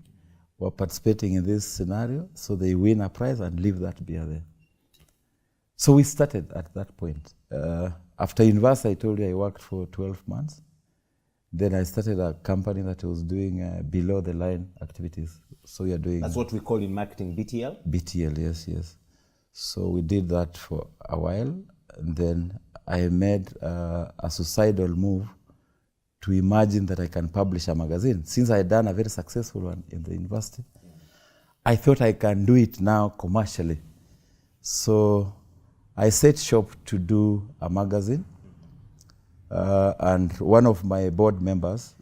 Speaker 12: were participating in this scenario, so they win a prize and leave that beer there. So we started at that point. After university, I told you I worked for 12 months. Then I started a company that was doing below the line activities. So we are doing...
Speaker 11: That's what we call in marketing BTL?
Speaker 12: BTL, yes. So we did that for a while. And then I made a suicidal move to imagine that I can publish a magazine. Since I had done a very successful one in the university, I thought I can do it now commercially. So I set shop to do a magazine, and one of my board members,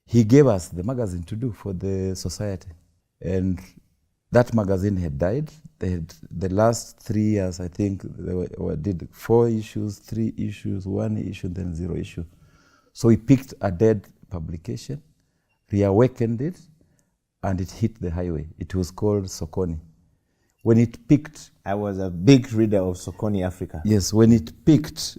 Speaker 12: he gave us the magazine to do for the society. And that magazine had died. They had, the last 3 years, I think, they did 4 issues, 3 issues, 1 issue, then 0 issue. So we picked a dead publication, reawakened it, and it hit the highway. It was called Sokoni. When it picked...
Speaker 11: I was a big reader of Sokoni Africa.
Speaker 12: Yes, when it picked,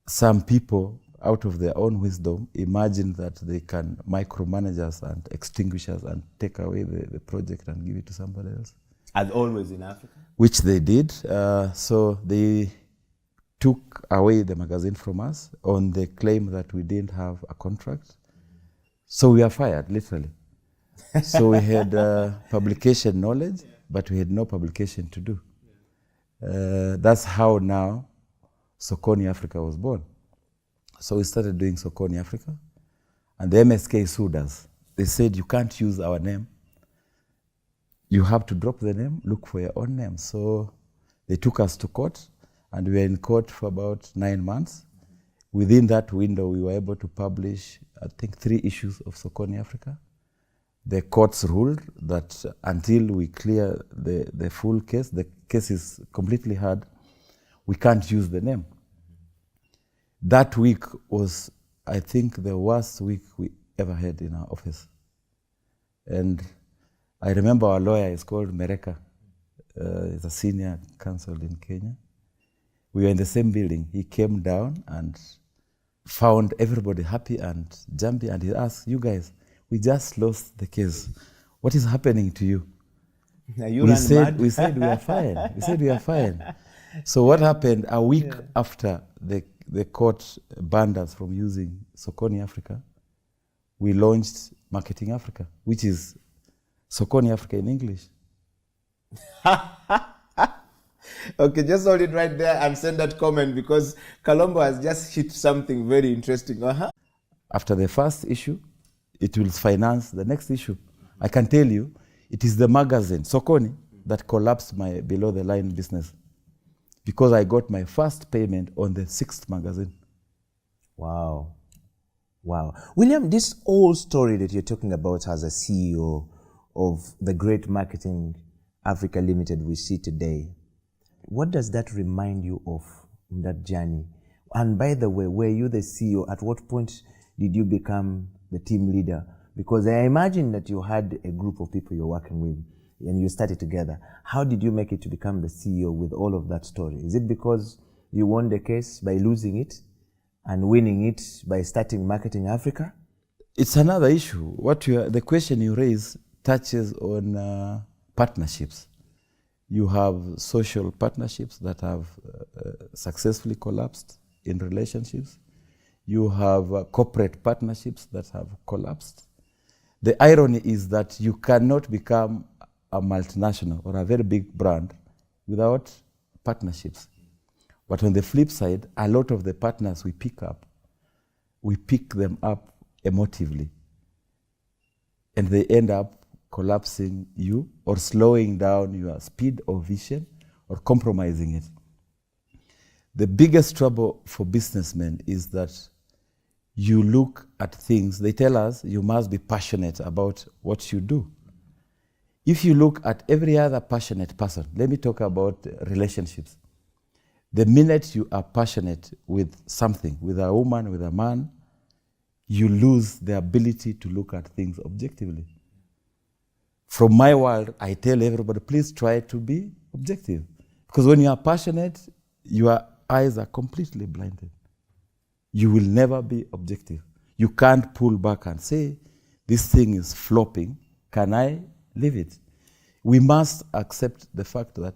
Speaker 12: some people, out of their own wisdom, imagined that they can micromanage us and extinguish us and take away the project and give it to somebody else.
Speaker 11: As always in Africa?
Speaker 12: Which they did. So they took away the magazine from us on the claim that we didn't have a contract. So we were fired, literally. So we had publication knowledge, but we had no publication to do. That's how now Sokoni Africa was born. So we started doing Sokoni Africa, and the MSK sued us. They said, you can't use our name. You have to drop the name, look for your own name. So they took us to court, and we were in court for about 9 months. Within that window, we were able to publish, I think, 3 issues of Sokoni Africa. The courts ruled that until we clear the full case, the case is completely hard, we can't use the name. That week was, I think, the worst week we ever had in our office. And I remember our lawyer is called Mereka. He's a senior counsel in Kenya. We were in the same building. He came down and found everybody happy and jumpy, and he asked, "You guys, we just lost the case. What is happening to you?" We said we are fine. We said we are fine. So what happened a week after the court banned us from using Sokoni Africa, we launched Marketing Africa, which is Sokoni Africa in English.
Speaker 11: Okay, just hold it right there and send that comment, because Kalombo has just hit something very interesting.
Speaker 12: After the first issue, it will finance the next issue. I can tell you, it is the magazine, Sokoni, that collapsed my below-the-line business, because I got my first payment on the 6th magazine.
Speaker 11: Wow. Wow. William, this whole story that you're talking about as a CEO of the great Marketing Africa Limited we see today, what does that remind you of in that journey? And by the way, were you the CEO? At what point did you become the team leader? Because I imagine that you had a group of people you're working with and you started together. How did you make it to become the CEO with all of that story? Is it because you won the case by losing it and winning it by starting Marketing Africa?
Speaker 12: It's another issue. The question you raise touches on partnerships. You have social partnerships that have successfully collapsed in relationships. You have corporate partnerships that have collapsed. The irony is that you cannot become a multinational or a very big brand without partnerships. But on the flip side, a lot of the partners we pick them up emotively. And they end up collapsing you or slowing down your speed or vision or compromising it. The biggest trouble for businessmen is that you look at things, they tell us you must be passionate about what you do. If you look at every other passionate person, let me talk about relationships. The minute you are passionate with something, with a woman, with a man, you lose the ability to look at things objectively. From my world, I tell everybody, please try to be objective. Because when you are passionate, your eyes are completely blinded. You will never be objective. You can't pull back and say, this thing is flopping, can I leave it? We must accept the fact that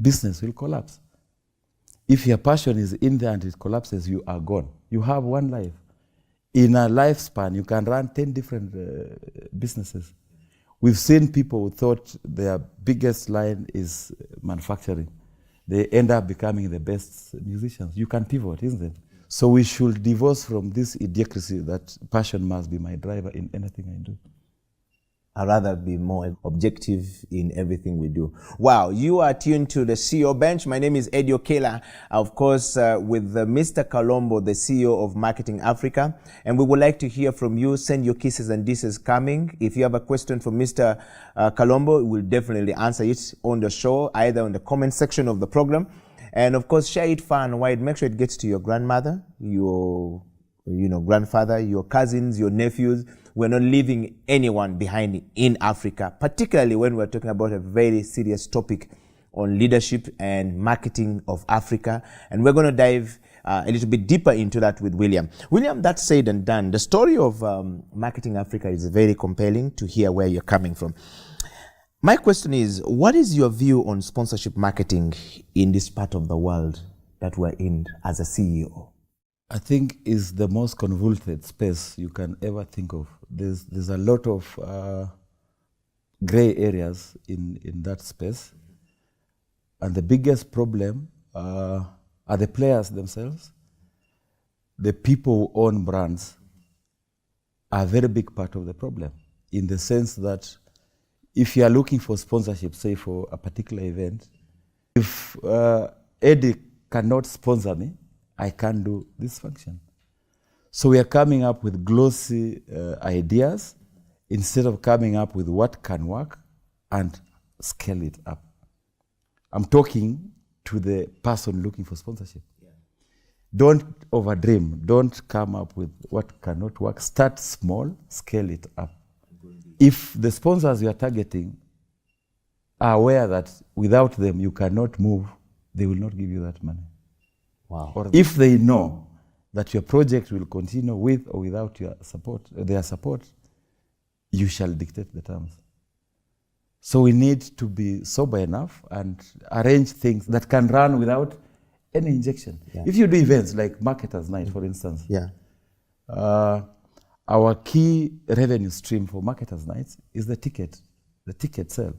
Speaker 12: business will collapse. If your passion is in there and it collapses, you are gone. You have one life. In a lifespan, you can run 10 different businesses. We've seen people who thought their biggest line is manufacturing. They end up becoming the best musicians. You can pivot, isn't it? So we should divorce from this idiocracy that passion must be my driver in anything I do.
Speaker 11: I'd rather be more objective in everything we do. Wow, you are tuned to the CEO Bench. My name is Eddie Okela, of course, with Mr. Kalombo, the CEO of Marketing Africa. And we would like to hear from you. Send your kisses and disses coming. If you have a question for Mr. Kalombo, we'll definitely answer it on the show, either in the comment section of the program. And of course, share it far and wide. Make sure it gets to your grandmother, your grandfather, your cousins, your nephews. We're not leaving anyone behind in Africa, particularly when we're talking about a very serious topic on leadership and marketing of Africa. And we're going to dive a little bit deeper into that with William. William, that said and done, the story of Marketing Africa is very compelling to hear where you're coming from. My question is, what is your view on sponsorship marketing in this part of the world that we're in as a CEO?
Speaker 12: I think is the most convoluted space you can ever think of. There's a lot of gray areas in that space. And the biggest problem are the players themselves. The people who own brands are a very big part of the problem, in the sense that if you are looking for sponsorship, say for a particular event, if Eddie cannot sponsor me, I can't do this function. So we are coming up with glossy ideas instead of coming up with what can work and scale it up. I'm talking to the person looking for sponsorship. Yeah. Don't overdream. Don't come up with what cannot work. Start small, scale it up. If the sponsors you are targeting are aware that without them you cannot move, they will not give you that money.
Speaker 11: Wow.
Speaker 12: Or if they know that your project will continue with or without your support, their support, you shall dictate the terms. So we need to be sober enough and arrange things that can run without any injection.
Speaker 11: Yeah.
Speaker 12: If you do events like Marketers Night, for instance, our key revenue stream for Marketers Nights is the ticket sale.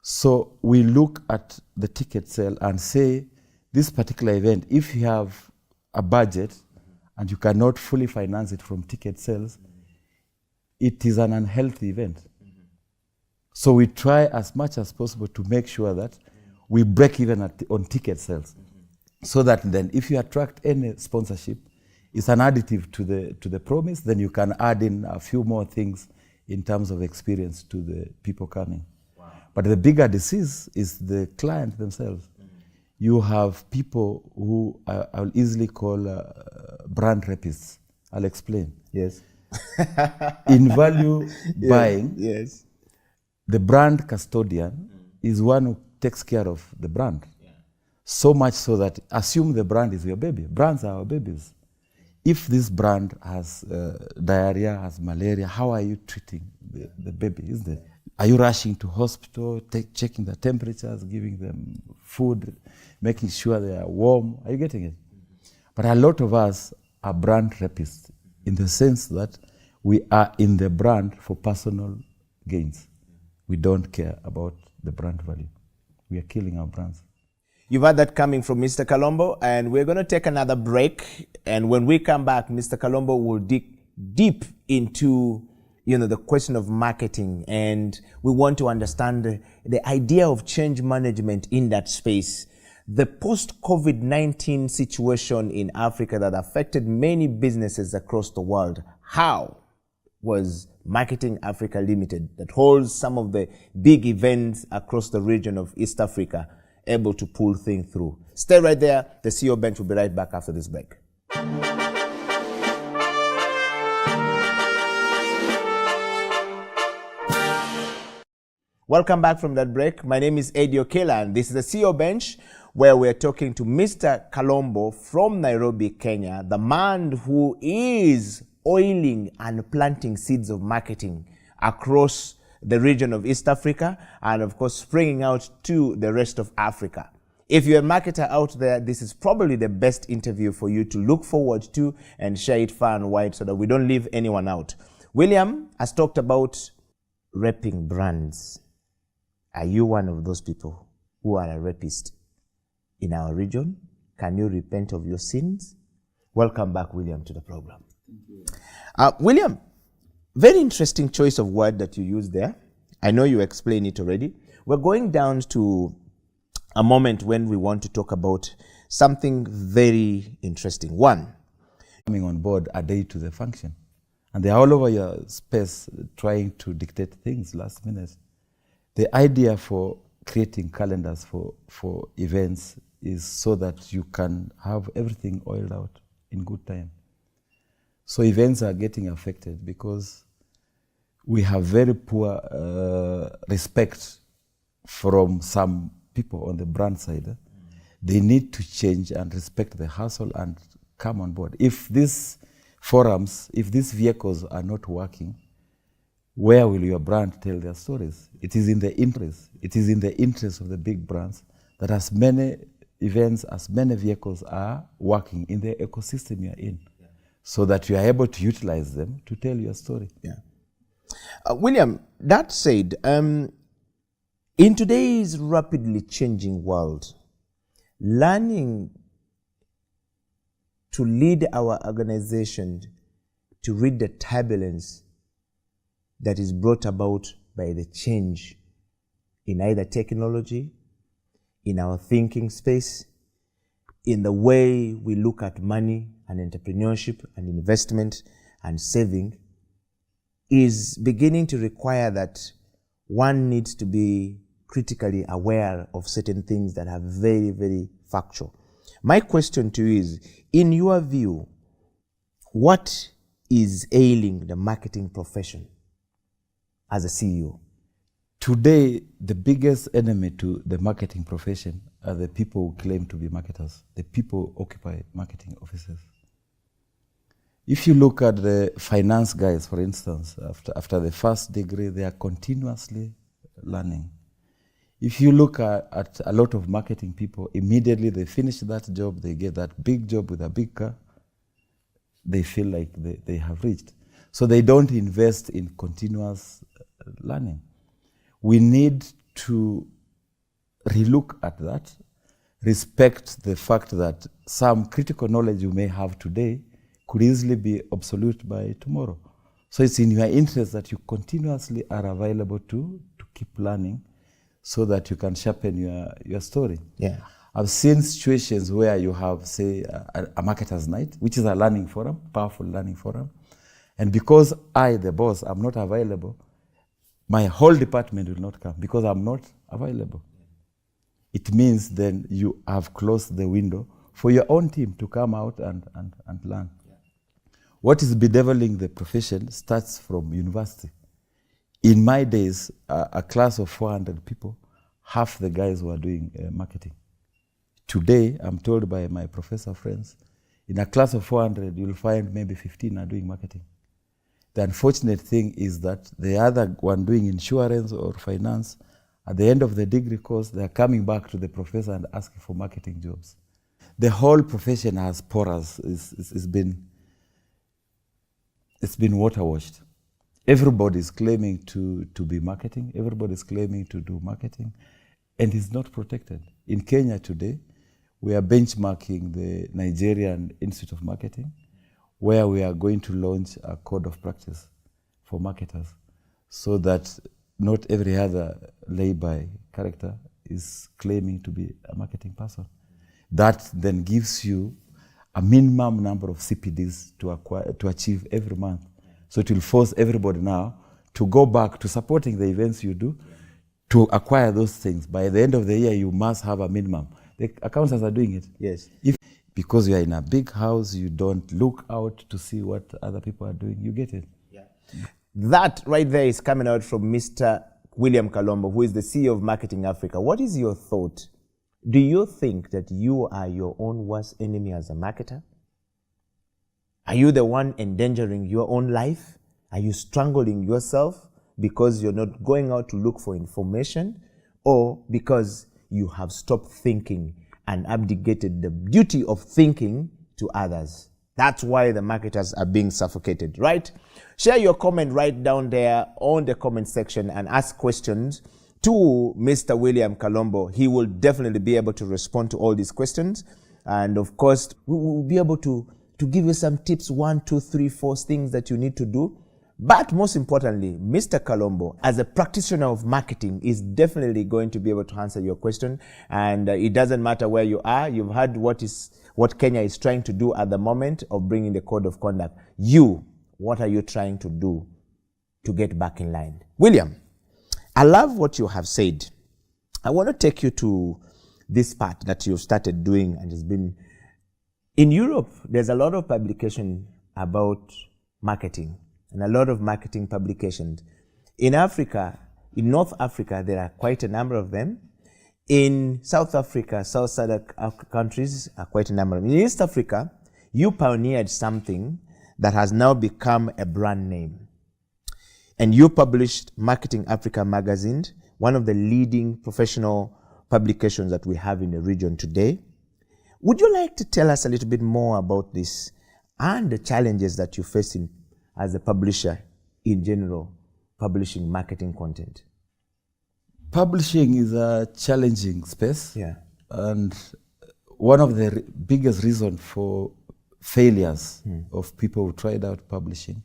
Speaker 12: So we look at the ticket sale and say, this particular event, if you have a budget and you cannot fully finance it from ticket sales, it is an unhealthy event. So we try as much as possible to make sure that we break even on ticket sales, so that then if you attract any sponsorship, it's an additive to the promise, then you can add in a few more things in terms of experience to the people coming. Wow. But the bigger disease is the client themselves. You have people who I'll easily call brand rapists. I'll explain.
Speaker 11: Yes.
Speaker 12: In value buying,
Speaker 11: yes,
Speaker 12: the brand custodian is one who takes care of the brand. Yeah. So much so that, assume the brand is your baby. Brands are our babies. If this brand has diarrhea, has malaria, how are you treating the baby, isn't it? Are you rushing to hospital, checking the temperatures, giving them food, making sure they are warm? Are you getting it? But a lot of us are brand rapists, in the sense that we are in the brand for personal gains. We don't care about the brand value. We are killing our brands.
Speaker 11: You've heard that coming from Mr. Kalombo, and we're going to take another break. And when we come back, Mr. Kalombo will dig deep into, the question of marketing, and we want to understand the idea of change management in that space. The post-COVID-19 situation in Africa that affected many businesses across the world. How was Marketing Africa Limited, that holds some of the big events across the region of East Africa, able to pull things through? Stay right there. The CEO Bench will be right back after this break. Welcome back from that break. My name is Eddie Okela, and this is the CEO Bench, where we're talking to Mr. Kalombo from Nairobi, Kenya, the man who is oiling and planting seeds of marketing across the region of East Africa, and of course springing out to the rest of Africa. If you're a marketer out there, this is probably the best interview for you to look forward to and share it far and wide so that we don't leave anyone out. William has talked about repping brands. Are you one of those people who are a rapist in our region? Can you repent of your sins? Welcome back, William, to the program.
Speaker 12: Thank you.
Speaker 11: William, very interesting choice of word that you used there. I know you explained it already. We're going down to a moment when we want to talk about something very interesting. One,
Speaker 12: coming on board a day to the function, and they're all over your space trying to dictate things last minute. The idea for creating calendars for events is so that you can have everything oiled out in good time. So events are getting affected because we have very poor respect from some people on the brand side. They need to change and respect the hustle and come on board. If these forums, if these vehicles are not working, where will your brand tell their stories? It is in the interest of the big brands that as many events, as many vehicles are working in the ecosystem you're in, so that you are able to utilize them to tell your story.
Speaker 11: Yeah. William, that said, in today's rapidly changing world, learning to lead our organization to read the turbulence that is brought about by the change in either technology, in our thinking space, in the way we look at money and entrepreneurship and investment and saving, is beginning to require that one needs to be critically aware of certain things that are very, very factual. My question to you is, in your view, what is ailing the marketing profession as a CEO?
Speaker 12: Today, the biggest enemy to the marketing profession are the people who claim to be marketers. The people who occupy marketing offices. If you look at the finance guys, for instance, after the first degree, they are continuously learning. If you look at a lot of marketing people, immediately they finish that job, they get that big job with a big car, they feel like they have reached. So they don't invest in continuous learning. We need to relook at that, respect the fact that some critical knowledge you may have today could easily be obsolete by tomorrow. So it's in your interest that you continuously are available to keep learning so that you can sharpen your story.
Speaker 11: Yeah.
Speaker 12: I've seen situations where you have, say, a marketer's night, which is a learning forum, powerful learning forum. And because I, the boss, am not available, my whole department will not come because I'm not available. It means then you have closed the window for your own team to come out and learn. What is bedeviling the profession starts from university. In my days, a class of 400 people, half the guys were doing marketing. Today, I'm told by my professor friends, in a class of 400, you'll find maybe 15 are doing marketing. The unfortunate thing is that the other one doing insurance or finance, at the end of the degree course, they're coming back to the professor and asking for marketing jobs. The whole profession has porous. It's been water washed. Everybody's claiming to be marketing. Everybody's claiming to do marketing, and it's not protected. In Kenya today, we are benchmarking the Nigerian Institute of Marketing, where we are going to launch a code of practice for marketers, so that not every other lay-by character is claiming to be a marketing person. That then gives you a minimum number of CPDs to achieve every month. So it will force everybody now to go back to supporting the events you do, to acquire those things. By the end of the year, you must have a minimum. The accountants are doing it.
Speaker 11: Yes.
Speaker 12: Because you are in a big house, you don't look out to see what other people are doing. You get it?
Speaker 11: Yeah. That right there is coming out from Mr. William Kalombo, who is the CEO of Marketing Africa. What is your thought? Do you think that you are your own worst enemy as a marketer? Are you the one endangering your own life? Are you strangling yourself because you're not going out to look for information, or because you have stopped thinking and abdicated the duty of thinking to others? That's why the marketers are being suffocated, right? Share your comment right down there on the comment section and ask questions to Mr. William Kalombo. He will definitely be able to respond to all these questions. And of course, we will be able to give you some tips, 1, 2, 3, 4 things that you need to do. But most importantly, Mr. Kalombo, as a practitioner of marketing, is definitely going to be able to answer your question. And it doesn't matter where you are. You've heard what Kenya is trying to do at the moment of bringing the code of conduct. What are you trying to do to get back in line? William, I love what you have said. I want to take you to this part that you've started doing, and it's been in Europe. There's a lot of publication about marketing and a lot of marketing publications. In Africa, in North Africa, there are quite a number of them. In South Africa, South SADC countries are quite a number of them. In East Africa, you pioneered something that has now become a brand name. And you published Marketing Africa magazine, one of the leading professional publications that we have in the region today. Would you like to tell us a little bit more about this and the challenges that you're facing as a publisher in general, publishing marketing content?
Speaker 12: Publishing is a challenging space.
Speaker 11: Yeah.
Speaker 12: And one of the biggest reasons for failures of people who tried out publishing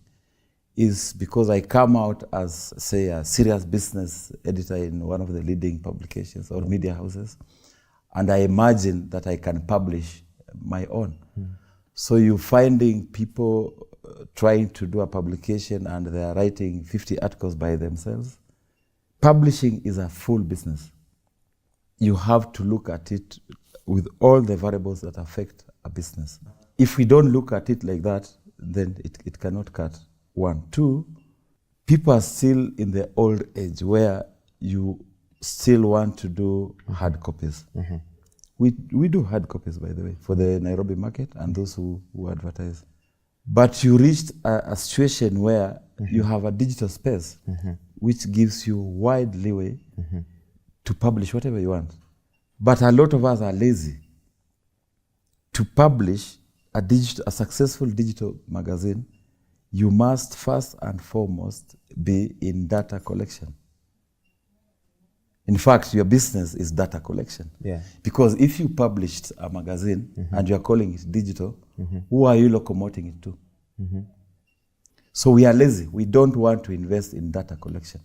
Speaker 12: is because I come out as, say, a serious business editor in one of the leading publications or media houses, and I imagine that I can publish my own. So you're finding people trying to do a publication and they are writing 50 articles by themselves. Publishing is a full business. You have to look at it with all the variables that affect a business. If we don't look at it like that, then it cannot cut. 1. 2, people are still in the old age where you still want to do hard copies. We do hard copies, by the way, for the Nairobi market and those who advertise. But you reached a situation where you have a digital space which gives you wide leeway to publish whatever you want. But a lot of us are lazy. To publish a successful digital magazine, you must first and foremost be in data collection. In fact, your business is data collection.
Speaker 11: Yeah.
Speaker 12: Because if you published a magazine and you're calling it digital, who are you locomoting it to? So we are lazy. We don't want to invest in data collection.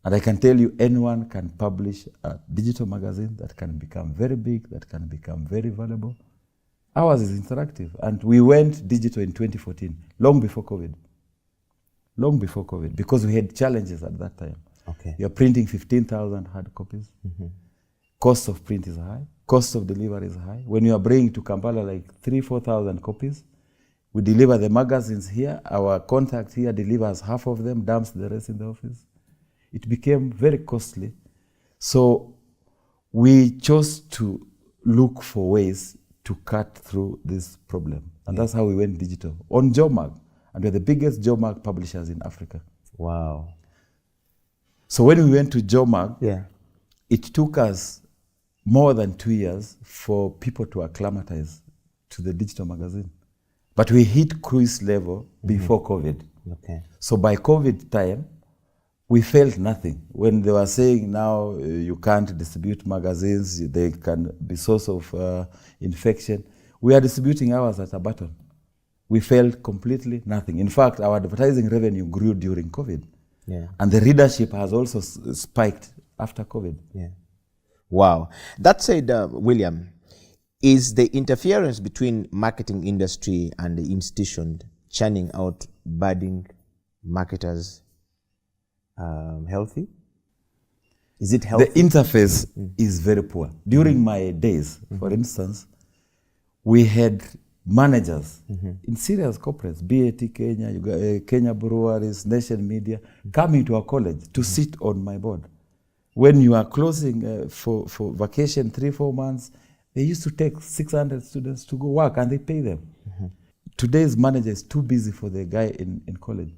Speaker 12: And I can tell you, anyone can publish a digital magazine that can become very big, that can become very valuable. Ours is interactive. And we went digital in 2014, long before COVID. Long before COVID, because we had challenges at that time.
Speaker 11: Okay.
Speaker 12: You're printing 15,000 hard copies. Cost of print is high. Cost of delivery is high. When you are bringing to Kampala like 3,000-4,000 copies, we deliver the magazines here. Our contact here delivers half of them, dumps the rest in the office. It became very costly. So we chose to look for ways to cut through this problem. And that's how we went digital. On JOMAG. And we're the biggest JOMAG publishers in Africa.
Speaker 11: Wow.
Speaker 12: So when we went to JOMAG,
Speaker 11: it
Speaker 12: took us more than 2 years for people to acclimatize to the digital magazine. But we hit cruise level before COVID.
Speaker 11: Okay.
Speaker 12: So by COVID time, we felt nothing. When they were saying now you can't distribute magazines, they can be source of infection, we are distributing ours at a button. We felt completely nothing. In fact, our advertising revenue grew during COVID.
Speaker 11: Yeah.
Speaker 12: And the readership has also spiked after COVID.
Speaker 11: Yeah. Wow. That said, William, is the interference between marketing industry and the institution churning out budding marketers healthy? Is it healthy?
Speaker 12: The interface is very poor. During my days, for instance, we had managers in serious corporates, BAT Kenya, Kenya Breweries, Nation Media, coming to our college to sit on my board. When you are closing for vacation 3-4 months, they used to take 600 students to go work and they pay them. Today's manager is too busy for the guy in college.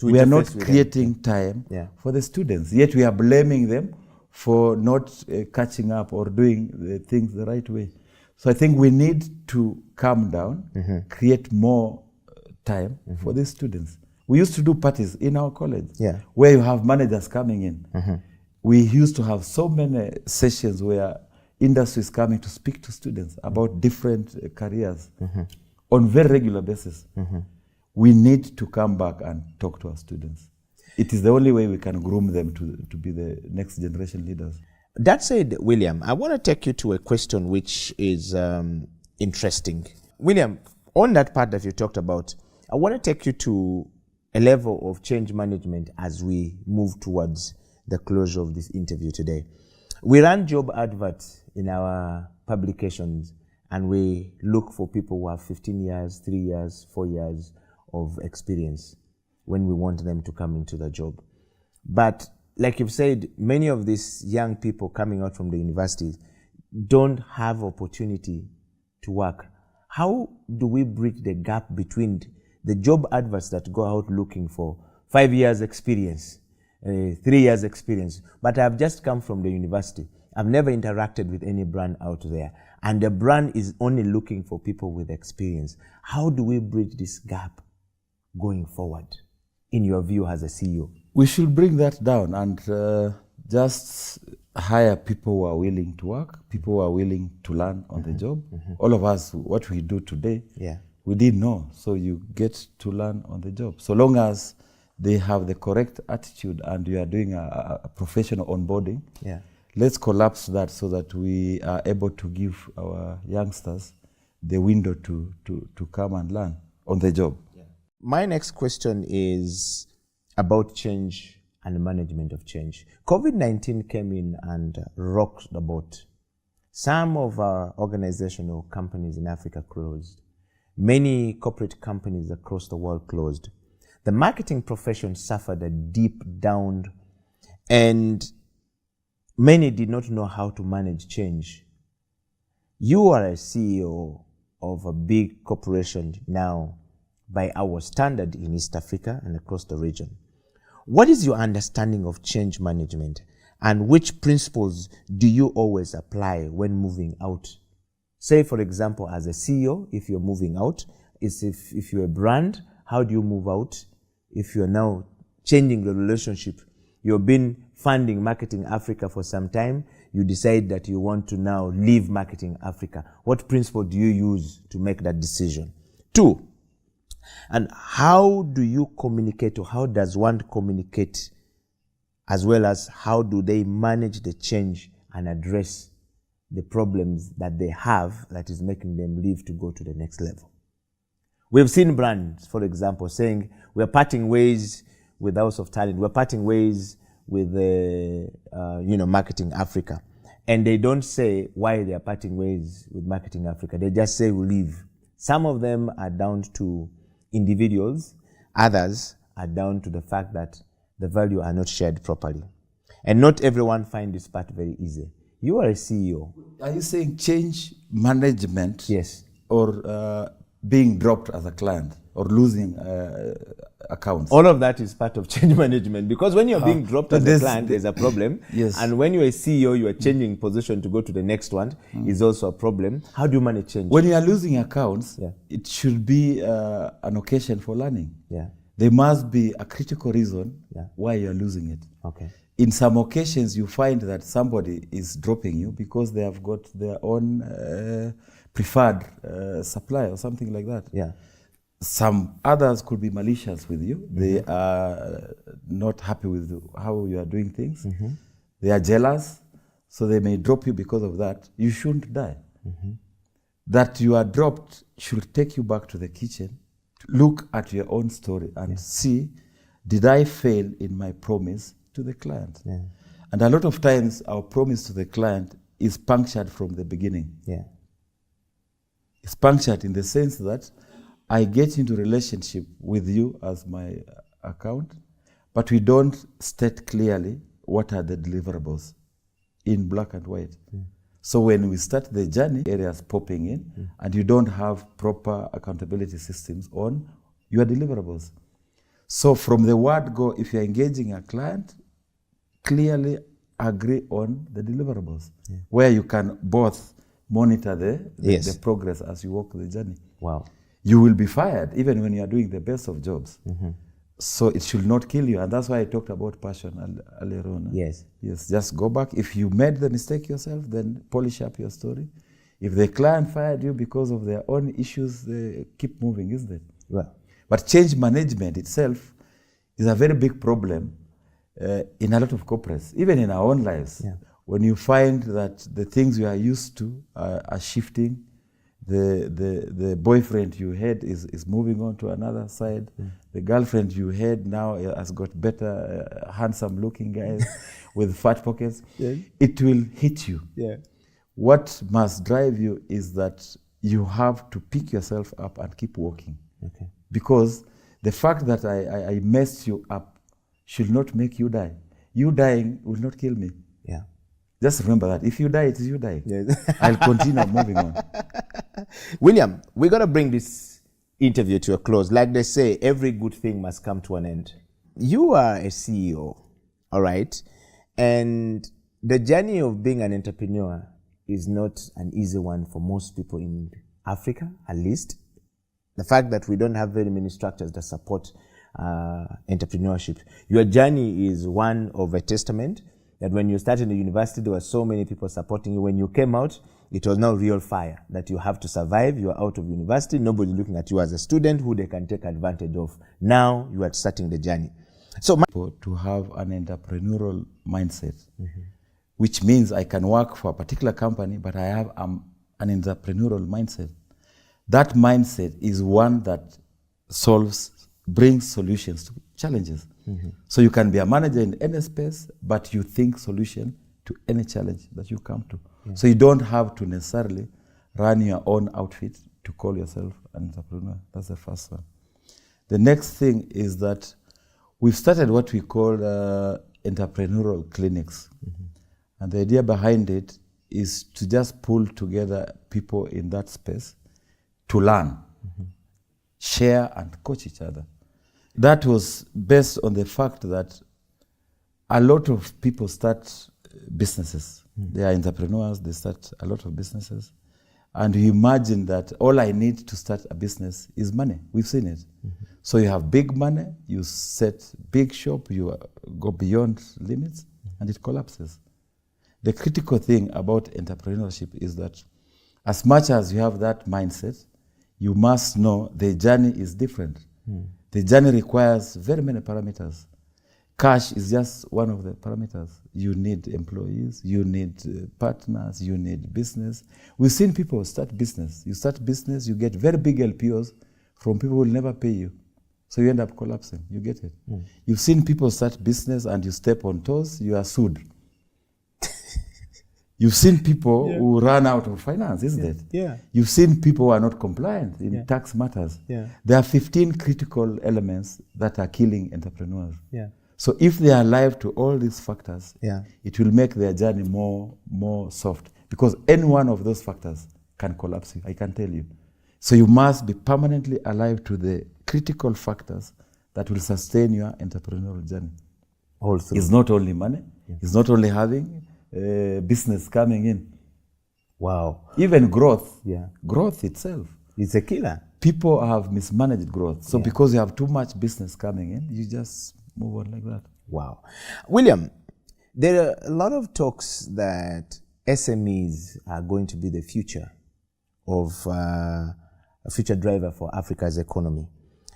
Speaker 12: We are not creating time for the students, yet we are blaming them for not catching up or doing the things the right way. So I think we need to calm down, create more time for these students. We used to do parties in our college where you have managers coming in. We used to have so many sessions where industry is coming to speak to students about different careers on very regular basis. We need to come back and talk to our students. It is the only way we can groom them to be the next generation leaders.
Speaker 11: That said, William, I want to take you to a question which is interesting. William, on that part that you talked about, I want to take you to a level of change management as we move towards the closure of this interview today. We run job adverts in our publications and we look for people who have 15 years, 3 years, 4 years of experience when we want them to come into the job. But like you've said, many of these young people coming out from the universities don't have opportunity to work. How do we bridge the gap between the job adverts that go out looking for 5 years experience, 3 years experience, but I've just come from the university. I've never interacted with any brand out there, and the brand is only looking for people with experience. How do we bridge this gap going forward, in your view as a CEO?
Speaker 12: We should bring that down and just hire people who are willing to work, people who are willing to learn on the job. All of us, what we do today, we didn't know. So you get to learn on the job. So long as they have the correct attitude and you are doing a professional onboarding, let's collapse that so that we are able to give our youngsters the window to come and learn on the job.
Speaker 11: My next question is about change and management of change. COVID-19 came in and rocked the boat. Some of our organizational companies in Africa closed. Many corporate companies across the world closed. The marketing profession suffered a deep down, and many did not know how to manage change. You are a CEO of a big corporation now by our standard in East Africa and across the region. What is your understanding of change management, and which principles do you always apply when moving out? Say, for example, as a CEO, if you're moving out, if you're a brand, how do you move out? If you're now changing the relationship, you've been funding Marketing Africa for some time, you decide that you want to now leave Marketing Africa. What principle do you use to make that decision? 2, and how do you communicate, or how does one communicate, as well as how do they manage the change and address the problems that they have that is making them leave to go to the next level? We've seen brands, for example, saying we're parting ways with House of Talent, we're parting ways with Marketing Africa, and they don't say why they are parting ways with Marketing Africa. They just say we leave. Some of them are down to individuals, others are down to the fact that the value are not shared properly, and not everyone finds this part very easy. You are a CEO.
Speaker 12: Are you saying change management?
Speaker 11: Yes.
Speaker 12: Or being dropped as a client, or losing accounts?
Speaker 11: All of that is part of change management, because when you're being dropped as a client, there's a problem.
Speaker 12: Yes.
Speaker 11: And when you're a CEO, you are changing position to go to the next one, is also a problem. How do you manage change?
Speaker 12: When you are losing accounts, it should be an occasion for learning.
Speaker 11: Yeah.
Speaker 12: There must be a critical reason why you are losing it.
Speaker 11: Okay.
Speaker 12: In some occasions, you find that somebody is dropping you because they have got their own preferred supply or something like that.
Speaker 11: Yeah.
Speaker 12: Some others could be malicious with you. They are not happy with how you are doing things. They are jealous, so they may drop you because of that. You shouldn't die. That you are dropped should take you back to the kitchen, to look at your own story and see, did I fail in my promise to the client? And a lot of times our promise to the client is punctured from the beginning. It's punctured in the sense that I get into relationship with you as my account, but we don't state clearly what are the deliverables in black and white. So when we start the journey, areas popping in, and you don't have proper accountability systems on your deliverables. So from the word go, if you're engaging a client, clearly agree on the deliverables, where you can both monitor the progress as you walk the journey.
Speaker 11: Wow.
Speaker 12: You will be fired even when you are doing the best of jobs. So it should not kill you. And that's why I talked about passion earlier on.
Speaker 11: Yes.
Speaker 12: Yes, just go back. If you made the mistake yourself, then polish up your story. If the client fired you because of their own issues, they keep moving, isn't it?
Speaker 11: Well.
Speaker 12: But change management itself is a very big problem in a lot of corporates, even in our own lives. When you find that the things you are used to are shifting, the boyfriend you had is moving on to another side. The girlfriend you had now has got better, handsome looking guys with fat pockets. It will hit you. What must drive you is that you have to pick yourself up and keep walking. Because the fact that I messed you up should not make you die. You dying will not kill me. Just remember that. If you die, it is you dying. I'll continue moving on.
Speaker 11: William, we're going to bring this interview to a close. Like they say, every good thing must come to an end. You are a CEO, all right? And the journey of being an entrepreneur is not an easy one for most people in Africa, at least. The fact that we don't have very many structures that support entrepreneurship. Your journey is one of a testament that when you started the university, there were so many people supporting you. When you came out, it was now real fire, that you have to survive. You are out of university. Nobody's looking at you as a student who they can take advantage of. Now you are starting the journey. So
Speaker 12: to have an entrepreneurial mindset, which means I can work for a particular company, but I have an entrepreneurial mindset. That mindset is one that brings solutions to challenges. So you can be a manager in any space, but you think solution to any challenge that you come to. So you don't have to necessarily run your own outfit to call yourself an entrepreneur. That's the first one. The next thing is that we've started what we call entrepreneurial clinics. And the idea behind it is to just pull together people in that space to learn, share and coach each other. That was based on the fact that a lot of people start businesses. They are entrepreneurs, they start a lot of businesses. And you imagine that all I need to start a business is money. We've seen it. So you have big money, you set big shop, you go beyond limits, and it collapses. The critical thing about entrepreneurship is that as much as you have that mindset, you must know the journey is different. The journey requires very many parameters. Cash is just one of the parameters. You need employees, you need partners, you need business. We've seen people start business. You start business, you get very big LPOs from people who will never pay you. So you end up collapsing, you get it. You've seen people start business and you step on toes, you are sued. You've seen people who run out of finance, isn't it?
Speaker 11: Yeah.
Speaker 12: You've seen people who are not compliant in tax matters.
Speaker 11: Yeah.
Speaker 12: There are 15 critical elements that are killing entrepreneurs.
Speaker 11: Yeah.
Speaker 12: So if they are alive to all these factors,
Speaker 11: Yeah.
Speaker 12: it will make their journey more soft. Because any one of those factors can collapse you, I can tell you. So you must be permanently alive to the critical factors that will sustain your entrepreneurial journey.
Speaker 11: Also,
Speaker 12: it's not only money, it's not only having business coming in.
Speaker 11: Wow.
Speaker 12: Even growth.
Speaker 11: Yeah.
Speaker 12: Growth itself.
Speaker 11: It's a killer.
Speaker 12: People have mismanaged growth. So because you have too much business coming in, you just move on like that.
Speaker 11: Wow. William, there are a lot of talks that SMEs are going to be the future of a future driver for Africa's economy.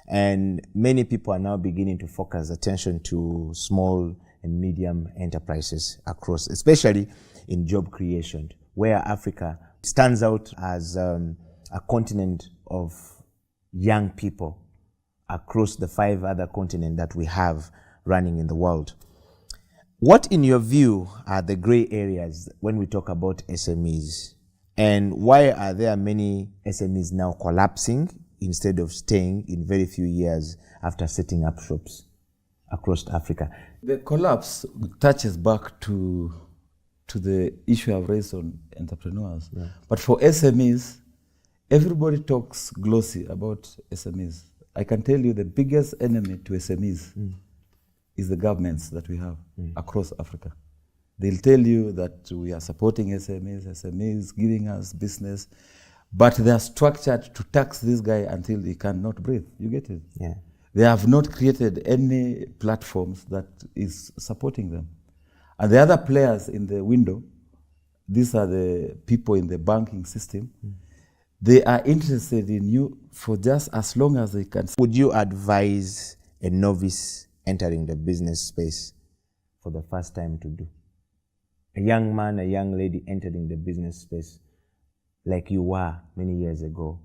Speaker 11: And many people are now beginning to focus attention to small and medium enterprises across, especially in job creation, where Africa stands out as a continent of young people across the 5 other continents that we have running in the world. What, in your view, are the gray areas when we talk about SMEs? And why are there many SMEs now collapsing instead of staying in very few years after setting up shops across Africa?
Speaker 12: The collapse touches back to the issue I've raised on entrepreneurs.
Speaker 11: Yeah.
Speaker 12: But for SMEs, everybody talks glossy about SMEs. I can tell you the biggest enemy to SMEs is the governments that we have across Africa. They'll tell you that we are supporting SMEs giving us business, but they are structured to tax this guy until he cannot breathe. You get it?
Speaker 11: Yeah.
Speaker 12: They have not created any platforms that is supporting them. And the other players in the window, these are the people in the banking system, they are interested in you for just as long as they can.
Speaker 11: Would you advise a novice entering the business space for the first time to do? A young man, a young lady entering the business space like you were many years ago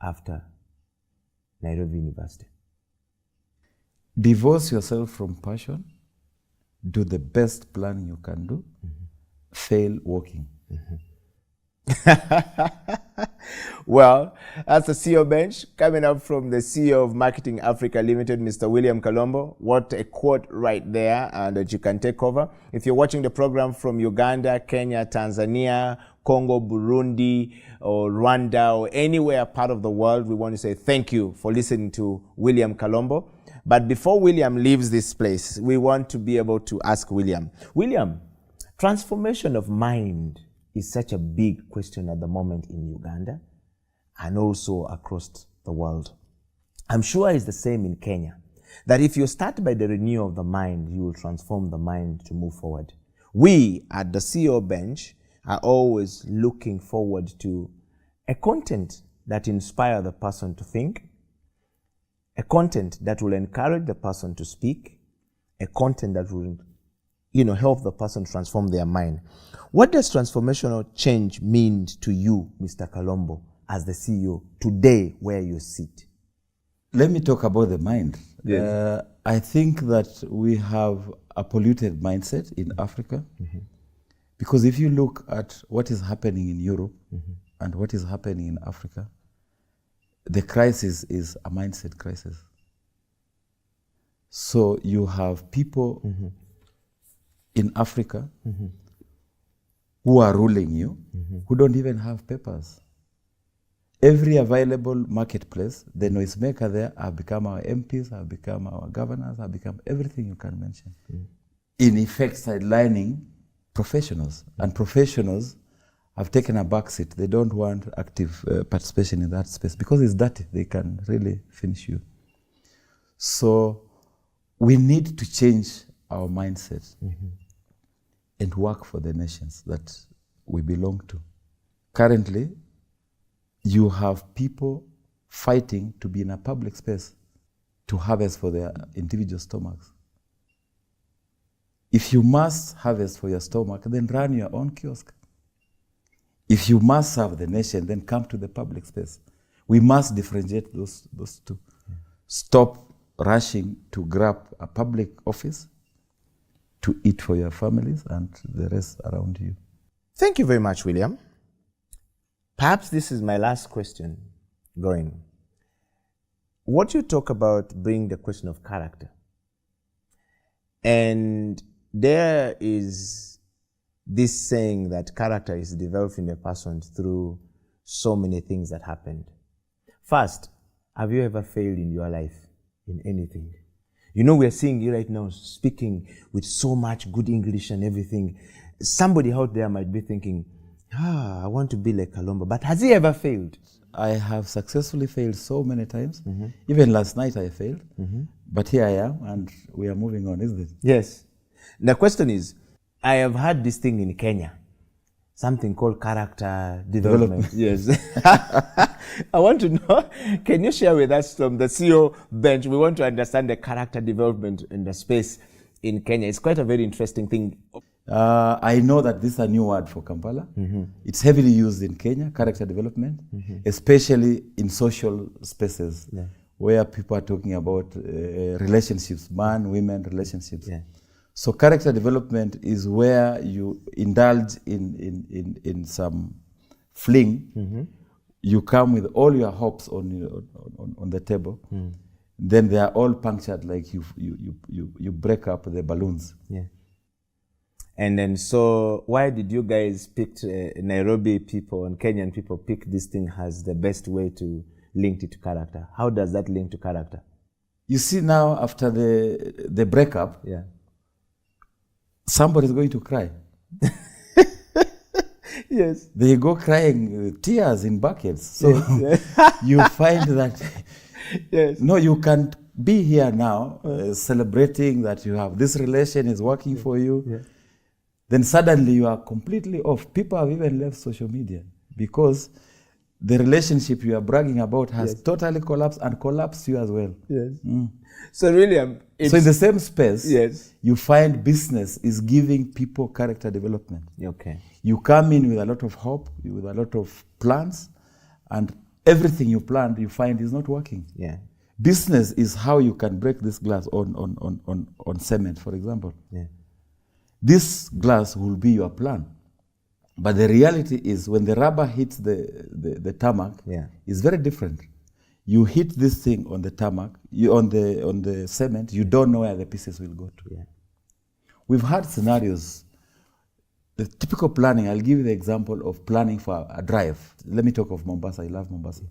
Speaker 11: after Nairobi University.
Speaker 12: Divorce yourself from passion, do the best planning you can do, fail walking.
Speaker 11: Well, that's the CEO bench coming up from the CEO of Marketing Africa Limited, Mr. William Kalombo. What a quote right there, and that you can take over. If you're watching the program from Uganda, Kenya, Tanzania, Congo, Burundi, or Rwanda, or anywhere part of the world, we want to say thank you for listening to William Kalombo. But before William leaves this place, we want to be able to ask William, transformation of mind is such a big question at the moment in Uganda and also across the world. I'm sure it's the same in Kenya, that if you start by the renewal of the mind, you will transform the mind to move forward. We at the CEO bench are always looking forward to a content that inspires the person to think, a content that will encourage the person to speak, a content that will help the person transform their mind. What does transformational change mean to you, Mr. Kalombo, as the CEO today where you sit?
Speaker 12: Let me talk about the mind.
Speaker 11: Yes.
Speaker 12: I think that we have a polluted mindset in Africa, because if you look at what is happening in Europe and what is happening in Africa, the crisis is a mindset crisis. So you have people in Africa who are ruling you, who don't even have papers. every available marketplace, the noisemaker there have become our MPs, have become our governors, have become everything you can mention. In effect, sidelining professionals. And professionals have taken a backseat. They don't want active participation in that space because it's dirty. They can really finish you. So we need to change our mindset and work for the nations that we belong to. Currently, you have people fighting to be in a public space to harvest for their individual stomachs. If you must harvest for your stomach, then run your own kiosk. If you must serve the nation, then come to the public space. We must differentiate those two. Stop rushing to grab a public office to eat for your families and the rest around you.
Speaker 11: Thank you very much, William. Perhaps this is my last question going. What you talk about brings the question of character. And there is this saying that character is developed in a person through so many things that happened. First, have you ever failed in your life in anything? You know, we're seeing you right now speaking with so much good English and everything. Somebody out there might be thinking, I want to be like Kalomba, but has he ever failed?
Speaker 12: I have successfully failed so many times. Even last night I failed, but here I am and we are moving on, isn't it?
Speaker 11: Yes. The question is, I have heard this thing in Kenya, something called character development. Yes. I want to know, can you share with us from the CEO bench? We want to understand the character development in the space in Kenya. It's quite a very interesting thing.
Speaker 12: I know that this is a new word for Kampala. It's heavily used in Kenya, character development, especially in social spaces where people are talking about relationships, man-women relationships. So character development is where you indulge in some fling. You come with all your hopes on the table. Then they are all punctured, like you break up the balloons.
Speaker 11: And then, so why did you guys pick Nairobi people and Kenyan people pick this thing as the best way to link it to character? How does that link to character?
Speaker 12: You see now, after the breakup, somebody's going to cry.
Speaker 11: Yes.
Speaker 12: They go crying, tears in buckets. So you find that, no, you can't be here now celebrating that you have this relation is working for you. Then suddenly you are completely off. People have even left social media because the relationship you are bragging about has totally collapsed and collapsed you as well.
Speaker 11: So really,
Speaker 12: so in the same space, you find business is giving people character development. You come in with a lot of hope, with a lot of plans, and everything you planned, you find is not working. Business is how you can break this glass on cement, for example. This glass will be your plan. But the reality is when the rubber hits the tarmac, it's very different. You hit this thing on the tarmac, on the cement, you don't know where the pieces will go to. We've had scenarios. The typical planning, I'll give you the example of planning for a drive. Let me talk of Mombasa. I love Mombasa.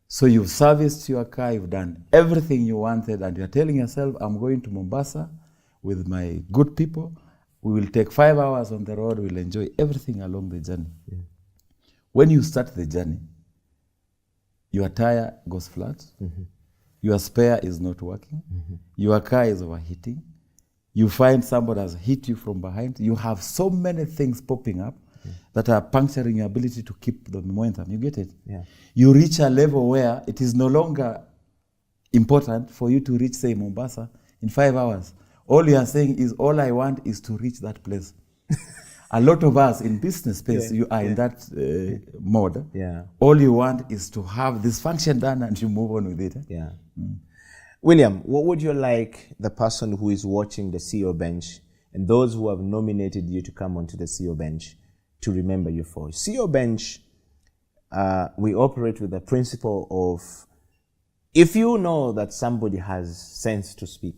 Speaker 12: So you've serviced your car, you've done everything you wanted, and you're telling yourself, I'm going to Mombasa with my good people. We will take 5 hours on the road. We'll enjoy everything along the journey. When you start the journey, your tire goes flat. Your spare is not working. Your car is overheating. You find somebody has hit you from behind. You have so many things popping up that are puncturing your ability to keep the momentum. You get it? You reach a level where it is no longer important for you to reach, say, Mombasa in 5 hours. All you are saying is, all I want is to reach that place. A lot of us in business space, you are in that mode. All you want is to have this function done and you move on with it.
Speaker 11: William, what would you like the person who is watching the CEO bench and those who have nominated you to come onto the CEO bench to remember you for? CEO bench, we operate with the principle of, if you know that somebody has sense to speak,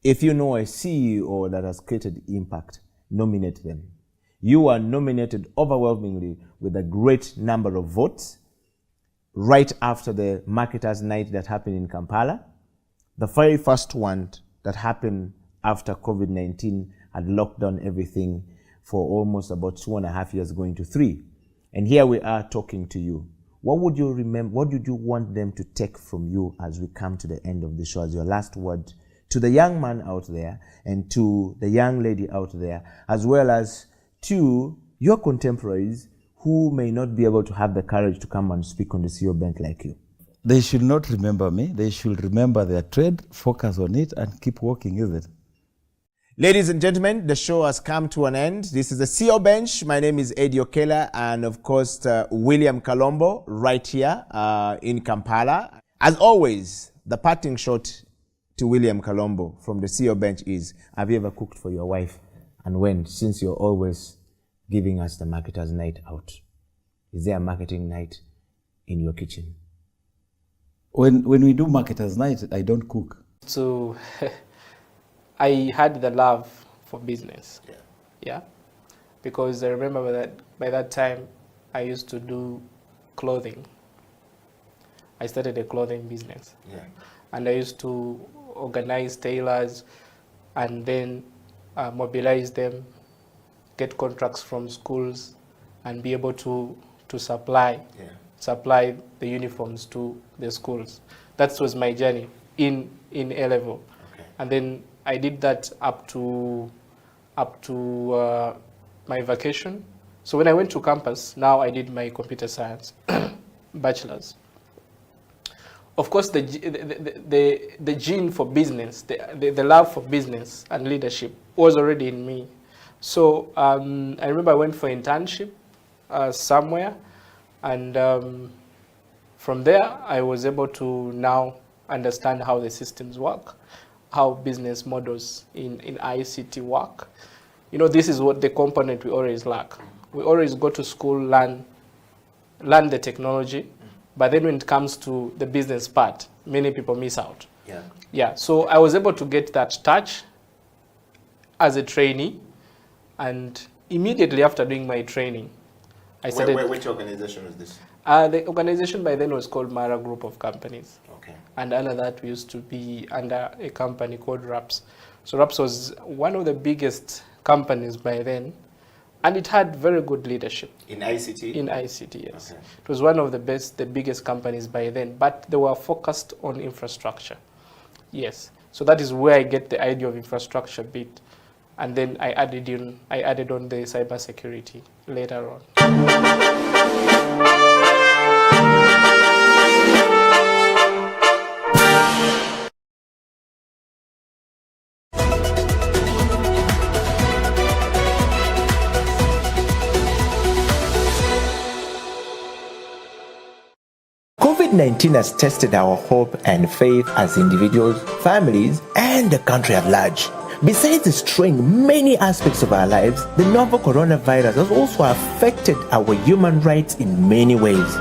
Speaker 11: if you know a CEO that has created impact, nominate them. You are nominated overwhelmingly with a great number of votes. right after the Marketers' Night that happened in Kampala. The very first one that happened after COVID-19 had locked down everything for almost about 2.5 years, going to 3. And here we are talking to you. What would you remember? What did you want them to take from you as we come to the end of the show, as your last word to the young man out there and to the young lady out there, as well as to your contemporaries who may not be able to have the courage to come and speak on the CEO bench like you?
Speaker 12: They should not remember me. They should remember their trade, focus on it, and keep working, is it?
Speaker 11: Ladies and gentlemen, the show has come to an end. This is the CEO Bench. My name is Eddie Okela, and of course, William Kalombo, right here in Kampala. As always, the parting shot to William Kalombo from the CEO Bench is, have you ever cooked for your wife? And when, since you're always giving us the marketers' night out, is there a marketing night in your kitchen?
Speaker 12: When we do marketers' night, I don't cook.
Speaker 13: So I had the love for business. Yeah. Because I remember that by that time I used to do clothing. I started a clothing business.
Speaker 11: Yeah.
Speaker 13: And I used to organize tailors and then mobilize them, get contracts from schools, and be able to supply the uniforms to the schools. That was my journey in A level.
Speaker 11: Okay.
Speaker 13: And then I did that up to my vacation. So when I went to campus, now I did my computer science bachelor's. Of course, the gene for business, the love for business and leadership was already in me. So I remember I went for internship somewhere, and from there I was able to now understand how the systems work, how business models in ICT work. You know, this is what the component we always lack. We always go to school, learn the technology, but then when it comes to the business part, many people miss out. Yeah. So I was able to get that touch as a trainee, and immediately after doing my training, I started.
Speaker 11: Which organization was this?
Speaker 13: The organization by then was called Mara Group of Companies.
Speaker 11: Okay.
Speaker 13: And under that, we used to be under a company called RAPS. So RAPS was one of the biggest companies by then, and it had very good leadership.
Speaker 11: In ICT?
Speaker 13: In ICT, yes.
Speaker 11: Okay.
Speaker 13: It was one of the biggest companies by then, but they were focused on infrastructure. Yes. So that is where I get the idea of infrastructure bit. And then I added on the cybersecurity later on.
Speaker 14: COVID-19 has tested our hope and faith as individuals, families, and the country at large. Besides destroying many aspects of our lives, the novel coronavirus has also affected our human rights in many ways.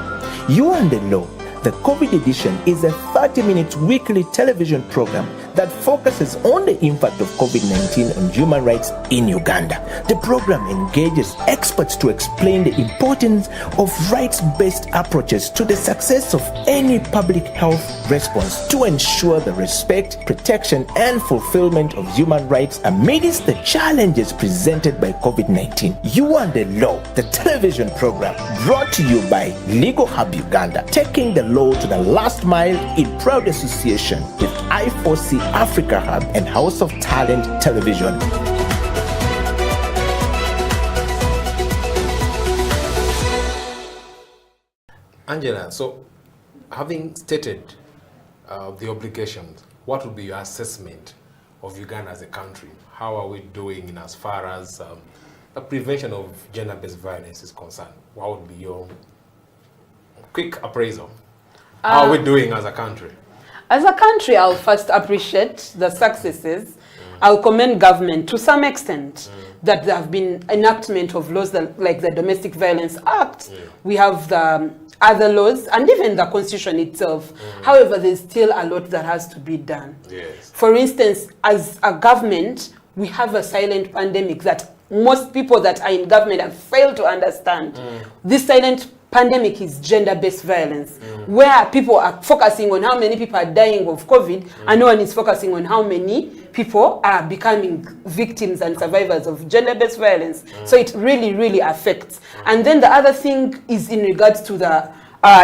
Speaker 14: You and the Law, the COVID edition, is a 30-minute weekly television program that focuses on the impact of COVID-19 on human rights in Uganda. The program engages experts to explain the importance of rights-based approaches to the success of any public health response to ensure the respect, protection, and fulfillment of human rights amidst the challenges presented by COVID-19. You and the Law, the television program, brought to you by Legal Hub Uganda, taking the law to the last mile in proud association with I4C Africa Hub and House of Talent Television.
Speaker 15: Angela, so having stated the obligations, what would be your assessment of Uganda as a country? How are we doing in as far as the prevention of gender-based violence is concerned? What would be your quick appraisal? How are we doing as a country?
Speaker 19: As a country, I'll first appreciate the successes. I'll commend government to some extent that there have been enactment of laws like the Domestic Violence Act. We have the other laws and even the Constitution itself. However, there's still a lot that has to be done.
Speaker 15: Yes.
Speaker 19: For instance, as a government, we have a silent pandemic that most people that are in government have failed to understand. This silent pandemic is gender-based violence, where people are focusing on how many people are dying of COVID, and no one is focusing on how many people are becoming victims and survivors of gender-based violence. So it really, really affects. And then the other thing is in regards to the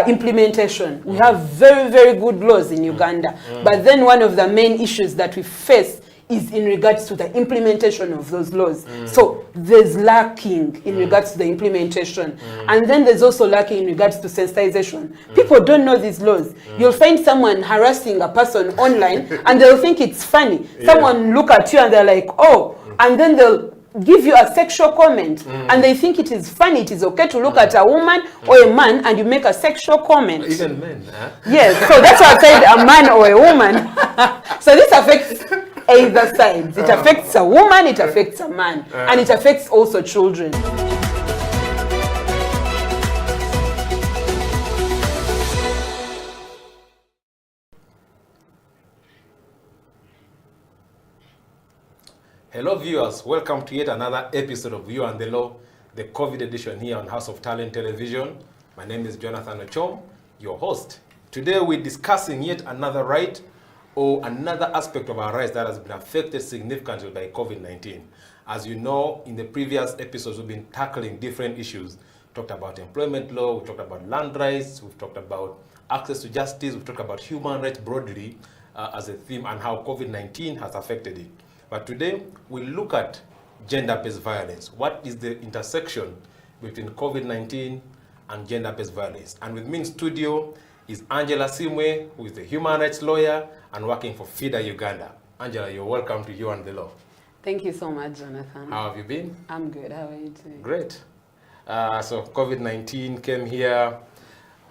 Speaker 19: implementation. We have very, very good laws in Uganda, but then one of the main issues that we face is in regards to the implementation of those laws. So there's lacking in regards to the implementation. And then there's also lacking in regards to sensitization. People don't know these laws. You'll find someone harassing a person online and they'll think it's funny. Someone look at you and they're like, oh, and then they'll give you a sexual comment and they think it is funny, it is okay to look at a woman or a man and you make a sexual comment.
Speaker 15: Even men, huh?
Speaker 19: Yes, so that's why I said a man or a woman. So this affects either sides. It affects a woman, it affects a man, and it affects also children.
Speaker 15: Hello viewers, welcome to yet another episode of You and the Law, the COVID edition here on House of Talent Television. My name is Jonathan Ochom, your host. Today we're discussing yet another right or another aspect of our rights that has been affected significantly by COVID-19. As you know, in the previous episodes we've been tackling different issues. We talked about employment law, we talked about land rights, we've talked about access to justice, we've talked about human rights broadly as a theme and how COVID-19 has affected it. But today, we'll look at gender-based violence. What is the intersection between COVID-19 and gender-based violence? And with me in studio is Angela Simwe, who is a human rights lawyer and working for FIDA Uganda. Angela, you're welcome to You and the Law.
Speaker 19: Thank you so much, Jonathan.
Speaker 15: How have you been?
Speaker 19: I'm good. How are you doing?
Speaker 15: Great. So COVID-19 came here.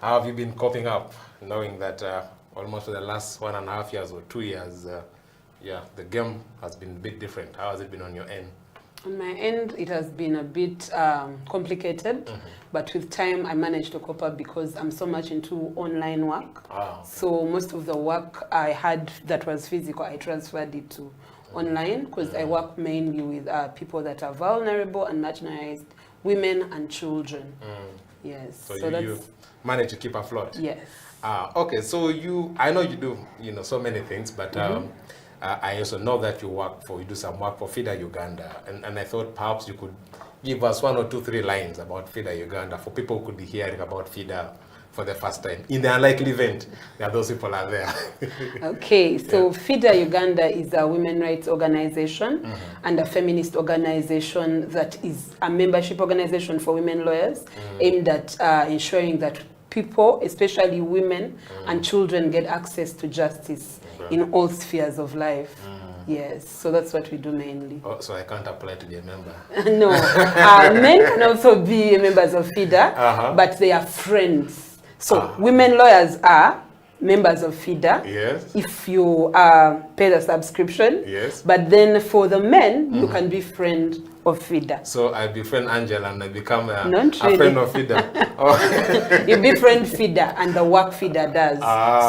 Speaker 15: How have you been coping up, knowing that almost for the last 1.5 years or 2 years, yeah, the game has been a bit different. How has it been on your end?
Speaker 19: On my end, it has been a bit complicated, but with time I managed to cope up because I'm so much into online work. So most of the work I had that was physical, I transferred it to online because I work mainly with people that are vulnerable and marginalized, women and children. Yes.
Speaker 15: So you managed to keep afloat?
Speaker 19: Yes.
Speaker 15: Okay, so I know you do, so many things, but I also know that you do some work for FIDA Uganda, and I thought perhaps you could give us 1 or 2, 3 lines about FIDA Uganda for people who could be hearing about FIDA for the first time. In the unlikely event that those people are there.
Speaker 19: Okay, so FIDA Uganda is a women's rights organization and a feminist organization that is a membership organization for women lawyers aimed at ensuring that people, especially women and children, get access to justice in all spheres of life. Yes, so that's what we do mainly.
Speaker 15: Oh, so I can't apply to be a member?
Speaker 19: No, men can also be members of FIDA, but they are friends. So women lawyers are members of FIDA if you pay the subscription. But then for the men, you can be friend of FIDA.
Speaker 15: So I befriend Angela and I become a friend of FIDA.
Speaker 19: You befriend FIDA and the work FIDA does.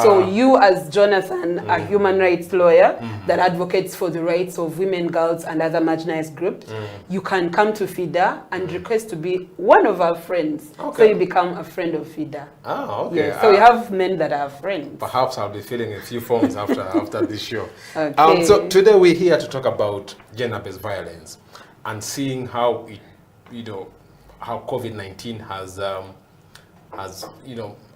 Speaker 19: So you as Jonathan, a human rights lawyer that advocates for the rights of women, girls and other marginalized groups, you can come to FIDA and request to be one of our friends. So you become a friend of FIDA.
Speaker 15: Okay.
Speaker 19: Yeah, so we have men that are friends.
Speaker 15: Perhaps I'll be filling a few forms after this show. Okay. So today we're here to talk about gender-based violence and seeing how how COVID-19 has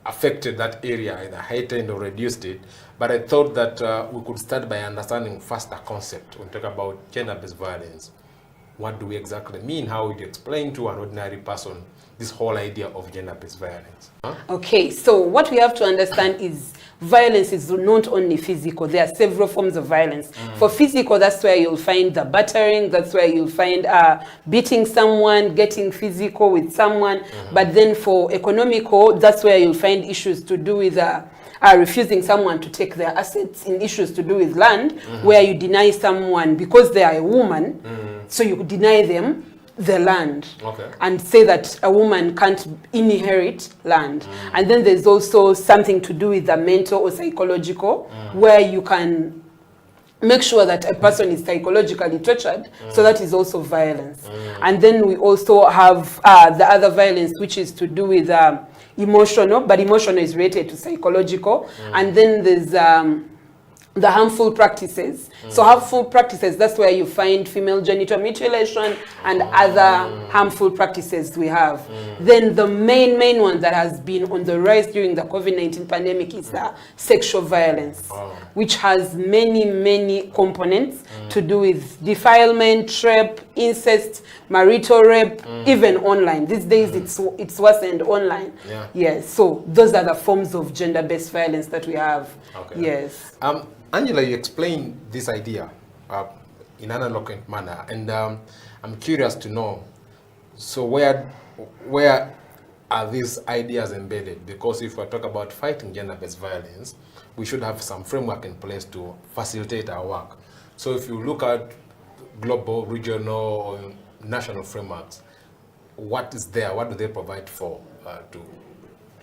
Speaker 15: affected that area, either heightened or reduced it. But I thought that we could start by understanding first the concept. When we talk about gender-based violence, what do we exactly mean? How would you explain to an ordinary person this whole idea of gender-based violence?
Speaker 19: Okay, so what we have to understand is violence is not only physical. There are several forms of violence. For physical, that's where you'll find the battering, that's where you'll find beating someone, getting physical with someone. But then for economical, that's where you'll find issues to do with refusing someone to take their assets, in issues to do with land, where you deny someone because they are a woman, so you deny them the land and say that a woman can't inherit land. And then there's also something to do with the mental or psychological, where you can make sure that a person is psychologically tortured, so that is also violence. And then we also have the other violence, which is to do with emotional, but emotional is related to psychological. And then there's the harmful practices. So harmful practices, that's where you find female genital mutilation and other harmful practices we have. Then the main one that has been on the rise during the COVID-19 pandemic is sexual violence, which has many components to do with defilement, rape, incest, marital rape, even online. These days it's worsened online. Yes, so those are the forms of gender-based violence that we have. Yes.
Speaker 15: Angela, you explained this idea in an eloquent manner, and I'm curious to know, so where are these ideas embedded? Because if we talk about fighting gender-based violence, we should have some framework in place to facilitate our work. So if you look at global, regional, or national frameworks, what is there? What do they provide for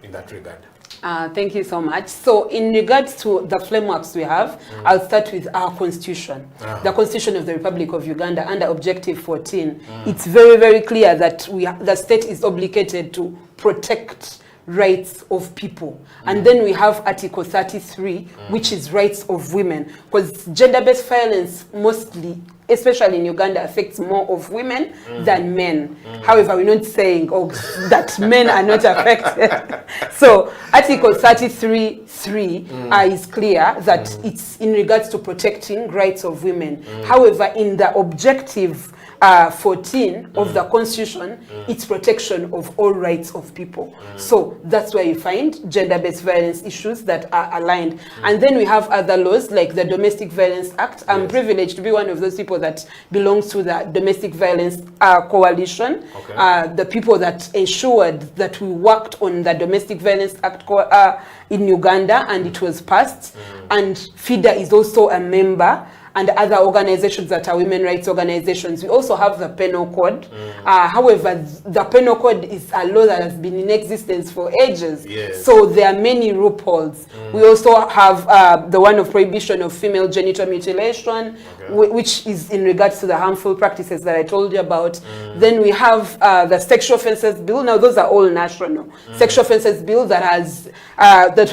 Speaker 15: in that regard?
Speaker 19: Thank you so much. So in regards to the frameworks we have, I'll start with our constitution. The Constitution of the Republic of Uganda under Objective 14. It's very clear that the state is obligated to protect rights of people. And then we have Article 33, which is rights of women. Because gender-based violence mostly, especially in Uganda, affects more of women than men. However, we're not saying that men are not affected. So Article 33(3) is clear that it's in regards to protecting rights of women. However, in the objective 14 of the Constitution, it's protection of all rights of people. So that's where you find gender-based violence issues that are aligned. And then we have other laws like the Domestic Violence Act. I'm privileged to be one of those people that belongs to the Domestic Violence Coalition. The people that ensured that we worked on the Domestic Violence Act in Uganda, and it was passed. And FIDA is also a member, and other organizations that are women rights organizations. We also have the Penal Code. However, the Penal Code is a law that has been in existence for ages. So there are many loopholes. We also have the one of prohibition of female genital mutilation, which is in regards to the harmful practices that I told you about. Then we have the Sexual Offences Bill. Now those are all national. Sexual Offences Bill that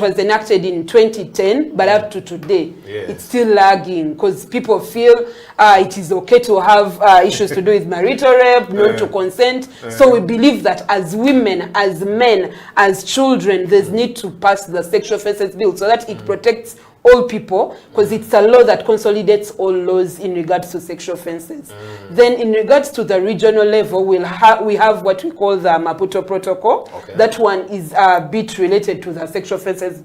Speaker 19: was enacted in 2010, but up to today, it's still lagging because people feel it is okay to have issues to do with marital rape, not to consent. So we believe that as women, as men, as children, there's need to pass the Sexual Offences Bill so that it protects all people, because it's a law that consolidates all laws in regards to sexual offences. Then in regards to the regional level, we have what we call the Maputo Protocol. That one is a bit related to the Sexual Offences